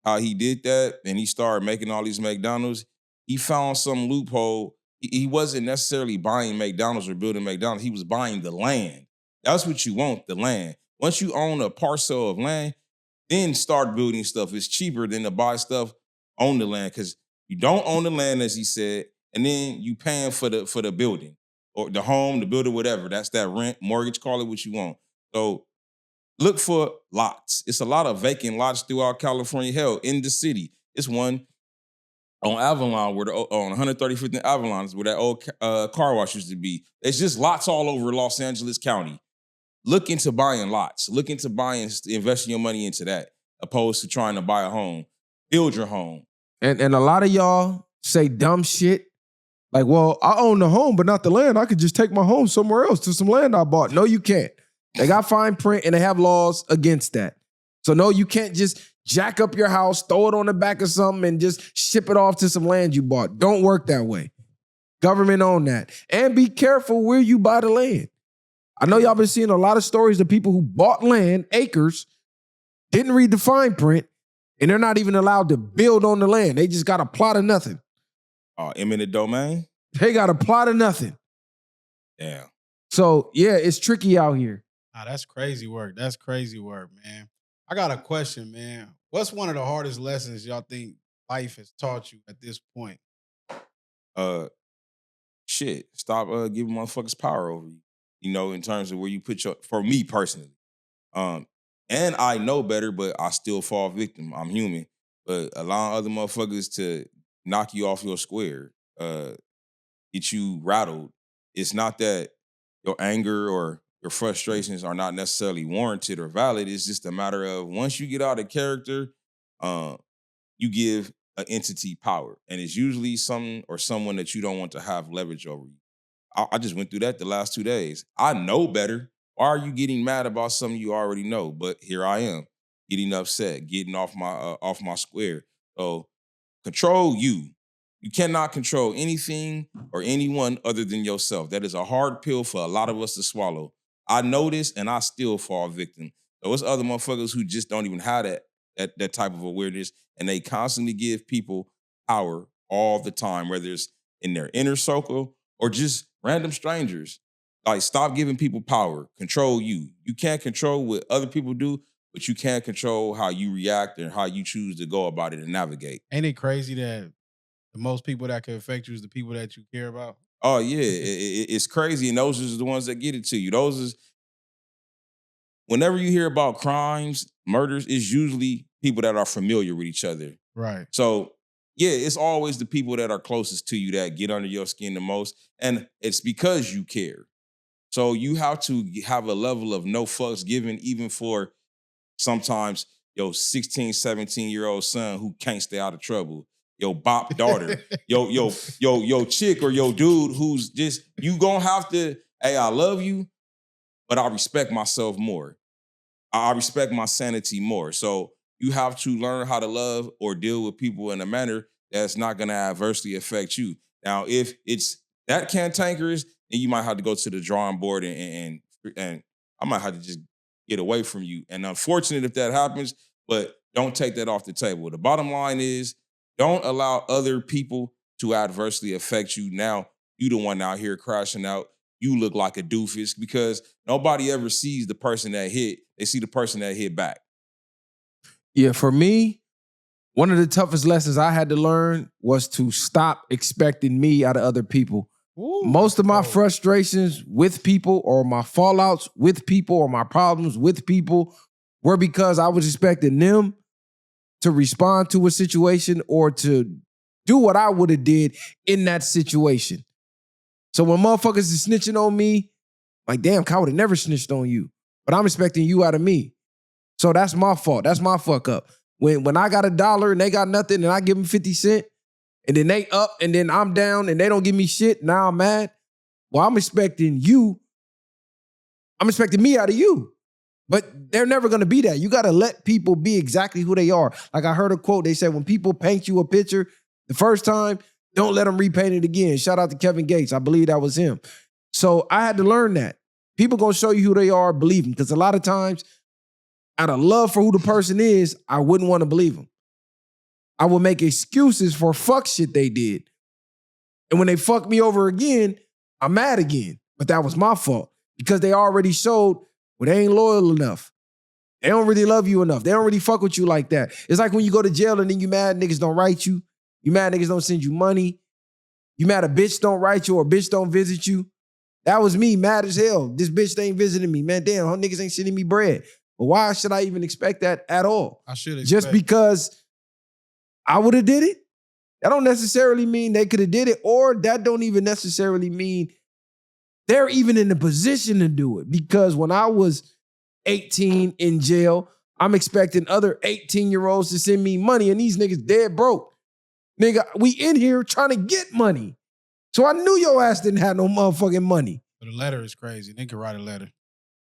How he did that and he started making all these McDonald's. He found some loophole. He wasn't necessarily buying McDonald's or building McDonald's. He was buying the land. That's what you want, the land. Once you own a parcel of land, then start building stuff. It's cheaper than to buy stuff on the land because you don't own the land, as he said, and then you paying for the building or the home, the building, whatever. That's that rent, mortgage, call it what you want. So look for lots. It's a lot of vacant lots throughout California. Hell, in the city. It's one on Avalon, on 135th and Avalon, where that old car wash used to be. It's just lots all over Los Angeles County. Look into buying lots. Look into investing your money into that, opposed to trying to buy a home. Build your home. And a lot of y'all say dumb shit. Like, well, I own the home, but not the land. I could just take my home somewhere else to some land I bought. No, you can't. They got fine print and they have laws against that. So no, you can't just jack up your house, throw it on the back of something and just ship it off to some land you bought. Don't work that way. Government own that. And be careful where you buy the land. I know y'all been seeing a lot of stories of people who bought land, acres, didn't read the fine print, and they're not even allowed to build on the land. They just got a plot of nothing. Eminent domain? They got a plot of nothing. Damn. So, yeah, it's tricky out here. That's crazy work. That's crazy work, man. I got a question, man. What's one of the hardest lessons y'all think life has taught you at this point? Stop giving motherfuckers power over you. You know, in terms of where you put for me personally. And I know better, but I still fall victim. I'm human. But allowing other motherfuckers to knock you off your square, get you rattled. It's not that your anger or your frustrations are not necessarily warranted or valid. It's just a matter of once you get out of character, you give an entity power. And it's usually something or someone that you don't want to have leverage over you. I just went through that the last 2 days. I know better. Why are you getting mad about something you already know? But here I am, getting upset, getting off my square. So control you. You cannot control anything or anyone other than yourself. That is a hard pill for a lot of us to swallow. I know this and I still fall victim. So it's other motherfuckers who just don't even have that type of awareness, and they constantly give people power all the time, whether it's in their inner circle or just random strangers. like, stop giving people power. Control you. You can't control what other people do, but you can control how you react and how you choose to go about it and navigate. Ain't it crazy that the most people that can affect you is the people that you care about? Oh, yeah. It's crazy, and those are the ones that get it to you. Those is, whenever you hear about crimes, murders, it's usually people that are familiar with each other. Right. So, yeah, it's always the people that are closest to you that get under your skin the most, and it's because you care. So you have to have a level of no fucks given, even for sometimes your 16, 17-year-old son who can't stay out of trouble, your bop daughter, your chick or your dude who's just, you gonna have to, hey, I love you, but I respect myself more. I respect my sanity more. So you have to learn how to love or deal with people in a manner that's not gonna adversely affect you. Now, if it's that cantankerous, then you might have to go to the drawing board and I might have to just get away from you. And unfortunate if that happens, but don't take that off the table. The bottom line is, don't allow other people to adversely affect you. Now, you the one out here crashing out. You look like a doofus because nobody ever sees the person that hit. They see the person that hit back. Yeah, for me, one of the toughest lessons I had to learn was to stop expecting me out of other people. Ooh, most of my frustrations with people or my fallouts with people or my problems with people were because I was expecting them to respond to a situation or to do what I would have did in that situation. So when motherfuckers is snitching on me, like, damn, I would have never snitched on you. But I'm expecting you out of me. So that's my fault. That's my fuck up. When I got $1 and they got nothing and I give them 50 cents, and then they up and then I'm down and they don't give me shit, now I'm mad. Well, I'm expecting you. I'm expecting me out of you. But they're never going to be that. You got to let people be exactly who they are. Like I heard a quote, they said, when people paint you a picture the first time, don't let them repaint it again. Shout out to Kevin Gates. I believe that was him. So I had to learn that. People going to show you who they are, believe them. Because a lot of times, out of love for who the person is, I wouldn't want to believe them. I would make excuses for fuck shit they did. And when they fuck me over again, I'm mad again. But that was my fault because they already showed, well, they ain't loyal enough. They don't really love you enough. They don't really fuck with you like that. It's like when you go to jail and then you mad niggas don't write you. You mad niggas don't send you money. You mad a bitch don't write you or a bitch don't visit you. That was me, mad as hell. This bitch ain't visiting me. Man, damn, her niggas ain't sending me bread. But why should I even expect that at all? I should expect. Just because I would have did it? That don't necessarily mean they could have did it, or that don't even necessarily mean they're even in the position to do it. Because when I was 18 in jail, I'm expecting other 18-year-olds to send me money, and these niggas dead broke. Nigga, we in here trying to get money. So I knew your ass didn't have no motherfucking money. But a letter is crazy. They can write a letter.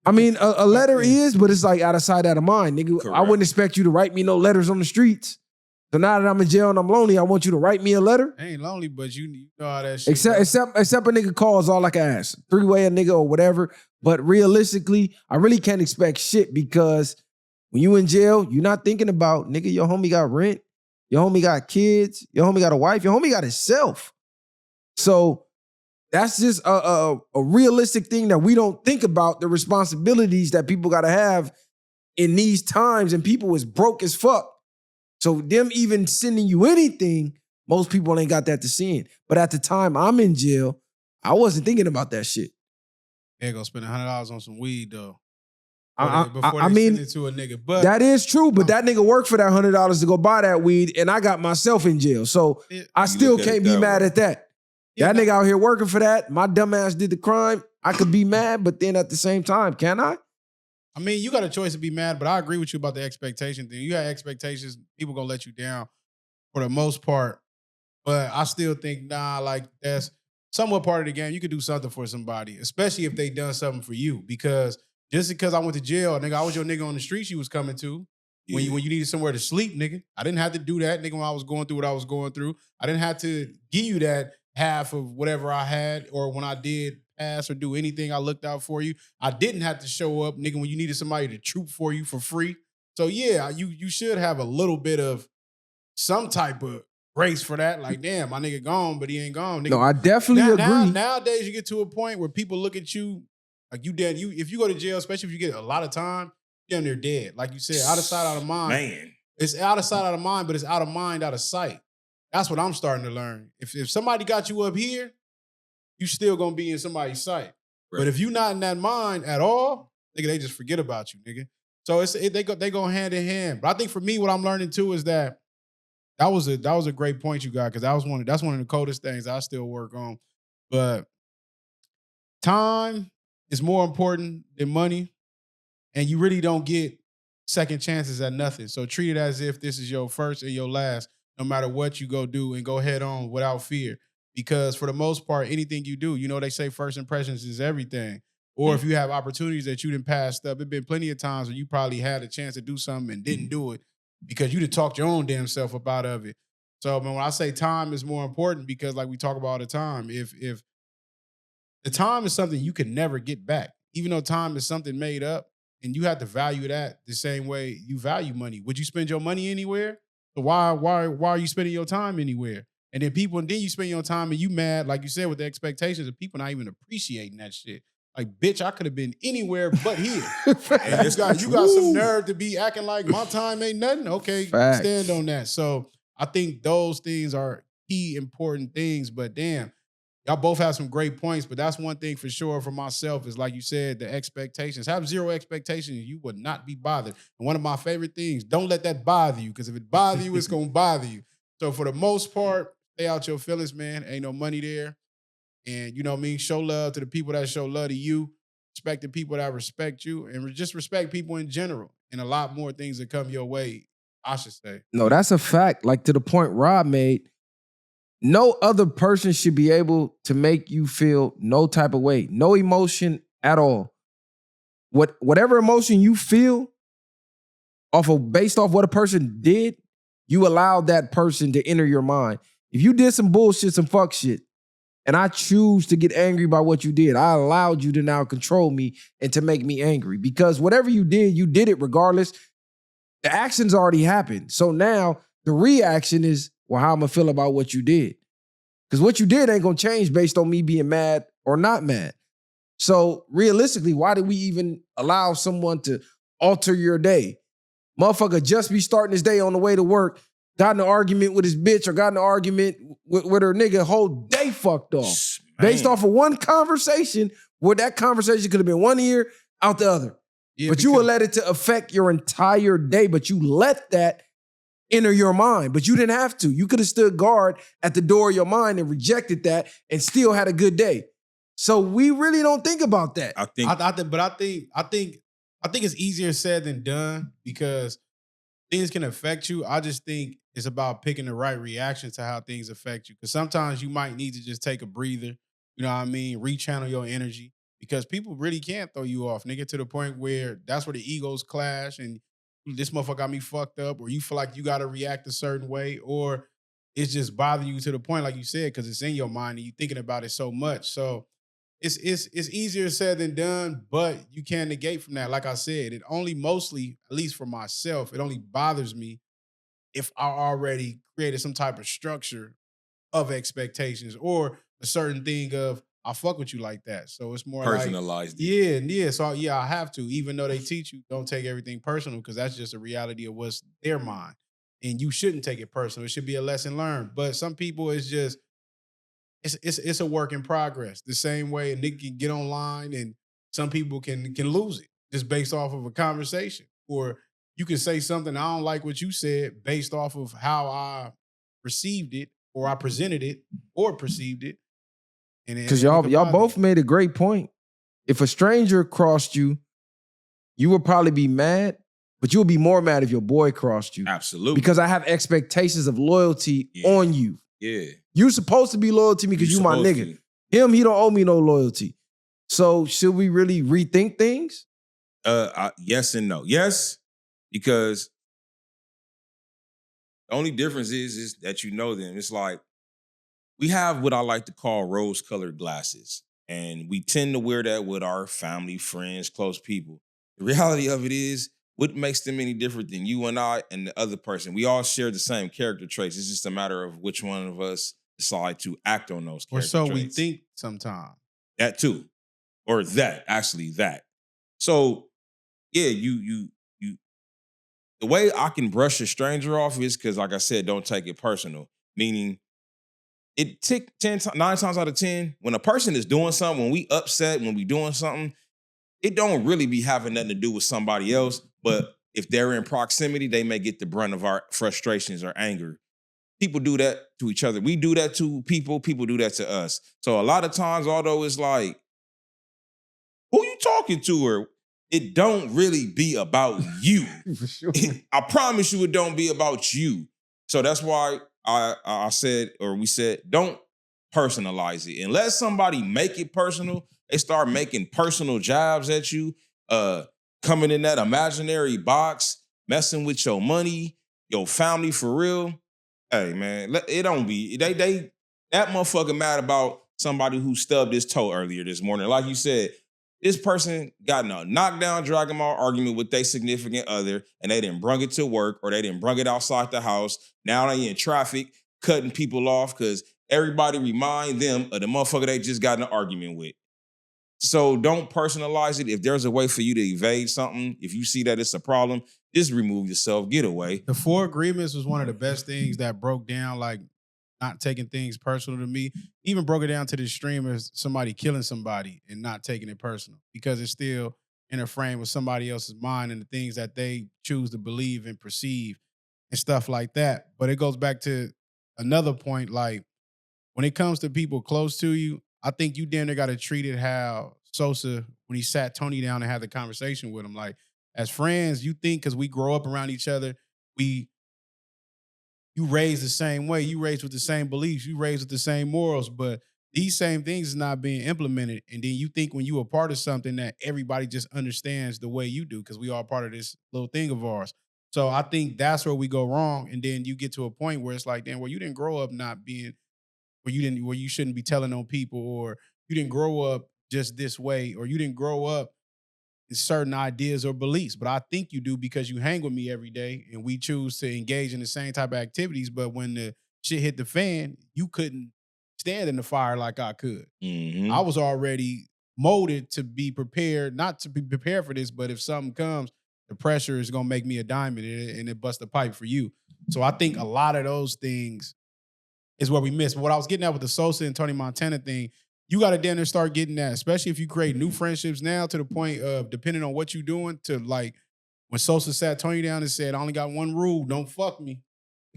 I mean, a letter is, but it's like out of sight, out of mind, nigga. Correct. I wouldn't expect you to write me no letters on the streets. So now that I'm in jail and I'm lonely, I want you to write me a letter. I ain't lonely, but you know how that shit Except a nigga calls all I can ask. 3-way a nigga or whatever. But realistically, I really can't expect shit because when you in jail, you're not thinking about, nigga, your homie got rent, your homie got kids, your homie got a wife, your homie got himself. So that's just a realistic thing that we don't think about, the responsibilities that people got to have in these times, and people is broke as fuck. So them even sending you anything, most people ain't got that to send. But at the time I'm in jail, I wasn't thinking about that shit. They go spend $100 on some weed though. Before they mean, send it to a nigga. But that is true, but that nigga worked for that $100 to go buy that weed, and I got myself in jail. So I still can't be mad at that. That nigga out here working for that. My dumb ass did the crime. I could be mad, but then at the same time, can I? I mean, you got a choice to be mad, but I agree with you about the expectation thing. You got expectations, people gonna let you down for the most part. But I still think, like that's somewhat part of the game. You could do something for somebody, especially if they done something for you. Because just because I went to jail, nigga, I was your nigga on the streets you was coming to. Yeah. When you needed somewhere to sleep, nigga. I didn't have to do that, nigga, when I was going through what I was going through. I didn't have to give you that half of whatever I had, or when I did pass or do anything, I looked out for you. I didn't have to show up, nigga, when you needed somebody to troop for you for free. So yeah, you should have a little bit of some type of grace for that. Like, damn, my nigga gone, but he ain't gone. Nigga. No, I definitely agree. Nowadays, you get to a point where people look at you Like if you go to jail, especially if you get a lot of time, you're damn near dead. Like you said, out of sight, out of mind. Man. It's out of sight, out of mind, but it's out of mind, out of sight. That's what I'm starting to learn. If somebody got you up here, you still gonna be in somebody's sight. Right. But if you not in that mind at all, nigga, they just forget about you, nigga. So they go hand in hand. But I think for me, what I'm learning too is that was a great point you got, because that's one of the coldest things I still work on. But time is more important than money, and you really don't get second chances at nothing. So treat it as if this is your first and your last, no matter what you go do, and go head on without fear. Because for the most part, anything you do, they say first impressions is everything. Or if you have opportunities that you didn't pass up, there's been plenty of times where you probably had a chance to do something and didn't do it because you done talked your own damn self up out of it. So when I say time is more important, because like we talk about all the time, if the time is something you can never get back, even though time is something made up, and you have to value that the same way you value money. Would you spend your money anywhere? So why are you spending your time anywhere? And then you spend your time and you mad, like you said, with the expectations of people not even appreciating that shit. Like, bitch, I could have been anywhere but here. And you got some nerve to be acting like my time ain't nothing. Okay, Facts. Stand on that. So I think those things are key important things. But damn, y'all both have some great points. But that's one thing for sure for myself is, like you said, the expectations. Have zero expectations, you would not be bothered. And one of my favorite things, don't let that bother you, because if it bothers you, it's going to bother you. So for the most part, stay out your feelings, man. Ain't no money there. And you know what I mean? Show love to the people that show love to you. Respect the people that respect you. And just respect people in general. And a lot more things that come your way, I should say. No, that's a fact. Like, to the point Rob made, no other person should be able to make you feel no type of way. No emotion at all. Whatever emotion you feel based off what a person did, you allowed that person to enter your mind. If you did some bullshit, some fuck shit, and I choose to get angry by what you did, I allowed you to now control me and to make me angry. Because whatever you did it regardless. The action's already happened. So now the reaction is, well, how I'm going to feel about what you did. Because what you did ain't going to change based on me being mad or not mad. So realistically, why did we even allow someone to alter your day? Motherfucker just be starting his day on the way to work, got in an argument with his bitch or got in an argument with her nigga, whole day fucked off. Man. Based off of one conversation, where that conversation could have been one ear, out the other. Yeah, but you would let it to affect your entire day, but you let that enter your mind. But you didn't have to. You could have stood guard at the door of your mind and rejected that and still had a good day. So we really don't think about that. I think it's easier said than done, because things can affect you. I just think it's about picking the right reaction to how things affect you. Because sometimes you might need to just take a breather, you know what I mean? Rechannel your energy, because people really can't throw you off, nigga, to the point where that's where the egos clash and this motherfucker got me fucked up, or you feel like you got to react a certain way, or it's just bothering you to the point, like you said, because it's in your mind and you're thinking about it so much. So it's easier said than done, but you can't negate from that. Like I said, it only mostly, at least for myself, it only bothers me if I already created some type of structure of expectations or a certain thing of, I fuck with you like that. So it's more personalized. Like, yeah. So yeah, I have to, even though they teach you, don't take everything personal, because that's just a reality of what's their mind. And you shouldn't take it personal. It should be a lesson learned. But some people, it's just, it's a work in progress. The same way a nigga can get online and some people can lose it just based off of a conversation. Or you can say something, I don't like what you said, based off of how I received it, or I presented it, or perceived it. Because y'all both made a great point. If a stranger crossed you, you would probably be mad, but you would be more mad if your boy crossed you. Absolutely. Because I have expectations of loyalty on you. Yeah. You're supposed to be loyal to me because you my nigga. Him, he don't owe me no loyalty. So should we really rethink things? Yes and no. Yes, because the only difference is that you know them. It's like, we have what I like to call rose-colored glasses, and we tend to wear that with our family, friends, close people. The reality of it is, what makes them any different than you and I and the other person? We all share the same character traits. It's just a matter of which one of us decide to act on those character traits. Or so we think sometimes. That too. or that, actually that. So yeah, you the way I can brush a stranger off is because, like I said, don't take it personal. Meaning, it tick 9 times out of 10, when a person is doing something, when we upset, when we doing something, it don't really be having nothing to do with somebody else. But if they're in proximity, they may get the brunt of our frustrations or anger. People do that to each other. We do that to people. People do that to us. So a lot of times, although it's like, who you talking to? Or it don't really be about you. For sure. I promise you it don't be about you. So that's why I said, or we said, don't personalize it. Unless somebody make it personal, they start making personal jabs at you, coming in that imaginary box, messing with your money, your family for real. Hey, man, it don't be, that motherfucker mad about somebody who stubbed his toe earlier this morning. Like you said, this person got in a knockdown, drag them out argument with their significant other, and they didn't brung it to work, or they didn't brung it outside the house. Now they in traffic, cutting people off because everybody remind them of the motherfucker they just got in an argument with. So don't personalize it. If there's a way for you to evade something, if you see that it's a problem, just remove yourself, get away. The 4 agreements was one of the best things that broke down, like, not taking things personal to me. Even broke it down to the extreme as somebody killing somebody and not taking it personal, because it's still in a frame with somebody else's mind and the things that they choose to believe and perceive and stuff like that. But it goes back to another point, like, when it comes to people close to you, I think you damn near got to treat it how Sosa, when he sat Tony down and had the conversation with him. Like, as friends, you think because we grow up around each other, you raised the same way, you raised with the same beliefs, you raised with the same morals, but these same things is not being implemented. And then you think when you a part of something that everybody just understands the way you do, because we all part of this little thing of ours. So I think that's where we go wrong. And then you get to a point where it's like, damn, well, you didn't grow up not being, where you shouldn't be telling on people, or you didn't grow up just this way, or you didn't grow up in certain ideas or beliefs. But I think you do because you hang with me every day and we choose to engage in the same type of activities. But when the shit hit the fan, you couldn't stand in the fire like I could. Mm-hmm. I was already molded to be prepared, not to be prepared for this, but if something comes, the pressure is going to make me a diamond and it bust a pipe for you. So I think a lot of those things is where we miss. But what I was getting at with the Sosa and Tony Montana thing, you got to damn near start getting that, especially if you create new friendships now, to the point of, depending on what you're doing, to like when Sosa sat Tony down and said, I only got one rule, don't fuck me.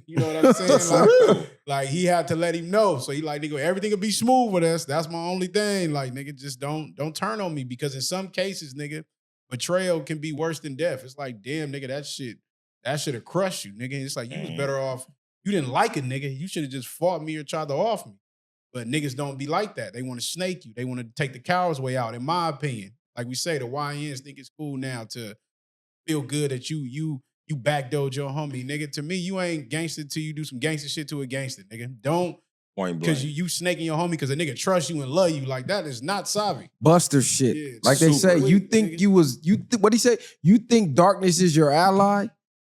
You know what I'm saying? Like he had to let him know. So he like, nigga, everything will be smooth with us. That's my only thing. Like, nigga, just don't turn on me, because in some cases, nigga, betrayal can be worse than death. It's like, damn, nigga, that should have crushed you, nigga. It's like, you was better off. You didn't like it, nigga. You should have just fought me or tried to off me. But niggas don't be like that. They want to snake you. They want to take the coward's way out, in my opinion. Like we say, the YNs think it's cool now to feel good that you backdoored your homie, nigga. To me, you ain't gangster till you do some gangster shit to a gangster, nigga. Don't, because you snaking your homie because a nigga trust you and love you. Like, that is not savvy. Buster shit. Yeah, like they say, weak, you think nigga. What'd he say? You think darkness is your ally?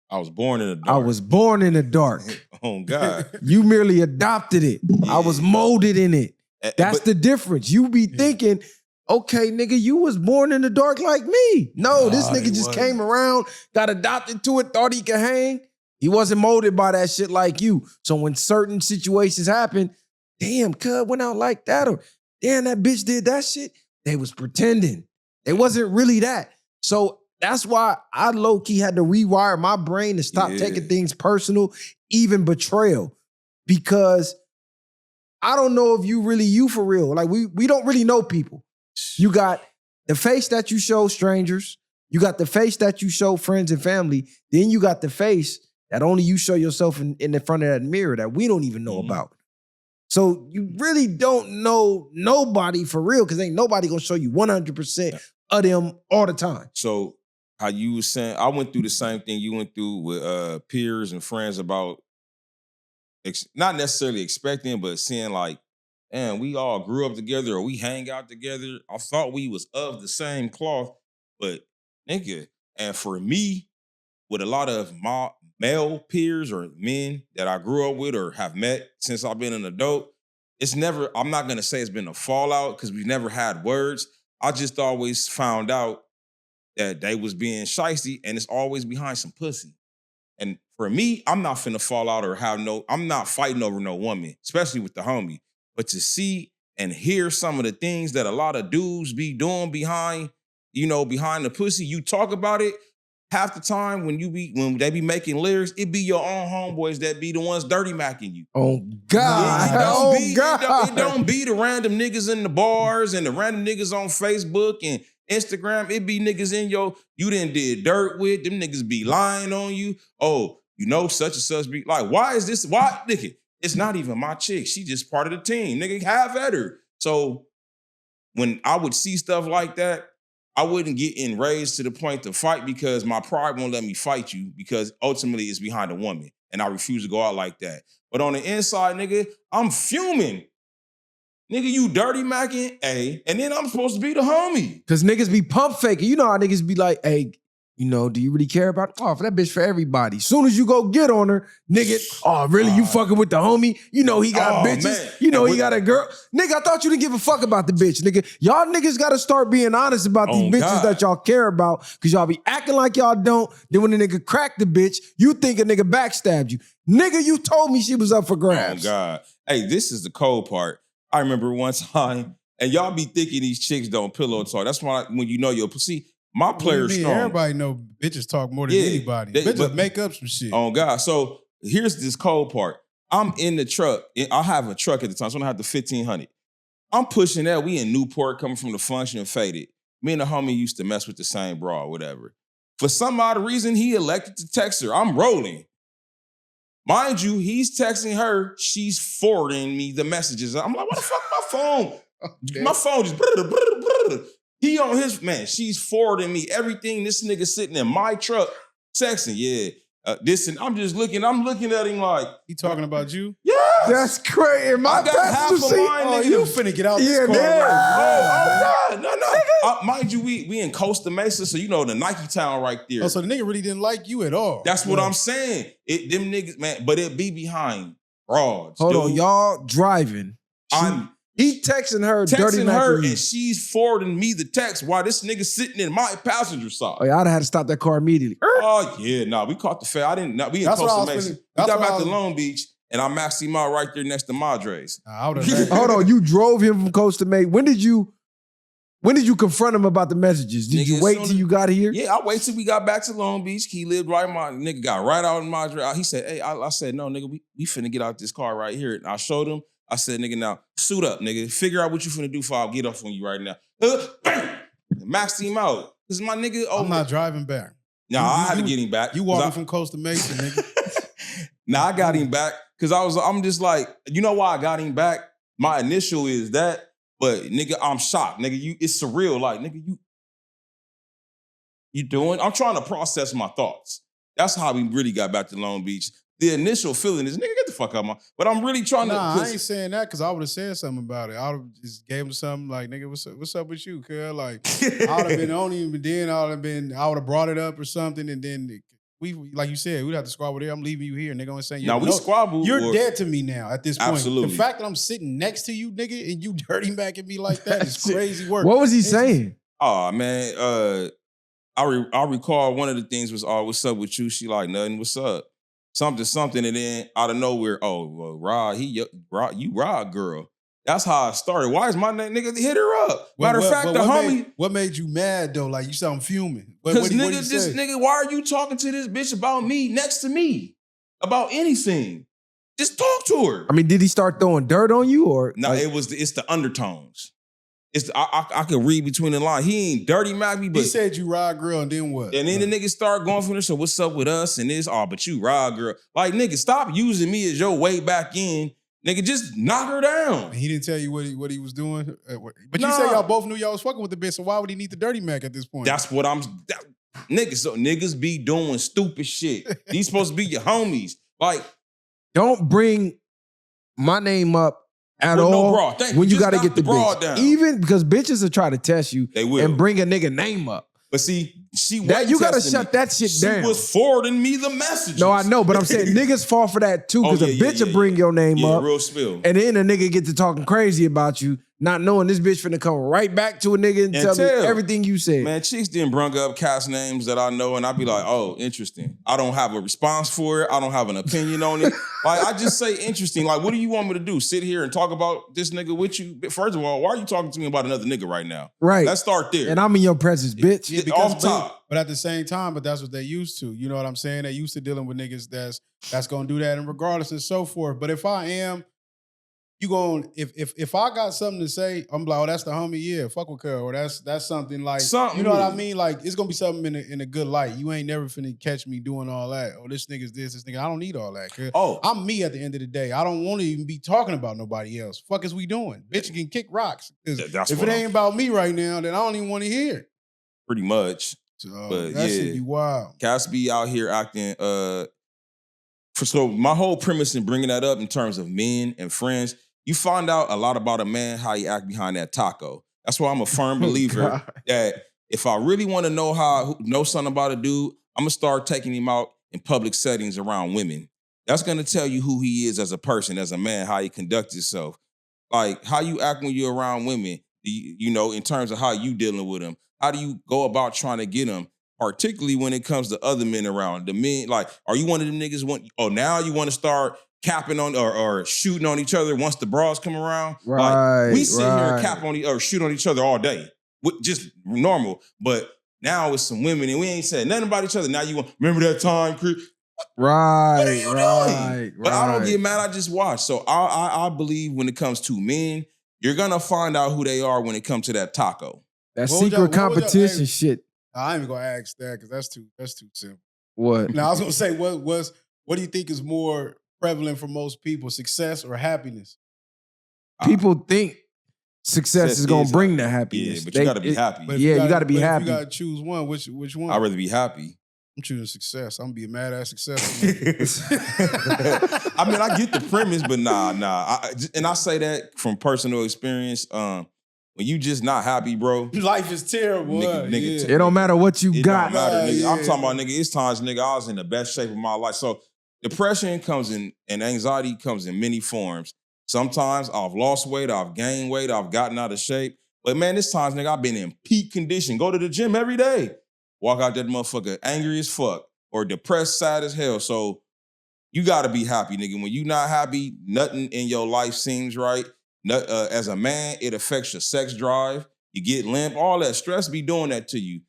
I was born in the dark. I was born in the dark. Oh, God. You merely adopted it. Yeah. I was molded in it. That's the difference. You be thinking, okay, nigga, you was born in the dark like me. No, this nigga just came around, got adopted to it, thought he could hang. He wasn't molded by that shit like you. So when certain situations happen, damn, cuz went out like that, or damn, that bitch did that shit, they was pretending. They wasn't really that. So that's why I low-key had to rewire my brain to stop taking things personal, even betrayal. Because I don't know if you really you for real. Like, we don't really know people. You got the face that you show strangers. You got the face that you show friends and family. Then you got the face that only you show yourself in the front of that mirror that we don't even know about. So you really don't know nobody for real, because ain't nobody gonna show you 100% of them all the time. So how you was saying, I went through the same thing you went through with peers and friends about not necessarily expecting, but seeing like, man, we all grew up together or we hang out together. I thought we was of the same cloth, but nigga, and for me, with a lot of my male peers or men that I grew up with or have met since I've been an adult, it's never, I'm not gonna say it's been a fallout because we've never had words. I just always found out that they was being shiesty, and it's always behind some pussy. And for me, I'm not finna fall out or I'm not fighting over no woman, especially with the homie. But to see and hear some of the things that a lot of dudes be doing behind the pussy, you talk about it, half the time when they be making lyrics, it be your own homeboys that be the ones dirty macking you. Oh God. It don't be the random niggas in the bars and the random niggas on Facebook and Instagram. It be niggas in you done did dirt with. Them niggas be lying on you. Oh, such and such be like, why is this? Why, nigga? It's not even my chick. She just part of the team. Nigga, have at her. So when I would see stuff like that, I wouldn't get enraged to the point to fight because my pride won't let me fight you because ultimately it's behind a woman and I refuse to go out like that. But on the inside, nigga, I'm fuming. Nigga, you dirty macking, and then I'm supposed to be the homie. Cause niggas be pump faking. You know how niggas be like, hey, do you really care about it? Oh, for that bitch for everybody. Soon as you go get on her, nigga, oh, really? You fucking with the homie? He got bitches. Man. He got a girl. Nigga, I thought you didn't give a fuck about the bitch, nigga. Y'all niggas gotta start being honest about these bitches that y'all care about, cause y'all be acting like y'all don't. Then when the nigga crack the bitch, you think a nigga backstabbed you. Nigga, you told me she was up for grabs. Oh, God. Hey, this is the cold part. I remember one time, and y'all be thinking these chicks don't pillow talk. That's why when you know your pussy, my player's strong. Everybody know bitches talk more than anybody. Bitches make up some shit. Oh, God. So here's this cold part. I'm in the truck. I have a truck at the time, so I don't have the 1500. I'm pushing that. We in Newport coming from the function and faded. Me and the homie used to mess with the same bra or whatever. For some odd reason, he elected to text her. I'm rolling. Mind you, he's texting her. She's forwarding me the messages. I'm like, what the fuck, my phone? My phone just... He on his, man, she's forwarding me everything. This nigga sitting in my truck texting, and I'm just looking at him like... He talking about you? Yeah. That's crazy. I got half of mine, nigga. You finna get out this car right now. No. Mind you, we in Costa Mesa, so the Nike town right there. Oh, so the nigga really didn't like you at all. That's what I'm saying. Them niggas, man, but it be behind broads. Hold on, y'all driving. He texting her, texting her, and she's forwarding me the text while this nigga sitting in my passenger side. Oh, yeah, I'd have had to stop that car immediately. Oh yeah, no, we caught the fair. I didn't. We in Costa Mesa. We got back to Long Beach, and I maxed him out right there next to Madre's. Hold on, you drove him from Costa Mesa. When did you confront him about the messages? Did you wait till you got here? Yeah, I waited till we got back to Long Beach. He lived right in my nigga got right out in Madre. He said, "Hey," I said, "No, nigga, we finna get out this car right here." And I showed him. I said, nigga, now, suit up, nigga. Figure out what you finna do before I get off on you right now. Bam! Maxed him out. This is my nigga. I'm not driving back. Nah, I had to get him back. You walking from Costa Mesa, nigga. Nah, I got him back because I'm just like, you know why I got him back? My initial is that, but nigga, I'm shocked. Nigga, it's surreal. Like, nigga, you doing? I'm trying to process my thoughts. That's how we really got back to Long Beach. The initial feeling is, nigga, get the fuck out of my... But I'm really trying to... I ain't saying that because I would have said something about it. I would have just gave him something like, nigga, what's up with you, cuz? Like, I would have been on him, but then I would have brought it up or something, and then we, like you said, we'd have to squabble there. I'm leaving you here, nigga. I'm saying, no, we squabble. You're dead to me now at this point. Absolutely. The fact that I'm sitting next to you, nigga, and you dirty back at me like that is crazy work. What was he saying? Oh, man, I recall one of the things was, oh, what's up with you? She like, nothing, what's up? Something, and then out of nowhere, oh, well, Rod, you Rod girl. That's how I started. Why is my name, nigga, hit her up? Matter of fact, the homie. What made you mad, though? Like, you sound fuming. Because, nigga, why are you talking to this bitch about me next to me? About anything? Just talk to her. I mean, did he start throwing dirt on you, or? No, it's the undertones. I could read between the lines. He ain't dirty Mac me, but he said you ride girl, and then what? And then the nigga start going from there. So what's up with us? And this, but you ride girl. Like, nigga, stop using me as your way back in. Nigga, just knock her down. He didn't tell you what he was doing. But you say y'all both knew y'all was fucking with the bitch. So why would he need the dirty Mac at this point? That's what niggas. So niggas be doing stupid shit. These supposed to be your homies. Like, don't bring my name up at all no bra. when you got to get the bra bitch down. Even because bitches will try to test you they will. And bring a nigga name up. But see, she you got to shut that shit down. She was forwarding me the messages. No, I know, but I'm saying niggas fall for that too because a bitch will bring your name up. Real spill. And then a nigga get to talking crazy about you. not knowing this bitch finna come right back to a nigga and tell me everything you said. Man, chicks didn't bring up cast names that I know, and I'd be like, oh, interesting. I don't have a response for it. I don't have an opinion on it. Like, I just say interesting. Like, what do you want me to do? Sit here and talk about this nigga with you? First of all, why are you talking to me about another nigga right now? Right. Let's start there. And I'm in your presence, bitch. Yeah, Off top. But at the same time, that's what they used to. You know what I'm saying? They used to dealing with niggas that's gonna do that, and regardless and so forth. But if I am, you going if I got something to say, I'm like, oh, that's the homie, yeah, fuck with her, or that's something like you know what I mean? Like it's gonna be something in a good light. You ain't never finna catch me doing all that. Oh, this nigga's this nigga. I don't need all that. Oh, I'm me at the end of the day. I don't want to even be talking about nobody else. Fuck is we doing? Bitch can kick rocks. If it ain't about me right now, then I don't even want to hear it. Pretty much. So but that should be wild. Cats be out here acting. So my whole premise in bringing that up in terms of men and friends. You find out a lot about a man, how he act behind that taco. That's why I'm a firm believer that if I really want to know something about a dude, I'm going to start taking him out in public settings around women. That's going to tell you who he is as a person, as a man, how he conducts himself. Like, how you act when you're around women, you know, in terms of how you dealing with them. How do you go about trying to get them, particularly when it comes to other men around? The men, like, are you one of them niggas, now you want to start capping on or shooting on each other once the bras come around? Right, like, we sit here and cap on or shoot on each other all day. Just normal. But now with some women and we ain't said nothing about each other. Now you want, remember that time, Chris? Right, what are you doing? But I don't get mad, I just watch. So I believe when it comes to men, you're gonna find out who they are when it comes to that taco. That secret competition shit. I ain't even gonna ask that because that's too simple. What? Now I was gonna say, what do you think is more prevalent for most people, success or happiness? People think success is gonna bring the happiness. Yeah, but you gotta be happy. You gotta be happy. If you gotta choose one, which one? I'd rather be happy. I'm choosing success. I'm gonna be a mad ass success. I mean, I get the premise, but nah. And I say that from personal experience. When you just not happy, bro. Life is terrible. Nigga, it don't matter what you got. Don't matter, nigga. I'm talking about, nigga, it's times, nigga, I was in the best shape of my life. So depression comes in, and anxiety comes in many forms. Sometimes I've lost weight, I've gained weight, I've gotten out of shape. But man, this times, nigga, I've been in peak condition. Go to the gym every day. Walk out that motherfucker angry as fuck or depressed, sad as hell. So you gotta be happy, nigga. When you not happy, nothing in your life seems right. As a man, it affects your sex drive. You get limp. All that stress be doing that to you.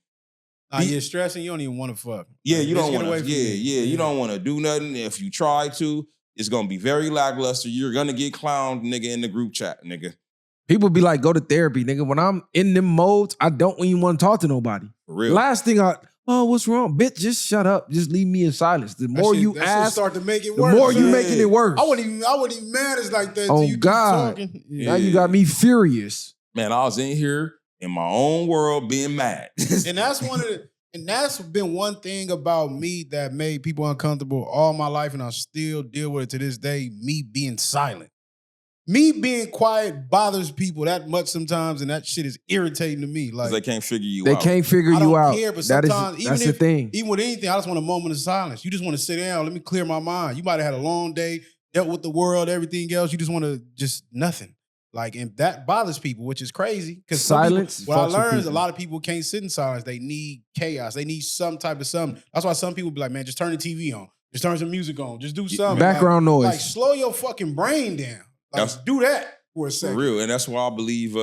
You're stressing. You don't even want to fuck. Yeah, you don't want to. Yeah. You don't want to do nothing. If you try to, it's gonna be very lackluster. You're gonna get clowned, nigga, in the group chat, nigga. People be like, go to therapy, nigga. When I'm in them modes, I don't even want to talk to nobody. For real. Last thing what's wrong? Bitch, just shut up. Just leave me in silence. The more you ask, start to make it the worse. more you making it worse. I wouldn't even manage like that. Oh, God. Now you got me furious. Man, I was in here in my own world being mad. And that's been one thing about me that made people uncomfortable all my life, and I still deal with it to this day, me being silent. Me being quiet bothers people that much sometimes, and that shit is irritating to me. Like they can't figure you out. They can't figure you out. I don't care, but sometimes that's the thing. Even with anything, I just want a moment of silence. You just want to sit down, let me clear my mind. You might have had a long day, dealt with the world, everything else. You just want to just nothing. Like, and that bothers people, which is crazy. Because silence. What I learned is a lot of people can't sit in silence. They need chaos. They need some type of something. That's why some people be like, man, just turn the TV on. Just turn some music on. Just do something. Background noise. Like, slow your fucking brain down. Like, do that for a second. For real. And that's why I believe,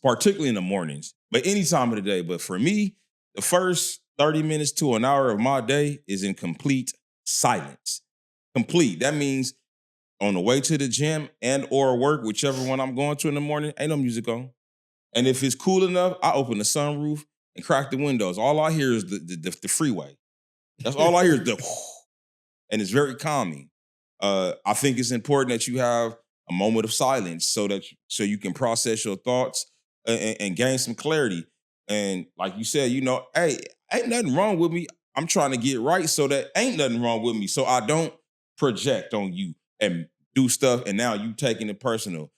particularly in the mornings, but any time of the day. But for me, the first 30 minutes to an hour of my day is in complete silence. Complete. That means on the way to the gym and or work, whichever one I'm going to in the morning, ain't no music on. And if it's cool enough, I open the sunroof and crack the windows. All I hear is the freeway. That's all I hear is the and it's very calming. I think it's important that you have a moment of silence so you can process your thoughts and gain some clarity. And like you said, you know, hey, ain't nothing wrong with me. I'm trying to get right so that ain't nothing wrong with me. So I don't project on you and do stuff, and now you taking it personal.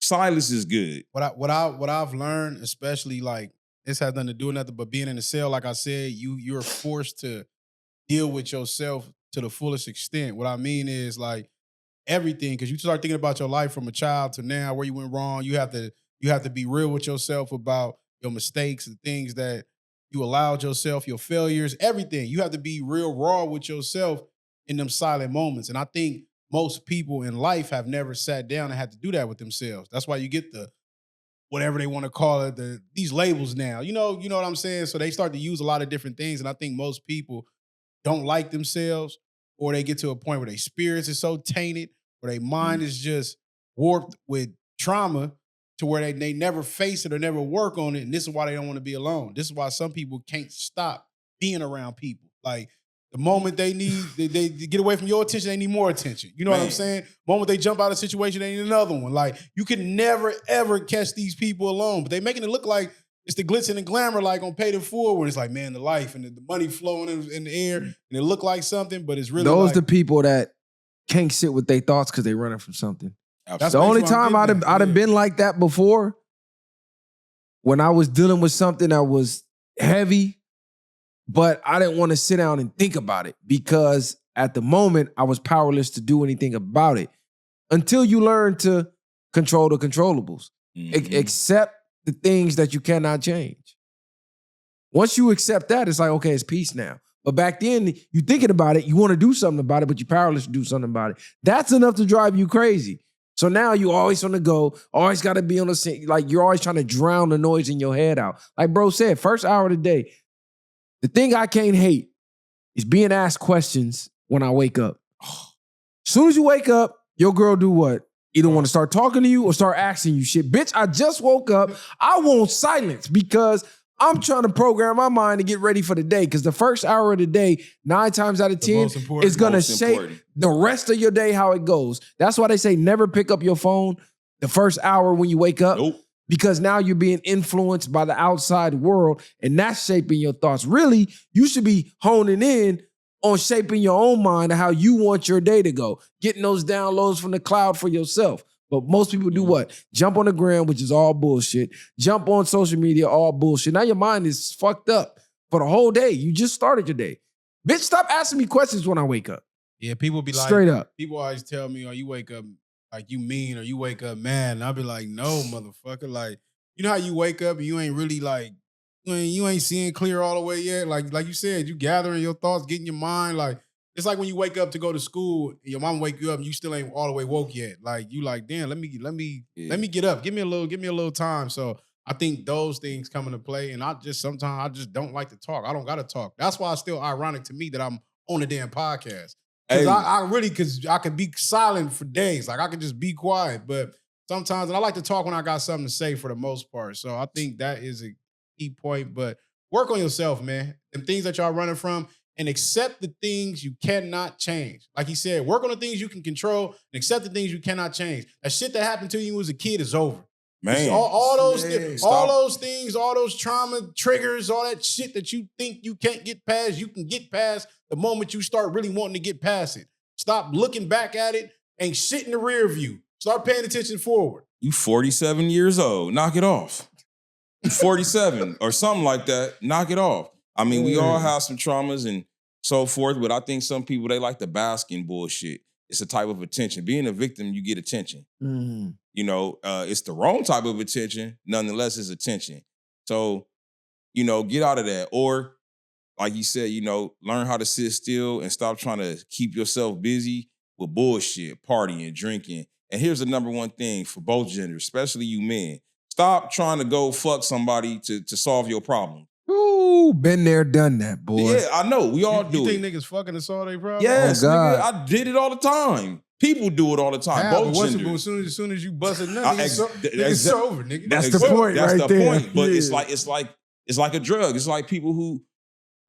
Silence is good. What I've learned, especially like this has nothing to do with nothing but being in the cell. Like I said, you're forced to deal with yourself to the fullest extent. What I mean is like everything, because you start thinking about your life from a child to now, where you went wrong. You have to be real with yourself about your mistakes and things that you allowed yourself, your failures, everything. You have to be real raw with yourself in them silent moments. And I think most people in life have never sat down and had to do that with themselves. That's why you get the whatever they want to call it, these labels now. You know what I'm saying? So they start to use a lot of different things. And I think most people don't like themselves, or they get to a point where their spirits are so tainted, where their mind is just warped with trauma to where they never face it or never work on it. And this is why they don't want to be alone. This is why some people can't stop being around people. Like, the moment they need, they get away from your attention, they need more attention. You know what I'm saying? The moment they jump out of a situation, they need another one. Like, you can never, ever catch these people alone. But they making it look like it's the glitz and the glamour, like on Paid in Full, where it's like, man, the life and the money flowing in the air, and it look like something, but it's really those the people that can't sit with their thoughts because they running from something. That's the only time I'd have been like that before, when I was dealing with something that was heavy, but I didn't want to sit down and think about it, because at the moment I was powerless to do anything about it until you learn to control the controllables. Accept the things that you cannot change. Once you accept that, it's like, okay, it's peace now. But back then, you thinking about it, you want to do something about it, but you're powerless to do something about it. That's enough to drive you crazy. So now you always on the go, always got to be on the scene. Like, you're always trying to drown the noise in your head out. Like bro said, first hour of the day, the thing I can't hate is being asked questions when I wake up. As soon as you wake up, your girl do what? Either want to start talking to you or start asking you shit. Bitch, I just woke up. I want silence because I'm trying to program my mind to get ready for the day, because the first hour of the day, 9 times out of 10, is going to shape the rest of your day, how it goes. That's why they say never pick up your phone the first hour when you wake up. Nope. Because now you're being influenced by the outside world, and that's shaping your thoughts. Really, you should be honing in on shaping your own mind and how you want your day to go, getting those downloads from the cloud for yourself. But most people do what? Jump on the gram, which is all bullshit. Jump on social media, all bullshit. Now your mind is fucked up for the whole day. You just started your day. Bitch, stop asking me questions when I wake up. Yeah, people be like, straight up. People always tell me, oh, you wake up like you mean, or you wake up mad. And I'll be like, no, motherfucker. Like, you know how you wake up and you ain't really like, you ain't seeing clear all the way yet. Like you said, you gathering your thoughts, getting your mind. Like, it's like when you wake up to go to school, and your mom wake you up and you still ain't all the way woke yet. Like, you like, damn, let me get up. Give me a little time. So I think those things come into play. And sometimes I just don't like to talk. I don't gotta talk. That's why it's still ironic to me that I'm on the damn podcast. Because I could be silent for days. Like, I could just be quiet. But sometimes, and I like to talk when I got something to say for the most part. So I think that is a key point. But work on yourself, man. Them things that y'all running from, and accept the things you cannot change. Like he said, work on the things you can control and accept the things you cannot change. That shit that happened to you as a kid is over. Man. All those things, all those trauma triggers, all that shit that you think you can't get past, you can get past the moment you start really wanting to get past it. Stop looking back at it and shit in the rear view. Start paying attention forward. You 47 years old. Knock it off. 47 or something like that. Knock it off. I mean, we all have some traumas and so forth, but I think some people, they like to bask in bullshit. It's a type of attention. Being a victim, you get attention. Mm. You know, it's the wrong type of attention. Nonetheless, it's attention. So, you know, get out of that. Or, like you said, you know, learn how to sit still and stop trying to keep yourself busy with bullshit, partying, drinking. And here's the number one thing for both genders, especially you men. Stop trying to go fuck somebody to solve your problem. Ooh, been there, done that, boy. Yeah, I know. We all do You it. think niggas fucking to solve their problem? Yes, Oh, God. nigga. I did it all the time. People do it all the time. Yeah, Both but genders. as soon as you bust a nut, it's over, nigga. That's the point That's right the there. point. But Yeah. it's like a drug. It's like people who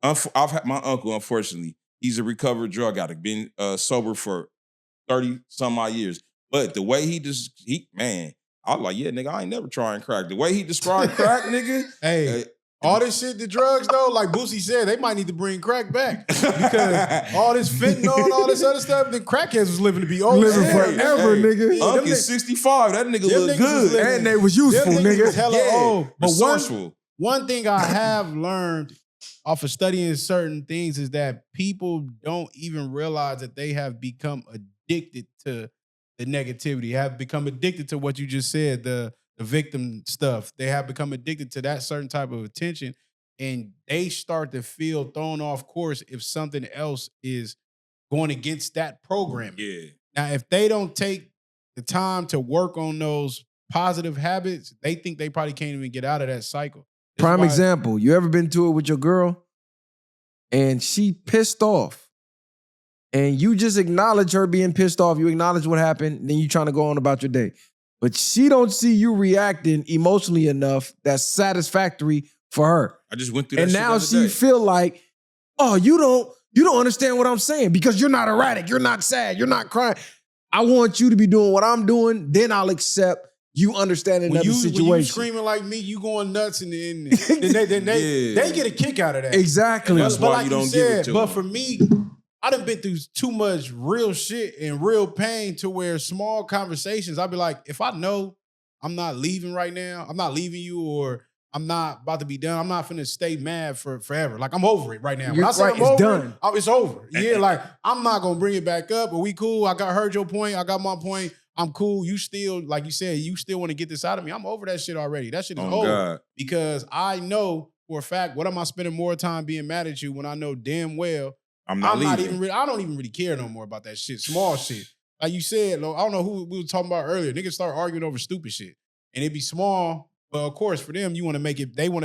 I've had my uncle, unfortunately, he's a recovered drug addict, been sober for 30 some odd years. But the way I was like, yeah, nigga, I ain't never trying crack. The way he described crack, nigga. Hey, all this shit, the drugs though, like Boosie said, they might need to bring crack back because all this fentanyl and all this other stuff, the crackheads was living to be old. Living forever, nigga. Unc is 65. That nigga look good. And they was useful, Them niggas was nigga. hella old. But resourceful. one thing I have learned off of studying certain things is that people don't even realize that they have become addicted to the negativity, have become addicted to what you just said, the victim stuff. They have become addicted to that certain type of attention, and they start to feel thrown off course if something else is going against that program. Yeah. Now, if they don't take the time to work on those positive habits, they think they probably can't even get out of that cycle. That's Prime why- example, you ever been to it with your girl and she pissed off and you just acknowledge her being pissed off, you acknowledge what happened, then you trying to go on about your day. But she don't see you reacting emotionally enough that's satisfactory for her. I just went through that And shit now the other she day. feel like, oh, you don't understand what I'm saying because you're not erratic, you're not sad, you're not crying. I want you to be doing what I'm doing, then I'll accept you understanding when the situation. When you screaming like me, you going nuts, and then they get a kick out of that. Exactly. That's But why like you don't said, give it to But them. for me, I done been through too much real shit and real pain to where small conversations, I'll be like, if I know I'm not leaving right now, I'm not leaving you, or I'm not about to be done, I'm not finna stay mad for forever. Like, I'm over it right now. When You're I say right, I'm it's over done. it's over. Yeah, like, I'm not gonna bring it back up, but we cool. Heard your point. I got my point. I'm cool. You still, like you said, you still want to get this out of me. I'm over that shit already. That shit is Oh, over. God. Because I know for a fact, what am I spending more time being mad at you when I know damn well I'm not leaving. I don't even really care no more about that shit. Small shit. Like you said, I don't know who we were talking about earlier. Niggas start arguing over stupid shit. And it be small, but of course for them, they want to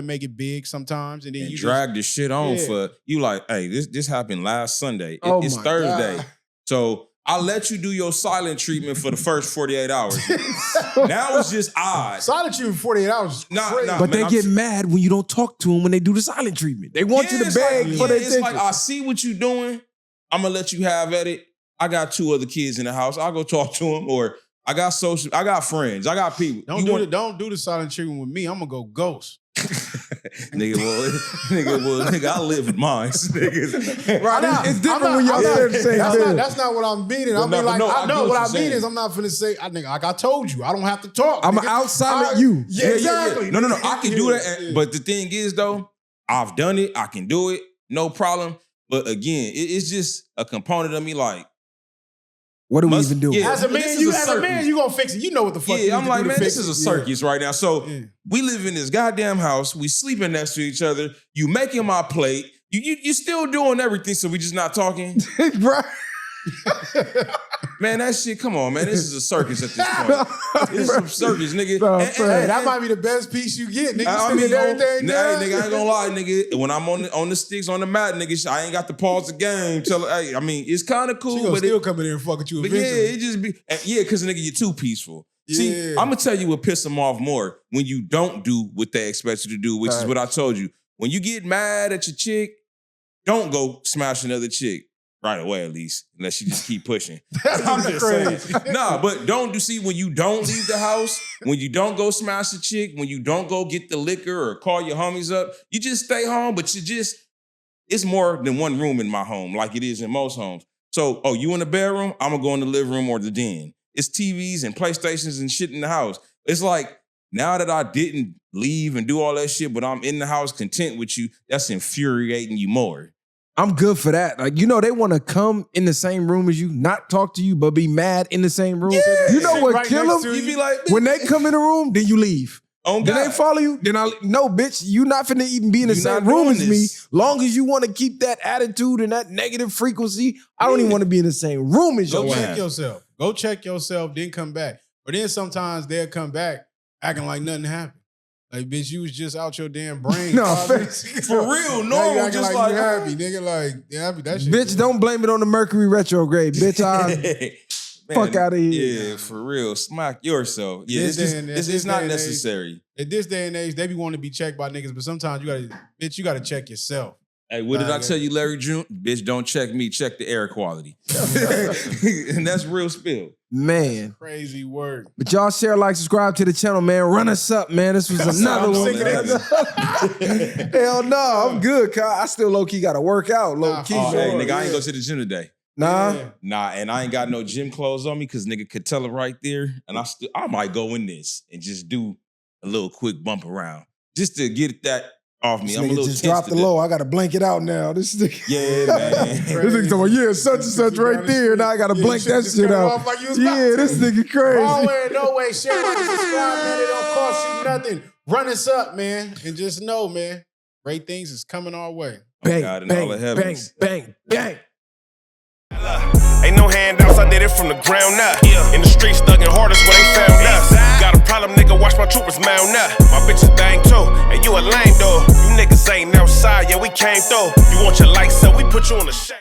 make it big sometimes. And then And you drag the shit on Yeah. for you. Like, hey, this happened last Sunday. Oh It's my Thursday. God. So I let you do your silent treatment for the first 48 hours. Now it's just odd. Silent treatment 48 hours is Nah, crazy. nah. But man, they I'm get s- mad when you don't talk to them when they do the silent treatment. They want you to it's beg like, for their it's attention. like, I see what you doing. I'm gonna let you have at it. I got 2 other kids in the house. I'll go talk to them. Or I got friends. I got people. Don't do the silent treatment with me. I'm gonna go ghost. nigga, I live with mine. Niggas. Right, it's different when y'all say the same thing. That's not what I'm meaning. I mean, like, I know what I mean is I'm not finna say, like I told you, I don't have to talk. I'm nigga. outside you. Yeah, exactly. No. I can do that. Yeah. But the thing is, though, I've done it. I can do it. No problem. But again, it's just a component of me like, What do we Must- even do? yeah. As a This man, is you a circus. gonna fix it. You know what the fuck. you yeah, I'm need to like, do to man, fix this is it. a Yeah. circus right now. So Yeah. we live in this goddamn house. We sleeping next to each other. You making my plate. You still doing everything, so we just not talking. Right. Man, that shit, come on, man. This is a circus at this point. This is a circus, nigga. No, And- fair. and- Hey, that might be the best piece you get, nigga. I You mean, spending everything hey, down. nigga, I ain't gonna lie, nigga. When I'm on the sticks, on the mat, nigga, I ain't got to pause the game. Hey, I mean, it's kind of She cool, gonna but still come in there and fuck with you but yeah, eventually. it just be because nigga, you're too peaceful. See, Yeah. I'm gonna tell you what piss them off more when you don't do what they expect you to do, which is Right. what I told you. When you get mad at your chick, don't go smash another chick right away, at least, unless you just keep pushing. I'm just saying. Nah, but see, when you don't leave the house, when you don't go smash a chick, when you don't go get the liquor or call your homies up, you just stay home, but it's more than one room in my home, like it is in most homes. So, you in the bedroom? I'm gonna go in the living room or the den. It's TVs and PlayStations and shit in the house. It's like, now that I didn't leave and do all that shit, but I'm in the house content with you, that's infuriating you more. I'm good for that. Like, they want to come in the same room as you, not talk to you, but be mad in the same room. Yeah. You know Sit what right kill next them? to You be like, When they come in the room, then you leave. oh Then they God. follow you. Then no, bitch, you not finna even be in the You same not room doing as me. this. Long as you want to keep that attitude and that negative frequency, I don't even want to be in the same room as Go your check ass. yourself. Go check yourself, then come back. But then sometimes they'll come back acting like nothing happened. Like, bitch, you was just out your damn brain. No, 5 fair. minutes ago. For real, Now you no, acting just like like, you happy, nigga. Like, yeah, happy. That shit. Bitch, don't blame it on the Mercury retrograde. Bitch, fuck outta here. Yeah, for real. Smack yourself. Yeah, This it's, day and- it's this not day and age- necessary. At this day and age, they be wanting to be checked by niggas, but sometimes you gotta check yourself. Hey, what did Nah, I tell you, Larry June? Bitch, don't check me. Check the air quality. And that's real spill. Man. Crazy word. But y'all share, like, subscribe to the channel, man. Run us up, man. This was another I'm one. sick of that. Hell no, I'm good, cuz. I still low-key got to work out, low-key. Oh, hey, man. nigga, I ain't go to the gym today. Nah. Yeah. Nah, and I ain't got no gym clothes on me because nigga could tell it right there. And I might go in this and just do a little quick bump around. Just to get that off me. This I'm a nigga little just tense dropped the today. low. I gotta blank it out now. This nigga. Yeah, man. This nigga talking, yeah, such and such right there. Now I gotta blank that shit out. Like Yeah, this nigga crazy. Wrong way, no way. Share like and subscribe, man. It don't cost you nothing. Run us up, man. And just know, man, great things is coming our way. Bang, God in bang, all the bang, heavens. bang, bang. Ain't no handouts, I did it from the ground up. In the streets, thugging hardest where they found us. Got a problem, nigga, watch my troopers mount up. My bitches bang too, and you a lame though. You niggas ain't outside, yeah, we came through. You want your lights up, we put you on the shade.